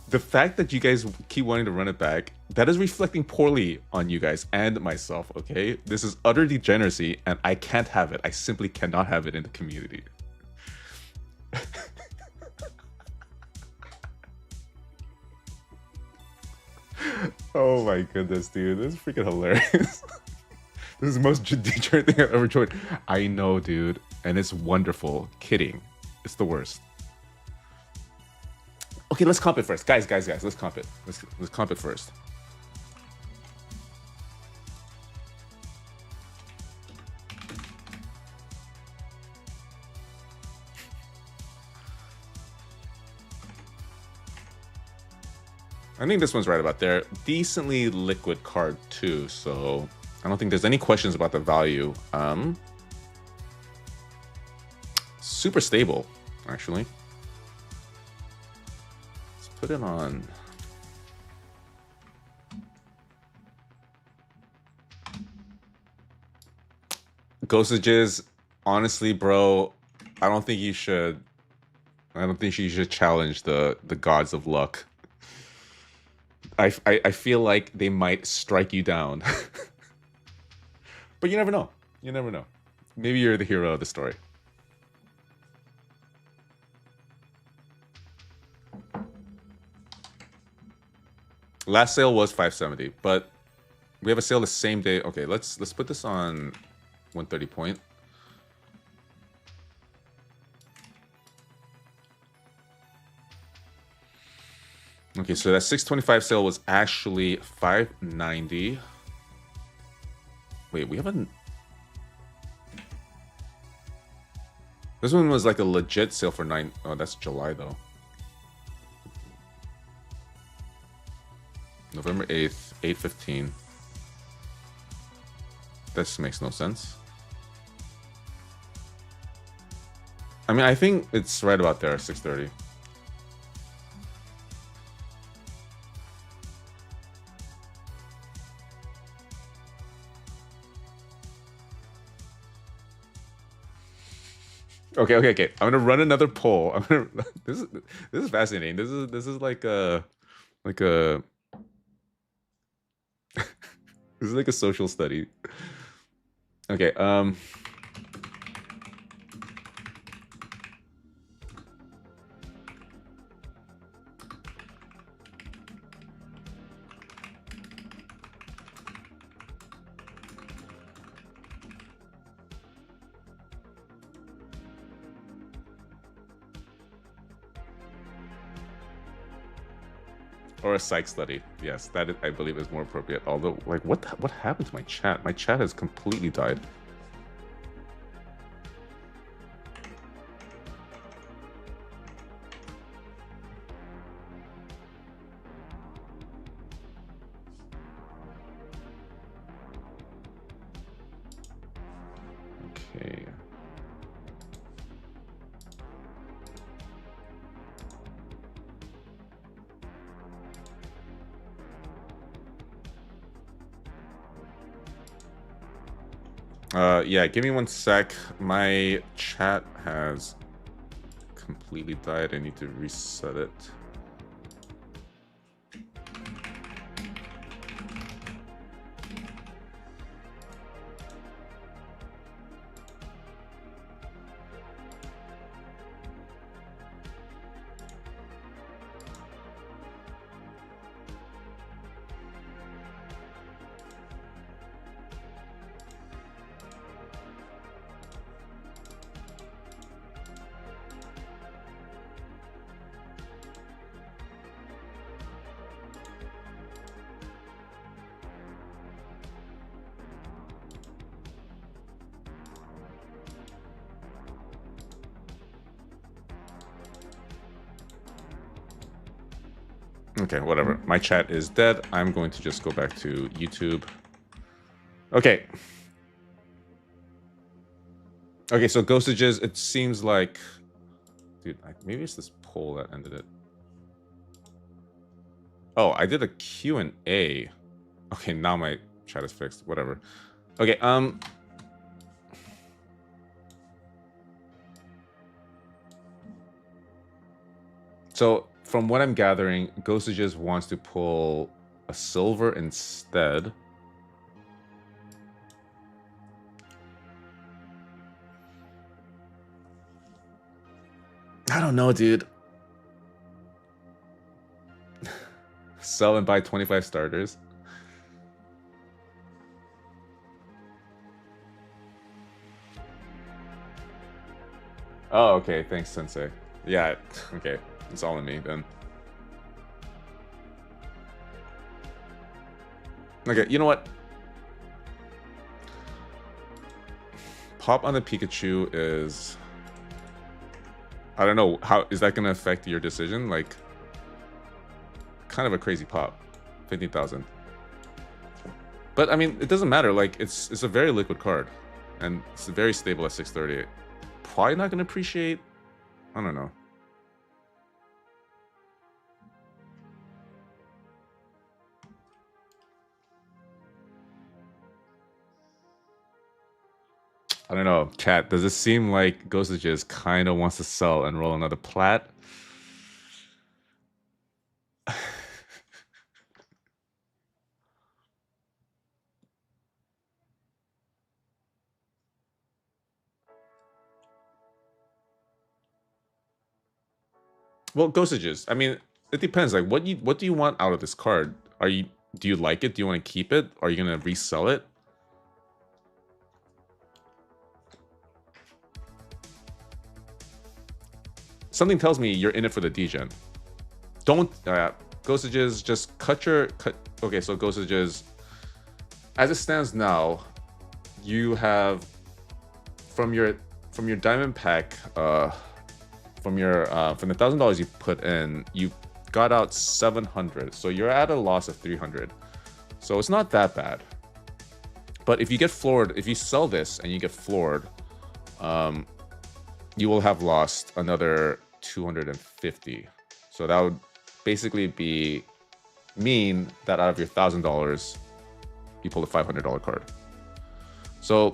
Speaker 1: the fact that you guys keep wanting to run it back, that is reflecting poorly on you guys and myself, okay? This is utter degeneracy and I can't have it. I simply cannot have it in the community. Oh my goodness, dude. This is freaking hilarious. This is the most degenerate thing I've ever joined. I know, dude. And it's wonderful. Kidding. It's the worst. Okay, let's comp it first. Guys. Let's comp it. Let's comp it first. I think this one's right about there. Decently liquid card too, so I don't think there's any questions about the value. Super stable, actually. Let's put it on. Ghostages, honestly, bro, I don't think you should challenge the gods of luck. I feel like they might strike you down. But you never know. You never know. Maybe you're the hero of the story. Last sale was $570, but we have a sale the same day. Okay, let's put this on 130 point. Okay, so that 625 sale was actually 590. Wait, we haven't. This one was like a legit sale for 9. Oh, that's July though. November 8th, 8:15. This makes no sense. I mean, I think it's right about there, 6:30. Okay. I'm gonna run another poll. This is fascinating. This is like a this is like a social study. Okay. Or a psych study. Yes, that I believe is more appropriate. Although, like, what happened to my chat? My chat has completely died. Okay. Yeah, give me 1 sec. My chat has completely died. I need to reset it. Okay, whatever. My chat is dead. I'm going to just go back to YouTube. Okay. Okay, so ghostages, it seems like... Dude, maybe it's this poll that ended it. Oh, I did a Q&A. Okay, now my chat is fixed. Whatever. Okay, So, from what I'm gathering, ghostages wants to pull a silver instead. I don't know, dude. Sell and buy 25 starters. Oh, okay. Thanks, Sensei. Yeah, okay. It's all in me, then. Okay, you know what? Pop on the Pikachu is... I don't know. How is that going to affect your decision? Like, kind of a crazy pop. 15,000. But, I mean, it doesn't matter. Like, it's a very liquid card. And it's very stable at 638. Probably not going to appreciate... I don't know. I don't know. Chat, does it seem like Ghostages kind of wants to sell and roll another plat? Well, Ghostages. I mean, it depends. Like, what do you want out of this card? Do you like it? Do you want to keep it? Are you gonna resell it? Something tells me you're in it for the degen. Don't Ghostages, just cut. Okay, so Ghostages, as it stands now, you have from your diamond pack, from the $1,000 you put in, you got out 700. So you're at a loss of 300. So it's not that bad. But if you get floored, if you sell this and you get floored, you will have lost another 250. So that would basically mean that out of your $1,000, you pull a $500 card. So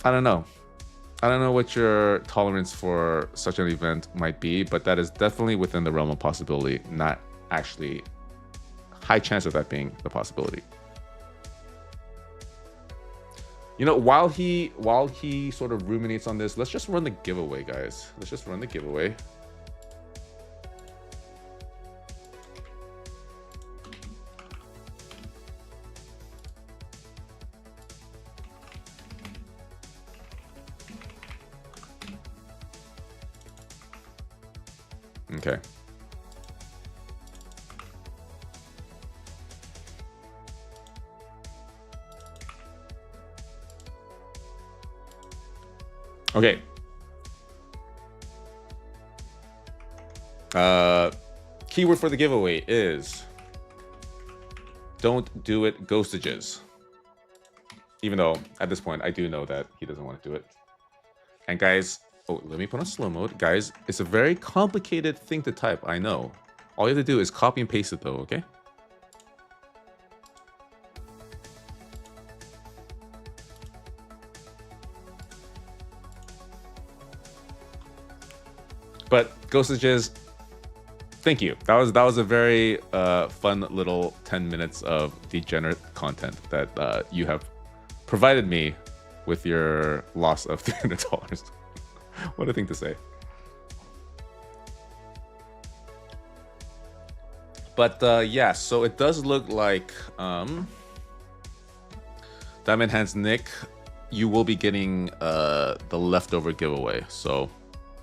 Speaker 1: I don't know. I don't know what your tolerance for such an event might be, but that is definitely within the realm of possibility, not actually high chance of that being the possibility. You know, while he sort of ruminates on this, let's just run the giveaway, guys. Let's just run the giveaway. Okay. Okay. Keyword for the giveaway is don't do it, Ghostages. Even though at this point I do know that he doesn't want to do it. And guys, oh, let me put on slow mode. Guys, it's a very complicated thing to type, I know. All you have to do is copy and paste it though, okay? But Ghostages, thank you. That was a very fun little 10 minutes of degenerate content that you have provided me with your loss of $300. What a thing to say. But yeah, so it does look like Diamond Hands Nick, you will be getting the leftover giveaway. So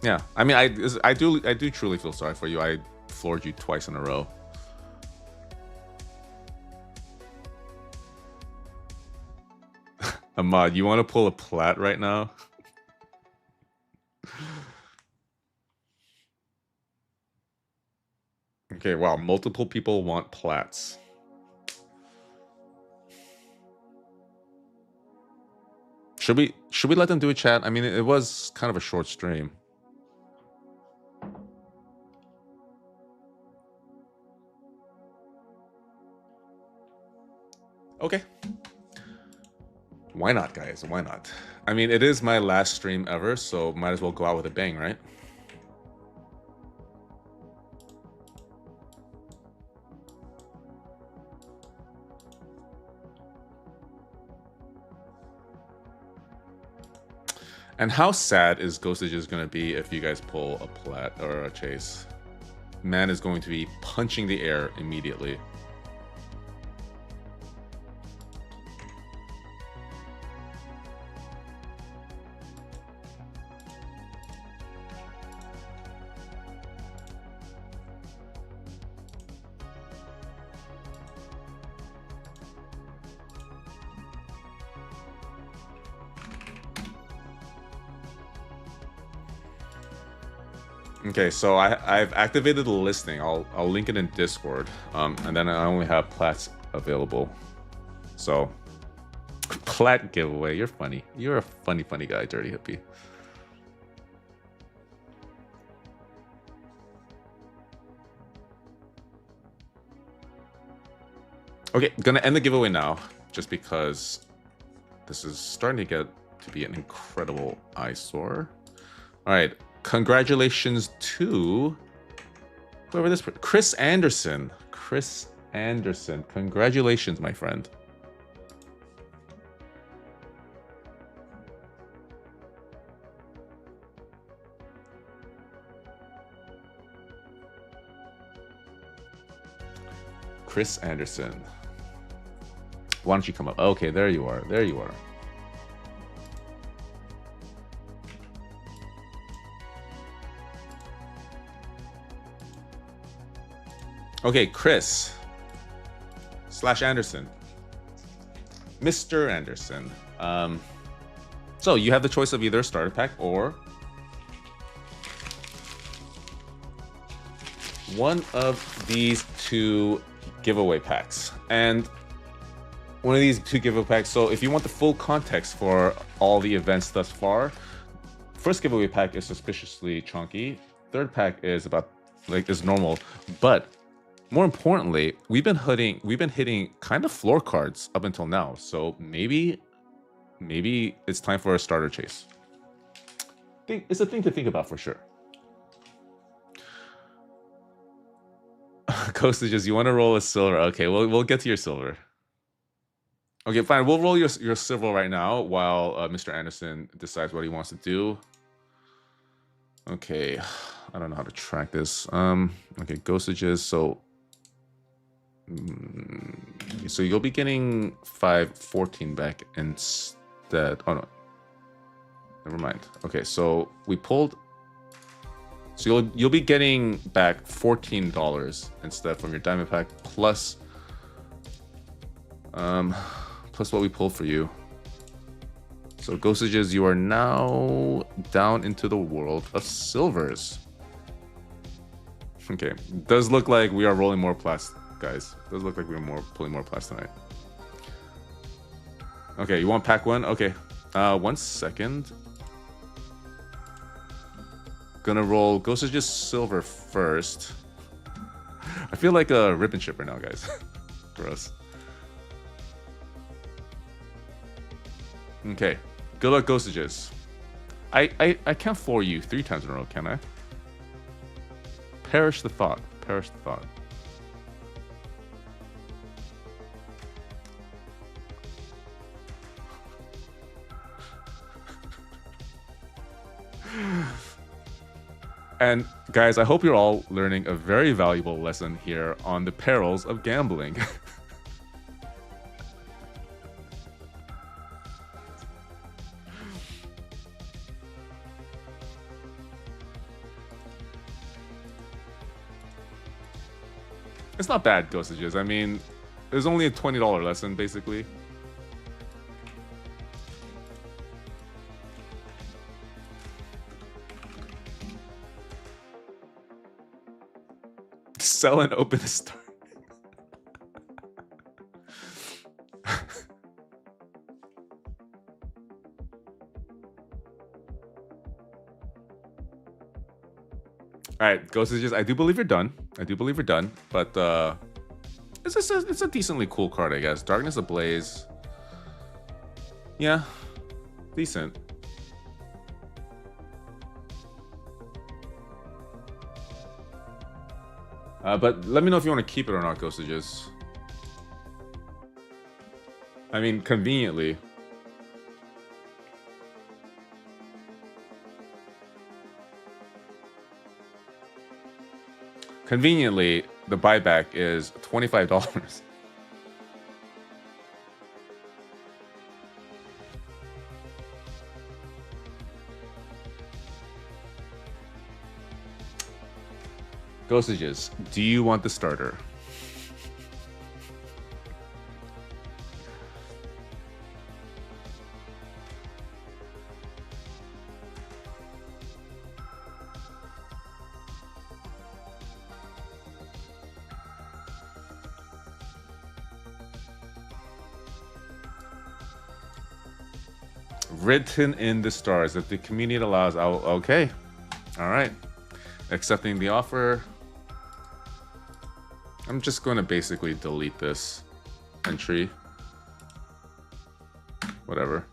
Speaker 1: yeah, I mean, I do truly feel sorry for you. I floored you twice in a row. Ahmad, you want to pull a plat right now? Okay, wow, multiple people want plats. Should we let them do a chat? I mean, it was kind of a short stream. Okay. Why not, guys? Why not? I mean, it is my last stream ever, so might as well go out with a bang, right? And how sad is Ghostages going to be if you guys pull a plat or a chase? Man is going to be punching the air immediately. Okay, so I've activated the listing. I'll link it in Discord, and then I only have plats available. So, plat giveaway. You're funny. You're a funny guy, Dirty Hippie. Okay, gonna end the giveaway now, just because this is starting to get to be an incredible eyesore. All right. Congratulations to whoever this Chris Anderson. Chris Anderson. Congratulations, my friend. Chris Anderson. Why don't you come up? Okay, there you are. There you are. Okay, Chris / Anderson. Mr. Anderson. So you have the choice of either a starter pack or one of these two giveaway packs. And one of these two giveaway packs, so if you want the full context for all the events thus far, first giveaway pack is suspiciously chunky. Third pack is about is normal, but more importantly, we've been hitting kind of floor cards up until now. So maybe it's time for a starter chase. It's a thing to think about for sure. Coastages, you want to roll a silver? Okay, we'll get to your silver. Okay, fine. We'll roll your silver right now while Mr. Anderson decides what he wants to do. Okay, I don't know how to track this. Okay, Ghostages. So you'll be getting 514 back instead. Oh no, never mind. Okay, so we pulled. So you'll be getting back $14 instead from your diamond pack plus what we pulled for you. So Ghostages, you are now down into the world of silvers. Okay, does look like we are rolling more plats, guys. Does look like we're pulling more plats tonight. Okay, you want pack one? Okay, 1 second. Gonna roll Ghostages silver first. I feel like a rip and shipper now, guys. Gross. Okay, good luck, Ghostages. I can't floor you 3 times in a row, can I? Perish the thought. Perish the thought. And guys, I hope you're all learning a very valuable lesson here on the perils of gambling. It's not bad, Ghostages. I mean, it was only a $20 lesson, basically. Sell and open a store. All right, Ghostages, I do believe you're done. I do believe you're done, but it's a decently cool card, I guess. Darkness Ablaze. Yeah, decent. But let me know if you want to keep it or not, Ghostages. I mean, conveniently. Conveniently, the buyback is $25. Ghostages, do you want the starter? Written in the stars. If the community allows, okay. All right. Accepting the offer. I'm just going to basically delete this entry. Whatever.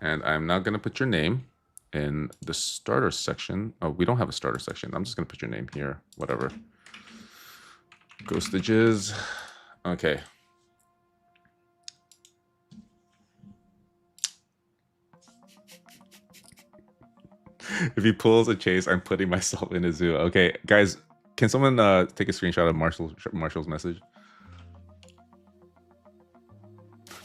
Speaker 1: And I'm now going to put your name in the starter section. Oh, we don't have a starter section. I'm just going to put your name here. Whatever. Ghostages. Okay. If he pulls a chase, I'm putting myself in a zoo. Okay, guys, can someone take a screenshot of Marshall's message?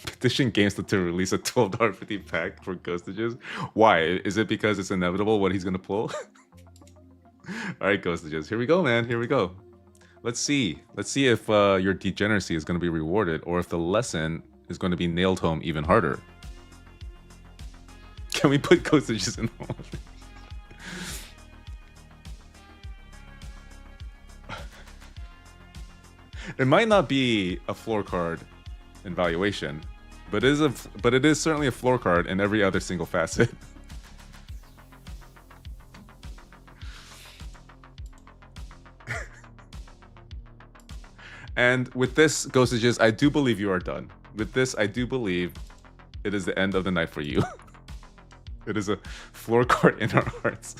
Speaker 1: Petition GameStop to release a $12.50 pack for Ghostages. Why? Is it because it's inevitable what he's gonna pull? All right, Ghostages. Here we go, man. Here we go. Let's see. Let's see if your degeneracy is going to be rewarded or if the lesson is going to be nailed home even harder. Can we put Ghostages in the It might not be a floor card in valuation, but it is certainly a floor card in every other single facet. And with this, Ghostages, I do believe you are done. With this, I do believe it is the end of the night for you. It is a floor card in our hearts.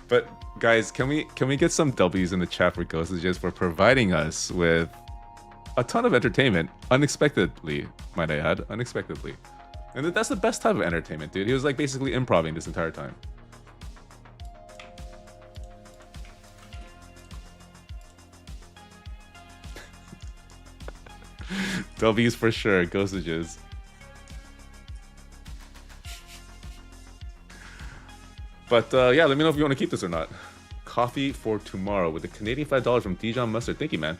Speaker 1: But guys, can we get some W's in the chat for Ghostages for providing us with a ton of entertainment, unexpectedly, might I add, unexpectedly. And that's the best type of entertainment, dude. He was like basically improvising this entire time. W's for sure, Ghostages. But yeah, let me know if you want to keep this or not. Coffee for tomorrow with the Canadian $5 from Dijon Mustard. Thank you, man.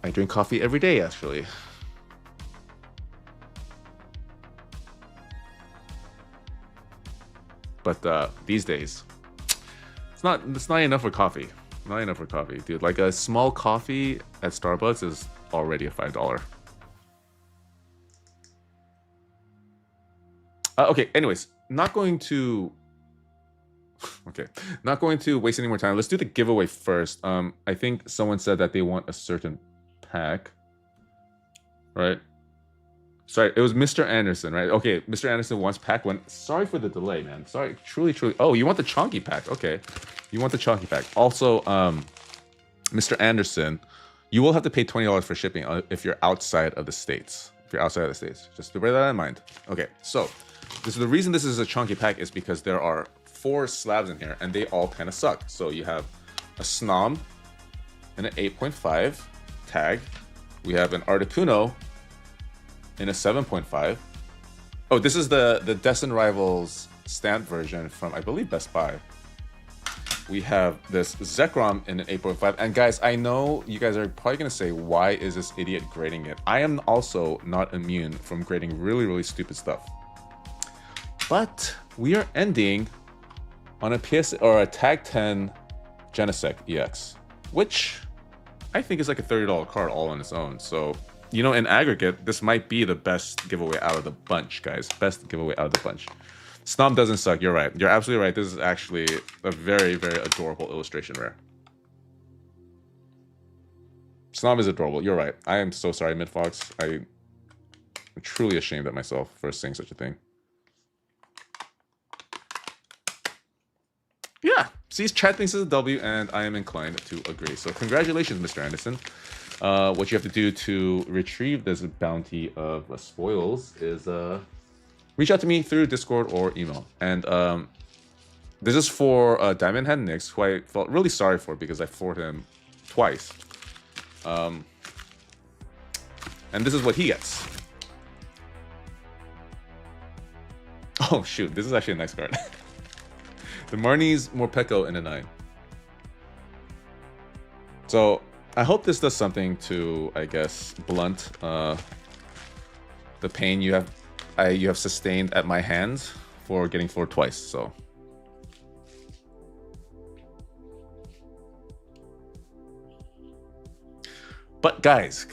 Speaker 1: I drink coffee every day, actually. But these days, it's not enough for coffee. Not enough for coffee, dude. Like a small coffee at Starbucks is already a $5. Okay, anyways, not going to waste any more time. Let's do the giveaway first. I think someone said that they want a certain pack, right? Sorry, it was Mr. Anderson, right? Okay, Mr. Anderson wants pack 1. Sorry for the delay, man. Sorry, truly. Oh, you want the chunky pack? Okay, you want the chunky pack. Also, Mr. Anderson, you will have to pay $20 for shipping if you're outside of the States. If you're outside of the States, just to bear that in mind. Okay, so the reason this is a chunky pack is because there are 4 slabs in here, and they all kind of suck. So you have a Snom and an 8.5 tag. We have an Articuno in a 7.5. Oh, this is the Destin Rivals stamped version from, I believe, Best Buy. We have this Zekrom in an 8.5. And guys, I know you guys are probably going to say, why is this idiot grading it? I am also not immune from grading really, really stupid stuff. But we are ending on a PS or a Tag 10 Genesec EX, which I think is like a $30 card all on its own. So, you know, in aggregate, this might be the best giveaway out of the bunch, guys. Best giveaway out of the bunch. Snom doesn't suck. You're right. You're absolutely right. This is actually a very, very adorable illustration rare. Snom is adorable. You're right. I am so sorry, Midfox. I'm truly ashamed at myself for saying such a thing. Yeah, see, chat thinks it's a W, and I am inclined to agree. So congratulations, Mr. Anderson. What you have to do to retrieve this bounty of spoils is reach out to me through Discord or email. And this is for Diamond Hand Nix, who I felt really sorry for because I floored him twice. And this is what he gets. Oh, shoot, this is actually a nice card. The Marnie's Morpeko in a 9. So I hope this does something to, I guess, blunt the pain you have sustained at my hands for getting floored twice. So. But guys,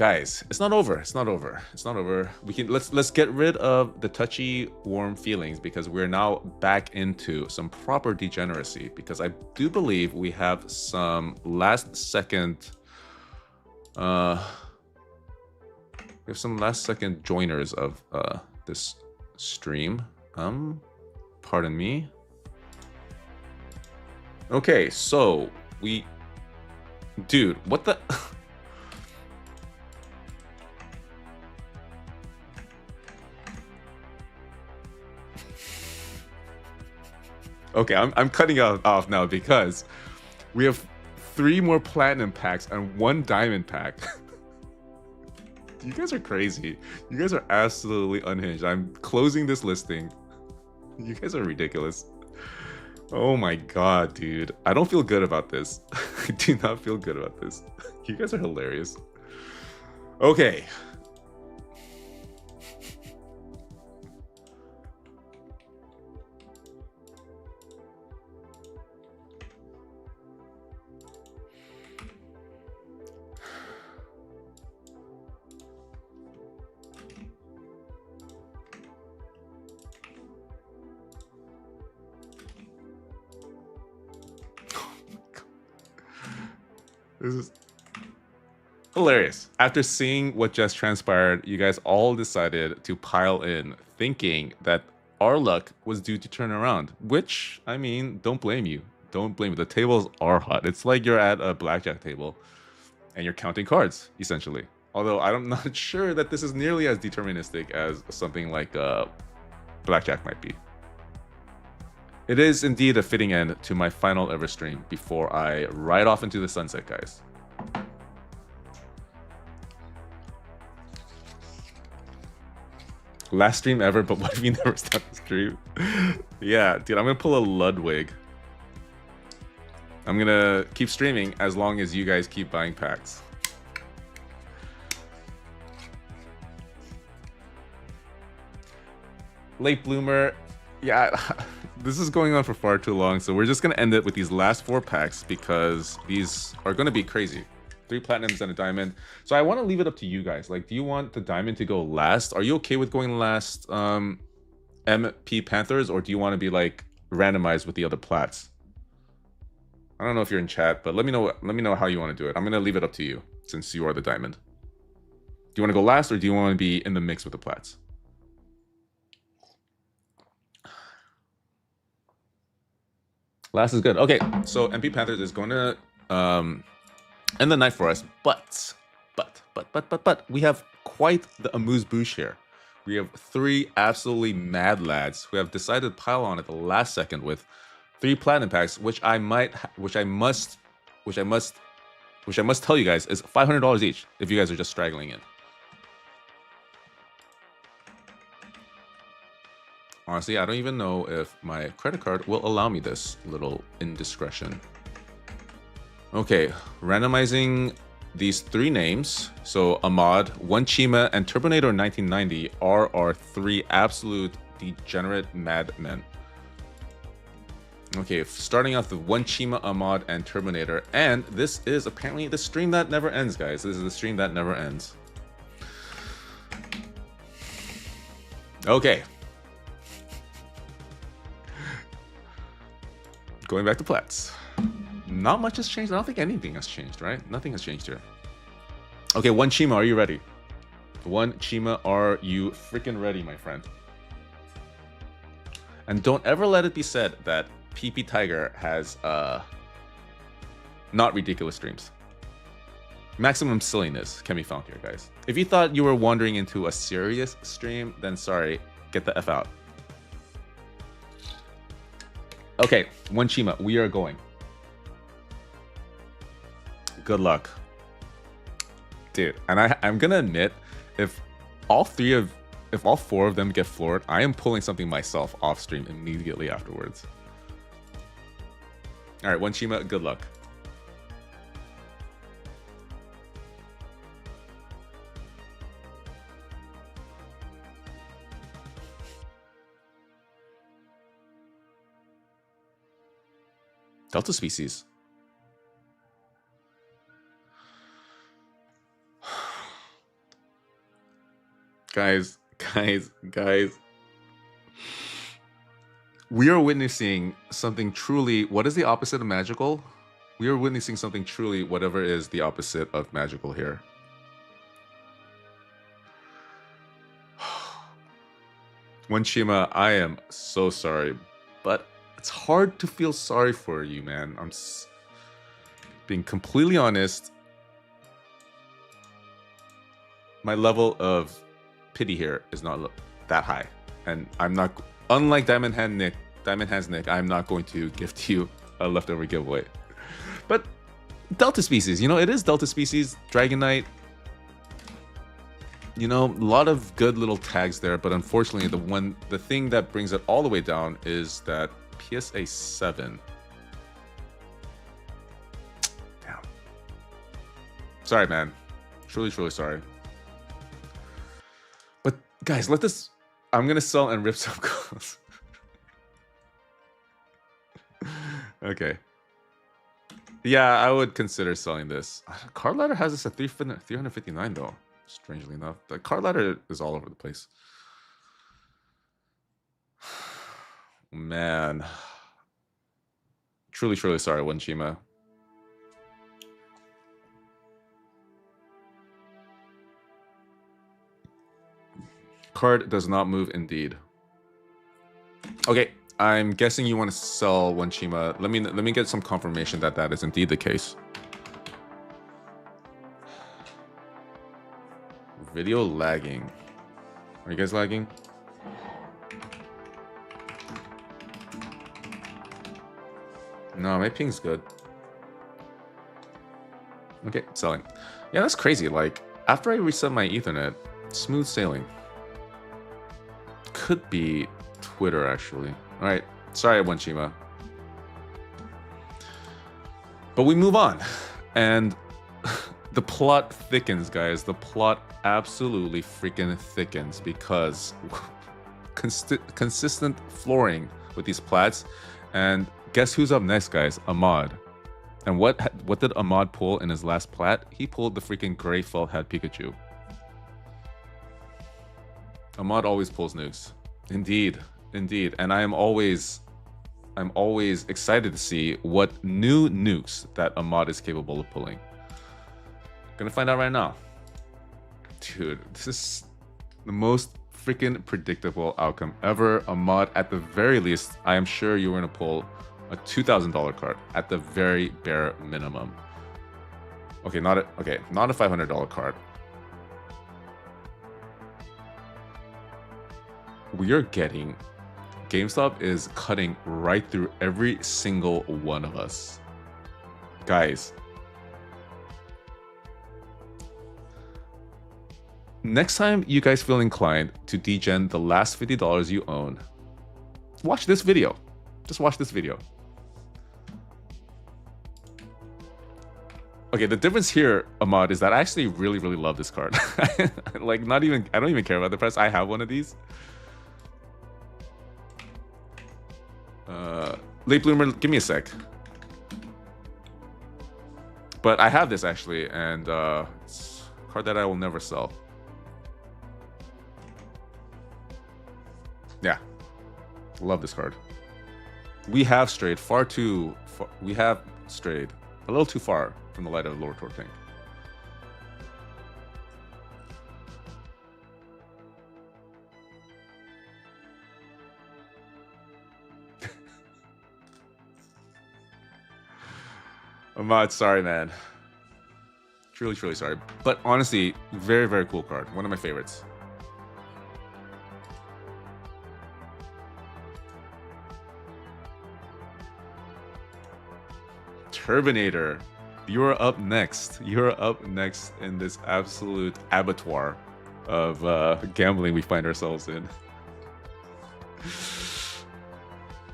Speaker 1: it's not over. It's not over. It's not over. We can let's get rid of the touchy, warm feelings because we're now back into some proper degeneracy. Because I do believe we have some last second joiners of this stream. Pardon me. Okay, so dude, what the Okay, I'm cutting off now because we have 3 more platinum packs and 1 diamond pack. You guys are crazy. You guys are absolutely unhinged. I'm closing this listing. You guys are ridiculous. Oh my god, dude. I don't feel good about this. I do not feel good about this. You guys are hilarious. Okay. This is hilarious. After seeing what just transpired, you guys all decided to pile in, thinking that our luck was due to turn around. Which, I mean, don't blame you. Don't blame you. The tables are hot. It's like you're at a blackjack table and you're counting cards, essentially. Although I'm not sure that this is nearly as deterministic as something like blackjack might be. It is indeed a fitting end to my final ever stream before I ride off into the sunset, guys. Last stream ever, but what if you never start the stream? Yeah, dude, I'm gonna pull a Ludwig. I'm gonna keep streaming as long as you guys keep buying packs. Late bloomer. Yeah, this is going on for far too long, so we're just gonna end it with these last 4 packs because these are gonna be crazy. 3 platinums and a diamond. So I want to leave it up to you guys. Like, do you want the diamond to go last? Are you okay with going last, MP Panthers, or do you want to be like randomized with the other plats? I don't know if you're in chat, but let me know. Let me know how you want to do it. I'm gonna leave it up to you since you are the diamond. Do you want to go last, or do you want to be in the mix with the plats? Last is good. Okay, so MP Panthers is going to end the night for us, but we have quite the amuse-bouche here. We have 3 absolutely mad lads who have decided to pile on at the last second with 3 platinum packs, which I must tell you guys is $500 each if you guys are just straggling in. Honestly, I don't even know if my credit card will allow me this little indiscretion. Okay, randomizing these 3 names. So Ahmad, One Chima, and Turbinator 1990 are our 3 absolute degenerate madmen. Okay, starting off with One Chima, Ahmad, and Turbinator. And this is apparently the stream that never ends, guys. This is the stream that never ends. Okay. Going back to plats. Not much has changed. I don't think anything has changed, right? Nothing has changed here. Okay, One Chima, are you ready? One Chima, are you freaking ready, my friend? And don't ever let it be said that PP Tiger has not ridiculous streams. Maximum silliness can be found here, guys. If you thought you were wandering into a serious stream, then sorry, get the F out. Okay, One Chima, we are going. Good luck. Dude, and I'm gonna admit, if all 4 of them get floored, I am pulling something myself off stream immediately afterwards. Alright, One Chima, good luck. Delta species. Guys. We are witnessing something truly, what is the opposite of magical? We are witnessing something truly, whatever is the opposite of magical here. One Chima, I am so sorry, but it's hard to feel sorry for you, man. I'm being completely honest. My level of pity here is not that high, and I'm not, unlike Diamond Hands Nick, I'm not going to gift you a leftover giveaway. But Delta species, you know, it is Delta species, Dragon Knight. You know, a lot of good little tags there, but unfortunately, the thing that brings it all the way down is that PSA 7. Damn. Sorry, man. Truly, truly sorry. But guys, let this. I'm gonna sell and rip some calls. Okay. Yeah, I would consider selling this. Card ladder has this at 359 though. Strangely enough, the card ladder is all over the place. Man, truly, truly sorry, Wenchima. Card does not move indeed. Okay, I'm guessing you want to sell Wenchima. Let me get some confirmation that that is indeed the case. Video lagging. Are you guys lagging? No, my ping's good. Okay, selling. Yeah, that's crazy. Like, after I reset my Ethernet, smooth sailing. Could be Twitter, actually. All right, sorry, Wenchima. But we move on. And the plot thickens, guys. The plot absolutely freaking thickens because consistent flooring with these plats. And guess who's up next, guys? Ahmad. And what did Ahmad pull in his last plat? He pulled the freaking gray felt hat Pikachu. Ahmad always pulls nukes. Indeed, indeed. And I'm always excited to see what new nukes that Ahmad is capable of pulling. Gonna find out right now. Dude, this is the most freaking predictable outcome ever. Ahmad, at the very least, I am sure you're gonna pull a $2,000 card at the very bare minimum. Okay, not a $500 card. We are getting, GameStop is cutting right through every single one of us. Guys, next time you guys feel inclined to degen the last $50 you own, watch this video. Just watch this video. Okay, the difference here, Ahmad, is that I actually really, really love this card. Like, I don't even care about the price. I have one of these. Late bloomer, give me a sec. But I have this actually, and it's a card that I will never sell. Yeah, love this card. We have strayed far too far. We have strayed a little too far from the light of Lord Tortank. Ahmad, sorry, man. Truly, truly sorry. But honestly, very, very cool card. One of my favorites. Turbinator, you're up next. You're up next in this absolute abattoir of gambling we find ourselves in.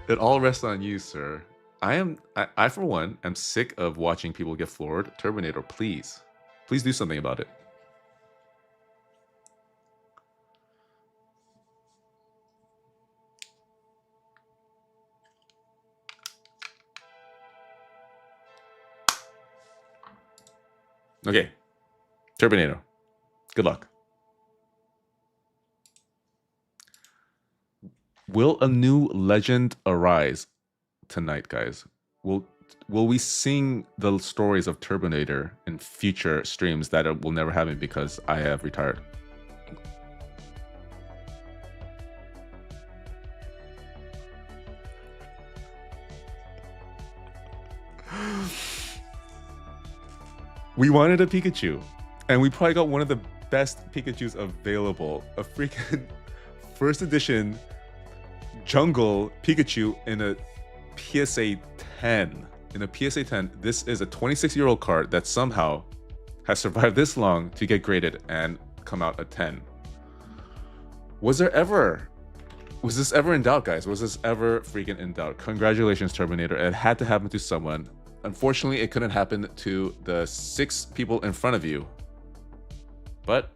Speaker 1: It all rests on you, sir. I for one am sick of watching people get floored. Turbinator, please do something about it. Okay, Turbinator, good luck. Will a new legend arise tonight, guys? Will we sing the stories of Turbinator in future streams that will never happen because I have retired? We wanted a Pikachu, and we probably got one of the best Pikachus available. A freaking first edition jungle Pikachu in a PSA 10. In a PSA 10, this is a 26-year-old card that somehow has survived this long to get graded. And come out a 10. Was this ever in doubt, guys? Was this ever freaking in doubt? Congratulations, Terminator. It had to happen to someone. Unfortunately, it couldn't happen to the 6 people in front of you. But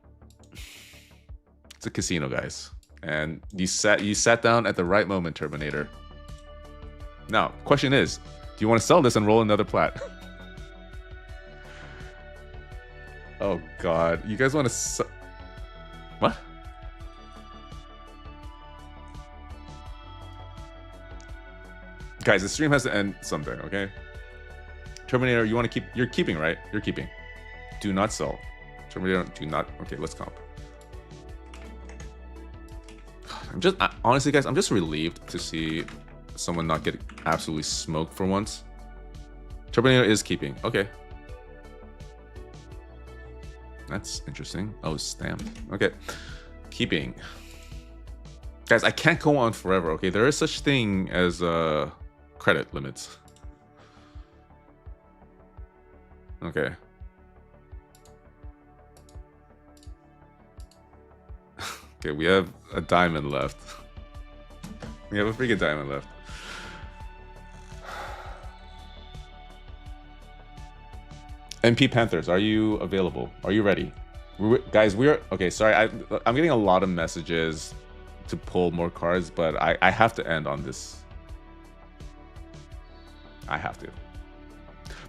Speaker 1: it's a casino, guys. And you sat down at the right moment, Terminator. Now, question is, do you want to sell this and roll another plat? Oh God, you guys want to what? Guys, the stream has to end someday, okay? Terminator, you want to keep? You're keeping, right? You're keeping. Do not sell. Terminator, do not. Okay, let's comp. Honestly, guys, I'm just relieved to see someone not get absolutely smoked for once. Terminator is keeping. Okay. That's interesting. Oh, stamped. Okay. Keeping. Guys, I can't go on forever, okay? There is such thing as credit limits. Okay. Okay, we have a diamond left. We have a freaking diamond left. MP Panthers, are you available? Are you ready? Guys, we're... Okay, sorry. I'm getting a lot of messages to pull more cards, but I have to end on this. I have to.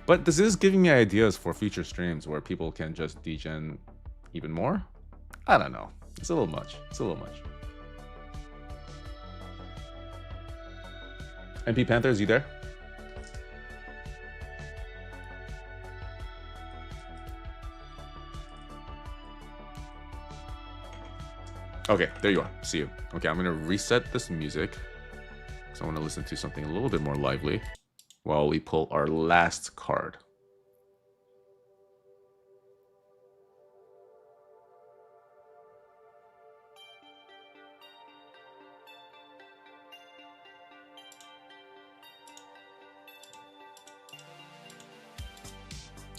Speaker 1: But this is giving me ideas for future streams where people can just degen even more. I don't know. It's a little much. It's a little much. MP Panthers, you there? Okay, there you are. See you. Okay, I'm gonna reset this music because I want to listen to something a little bit more lively while we pull our last card.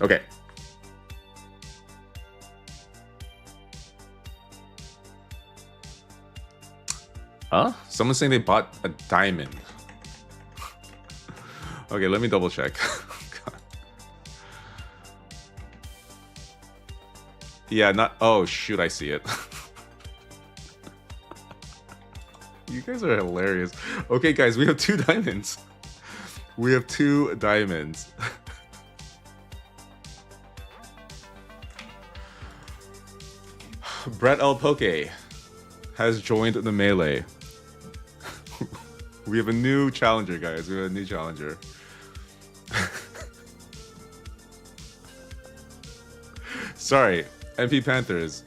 Speaker 1: Okay. Huh? Someone's saying they bought a diamond. Okay, let me double check. Yeah, not... Oh, shoot, I see it. You guys are hilarious. Okay, guys, we have 2 diamonds. We have 2 diamonds. Brett L. Poke has joined the melee. We have a new challenger, guys. We have a new challenger. Sorry, MP Panthers.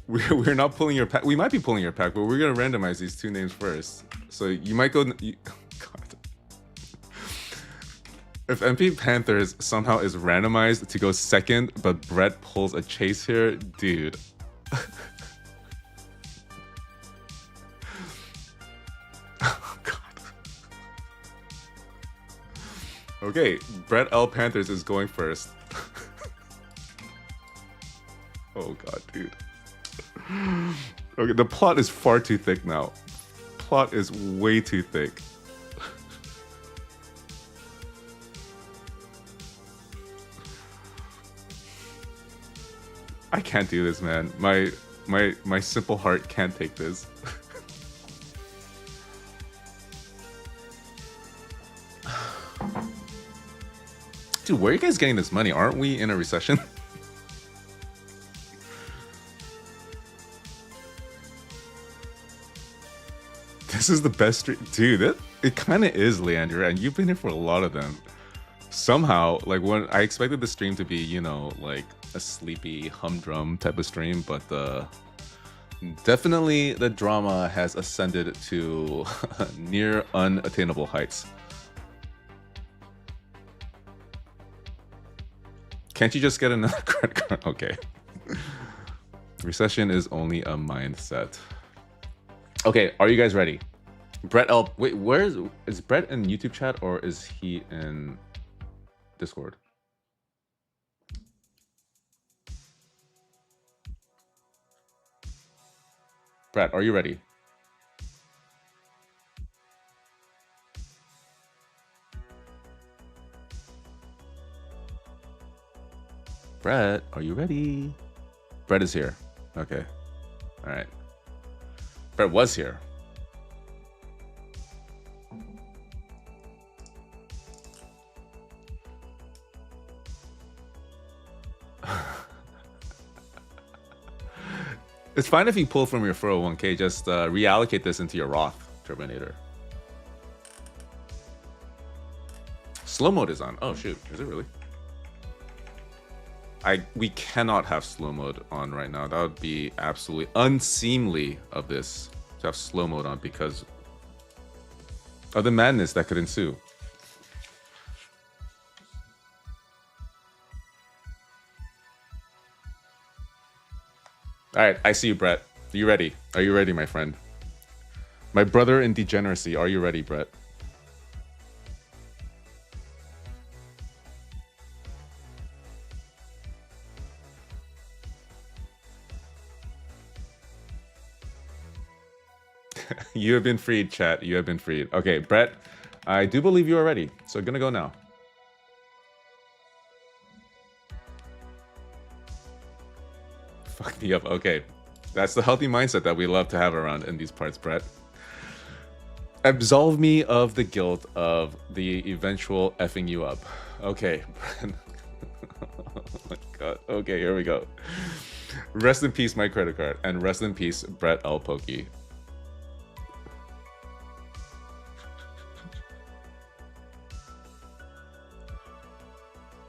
Speaker 1: We're not pulling your pack. We might be pulling your pack, but we're gonna randomize these 2 names first. So you might go. God. If MP Panthers somehow is randomized to go second, but Brett pulls a chase here, dude. Oh, God. Okay, Brett L. Panthers is going first. Oh, God, dude. Okay, the plot is far too thick now. Plot is way too thick. I can't do this, man. My simple heart can't take this. Dude, where are you guys getting this money? Aren't we in a recession? This is the best stream. Dude, it kind of is, Leandra, and you've been here for a lot of them. Somehow, like, when I expected the stream to be, you know, like a sleepy humdrum type of stream, but definitely the drama has ascended to near unattainable heights. Can't you just get another credit card? Okay. Recession is only a mindset. Okay, are you guys ready? Brett L. Wait, is Brett in YouTube chat or is he in Discord? Brett, are you ready? Brett, are you ready? Brett is here. Okay. All right. Brett was here. It's fine if you pull from your 401k. Just reallocate this into your Roth, Terminator. Slow mode is on. Oh shoot, is it really? We cannot have slow mode on right now. That would be absolutely unseemly of this to have slow mode on because of the madness that could ensue. All right, I see you, Brett. Are you ready? Are you ready, my friend? My brother in degeneracy. Are you ready, Brett? You have been freed, chat. You have been freed. Okay, Brett, I do believe you are ready. So gonna go now. Fuck me up. Okay. That's the healthy mindset that we love to have around in these parts, Brett. Absolve me of the guilt of the eventual effing you up. Okay, Brett. Oh my god. Okay, here we go. Rest in peace, my credit card. And rest in peace, Brett L. Pokey.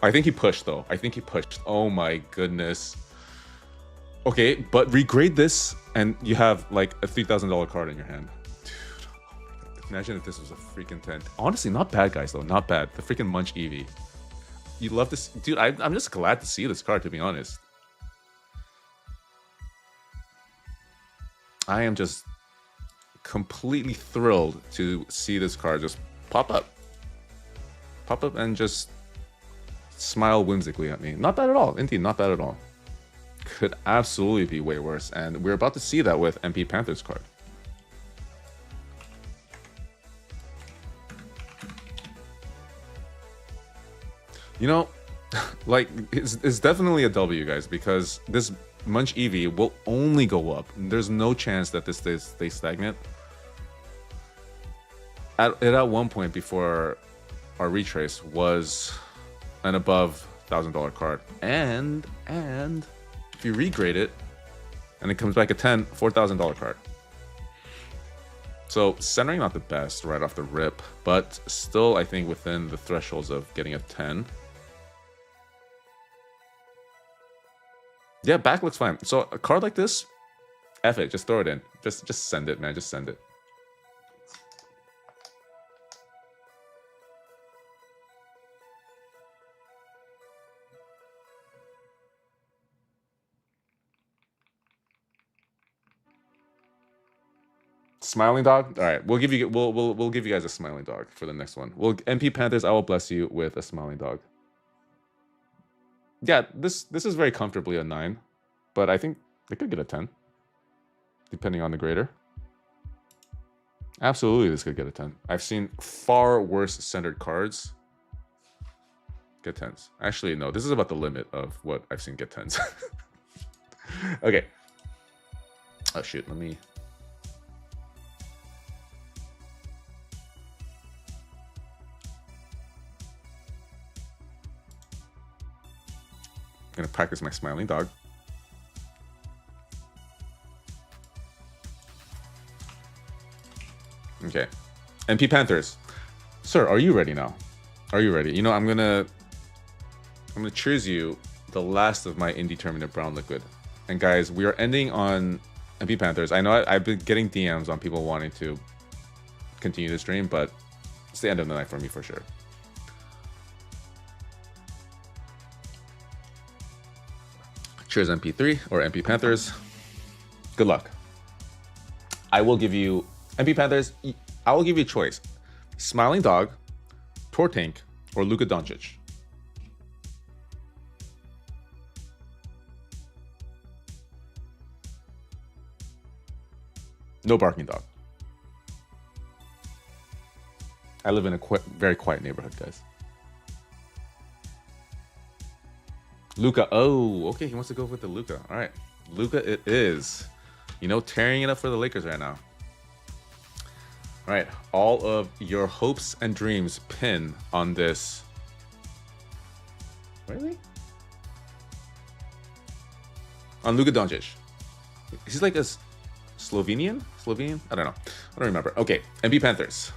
Speaker 1: I think he pushed, though. I think he pushed. Oh my goodness. Okay, but regrade this, and you have like a $3,000 card in your hand. Dude, oh my god. Imagine if this was a freaking 10. Honestly, not bad, guys, though. Not bad. The freaking Munch Eevee. You love this. Dude, I'm just glad to see this card, to be honest. I am just completely thrilled to see this card just pop up. Pop up and just smile whimsically at me. Not bad at all. Indeed, not bad at all. Could absolutely be way worse, and we're about to see that with MP Panthers card. You know, like, it's definitely a W, guys, because this Munch Eevee will only go up. There's no chance that this stays stagnant. At one point before our retrace was an above $1,000 card, and if you regrade it and it comes back at 10, $4,000 card. So centering not the best right off the rip, but still I think within the thresholds of getting a 10. Yeah, back looks fine. So a card like this, F it, just throw it in. Just send it, man. Just send it. Smiling dog. All right, we'll give you we'll give you guys a smiling dog for the next one. MP Panthers. I will bless you with a smiling dog. Yeah, this is very comfortably a 9, but I think they could get a 10, depending on the grader. Absolutely, this could get a 10. I've seen far worse centered cards get 10s. Actually, no, this is about the limit of what I've seen get 10s. Okay. Oh shoot, let me. I'm gonna practice my smiling dog. Okay. MP Panthers. Sir, are you ready now? Are you ready? You know, I'm gonna choose you the last of my indeterminate brown liquid. And guys, we are ending on MP Panthers. I know I've been getting DMs on people wanting to continue the stream, but it's the end of the night for me for sure. Cheers, MP3 or MP Panthers. Good luck. I will give you MP Panthers. I will give you a choice: Smiling Dog, Tortank, or Luka Doncic. No barking dog. I live in a very quiet neighborhood, guys. Luka. Oh, okay. He wants to go with the Luka. All right. Luka it is. You know, tearing it up for the Lakers right now. All right. All of your hopes and dreams pin on this. Really? On Luka Doncic. He's like a Slovenian? I don't know. I don't remember. Okay. NB Panthers.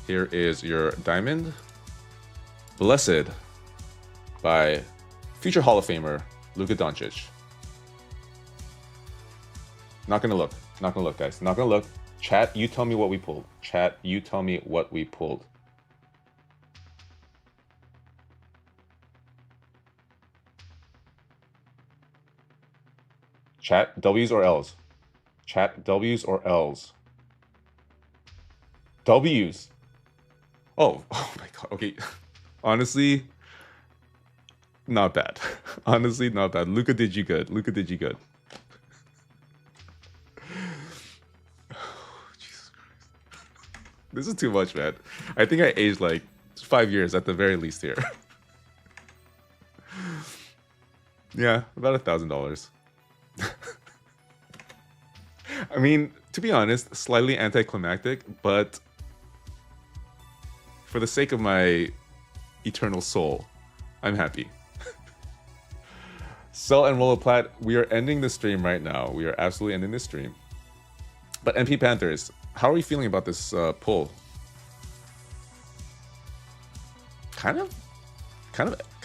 Speaker 1: Here is your diamond. Blessed by future Hall of Famer Luka Doncic. Not gonna look. Not gonna look, guys. Not gonna look. Chat, you tell me what we pulled. Chat, you tell me what we pulled. Chat, W's or L's? Chat, W's or L's? W's. Oh my god. Okay. Honestly, not bad. Honestly, not bad. Luka did you good. Luka did you good. Jesus Christ. This is too much, man. I think I aged like 5 years at the very least here. Yeah, about $1,000. I mean, to be honest, slightly anticlimactic, but for the sake of my eternal soul, I'm happy. Sell and roll a plat. We are ending the stream right now. We are absolutely ending the stream. But MP Panthers, how are we feeling about this pull? Kind of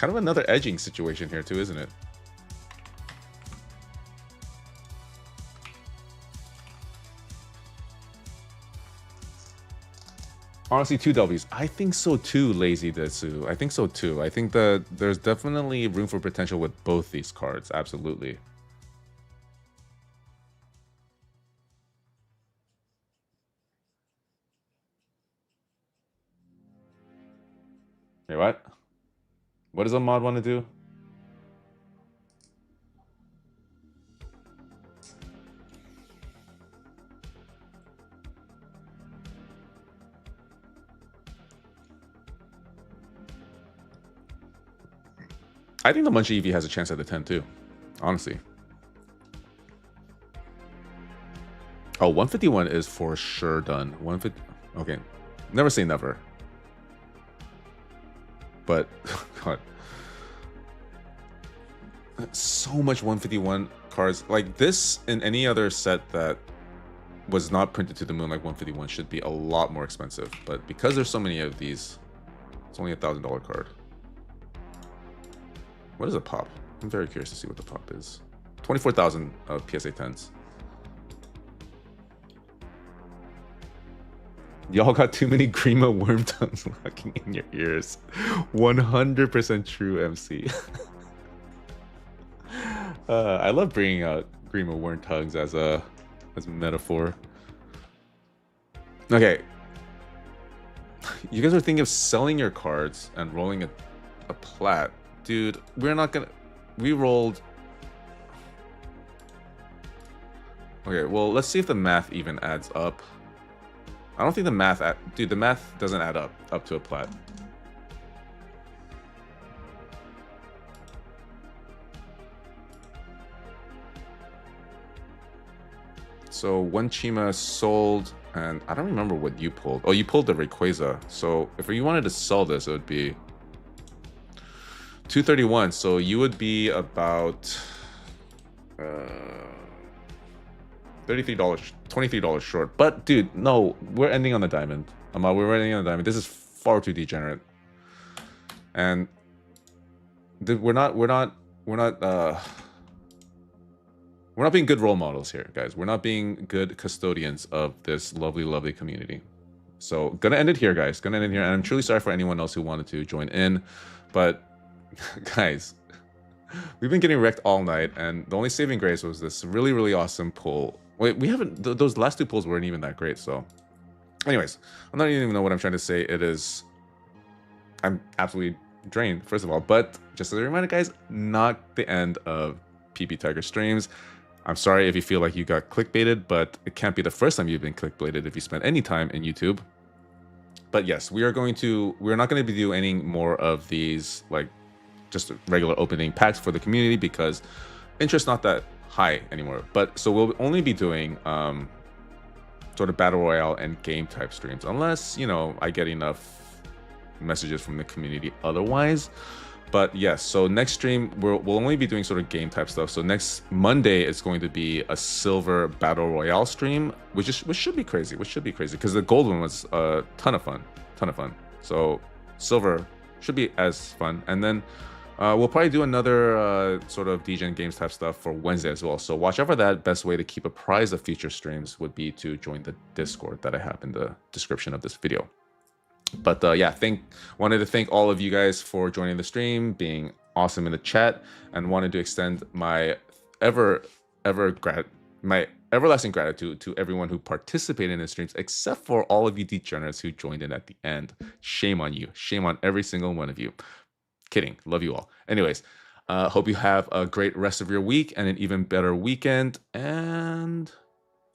Speaker 1: another edging situation here too, isn't it? Honestly, 2 W's. I think so too, Lazy Detsu. I think so too. I think that there's definitely room for potential with both these cards. Absolutely. Wait, what? What does a mod want to do? I think the Munchie EV has a chance at the 10 too, honestly. Oh, 151 is for sure done. 150. Okay, never say never. But God, so much 151 cards like this in any other set that was not printed to the moon like 151 should be a lot more expensive. But because there's so many of these, it's only $1,000 card. What is a pop? I'm very curious to see what the pop is. 24,000 of PSA 10s. Y'all got too many Grima worm tongues locking in your ears. 100% true, MC. I love bringing out Grima worm tongues as a metaphor. Okay. You guys are thinking of selling your cards and rolling a plat. Dude, we're not gonna... We rolled... Okay, well, let's see if the math even adds up. I don't think the math... Dude, the math doesn't add up to a plat. So, one Chima sold, and I don't remember what you pulled. Oh, you pulled the Rayquaza. So, if you wanted to sell this, it would be... 231, so you would be about $33, $23 short. But dude, no, we're ending on the diamond. We're ending on the diamond. This is far too degenerate, and we're not being good role models here, guys. We're not being good custodians of this lovely community. So gonna end it here, guys. Gonna end it here, and I'm truly sorry for anyone else who wanted to join in, but. Guys, we've been getting wrecked all night, and the only saving grace was this really awesome pull. Wait, we haven't... those last 2 pulls weren't even that great, so... Anyways, I'm not even know what I'm trying to say. It is... I'm absolutely drained, first of all, but just as a reminder, guys, not the end of PP Tiger streams. I'm sorry if you feel like you got clickbaited, but it can't be the first time you've been clickbaited if you spent any time in YouTube. But yes, we're not going to be doing any more of these like just regular opening packs for the community because interest not that high anymore. But so we'll only be doing sort of battle royale and game type streams, unless I get enough messages from the community otherwise. But yes, so next stream we'll only be doing sort of game type stuff. So next Monday is going to be a silver battle royale stream, which should be crazy. Because the gold one was a ton of fun. So silver should be as fun, and then we'll probably do another sort of DGen games type stuff for Wednesday as well. So watch out for that. Best way to keep apprised of future streams would be to join the Discord that I have in the description of this video. But yeah, wanted to thank all of you guys for joining the stream, being awesome in the chat, and wanted to extend my everlasting gratitude to everyone who participated in the streams, except for all of you degenerates who joined in at the end. Shame on you. Shame on every single one of you. Kidding. Love you all. Anyways, hope you have a great rest of your week and an even better weekend, and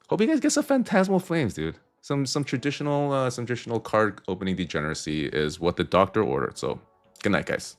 Speaker 1: hope you guys get some Phantasmal Flames, dude. Some traditional card opening degeneracy is what the doctor ordered. So good night, guys.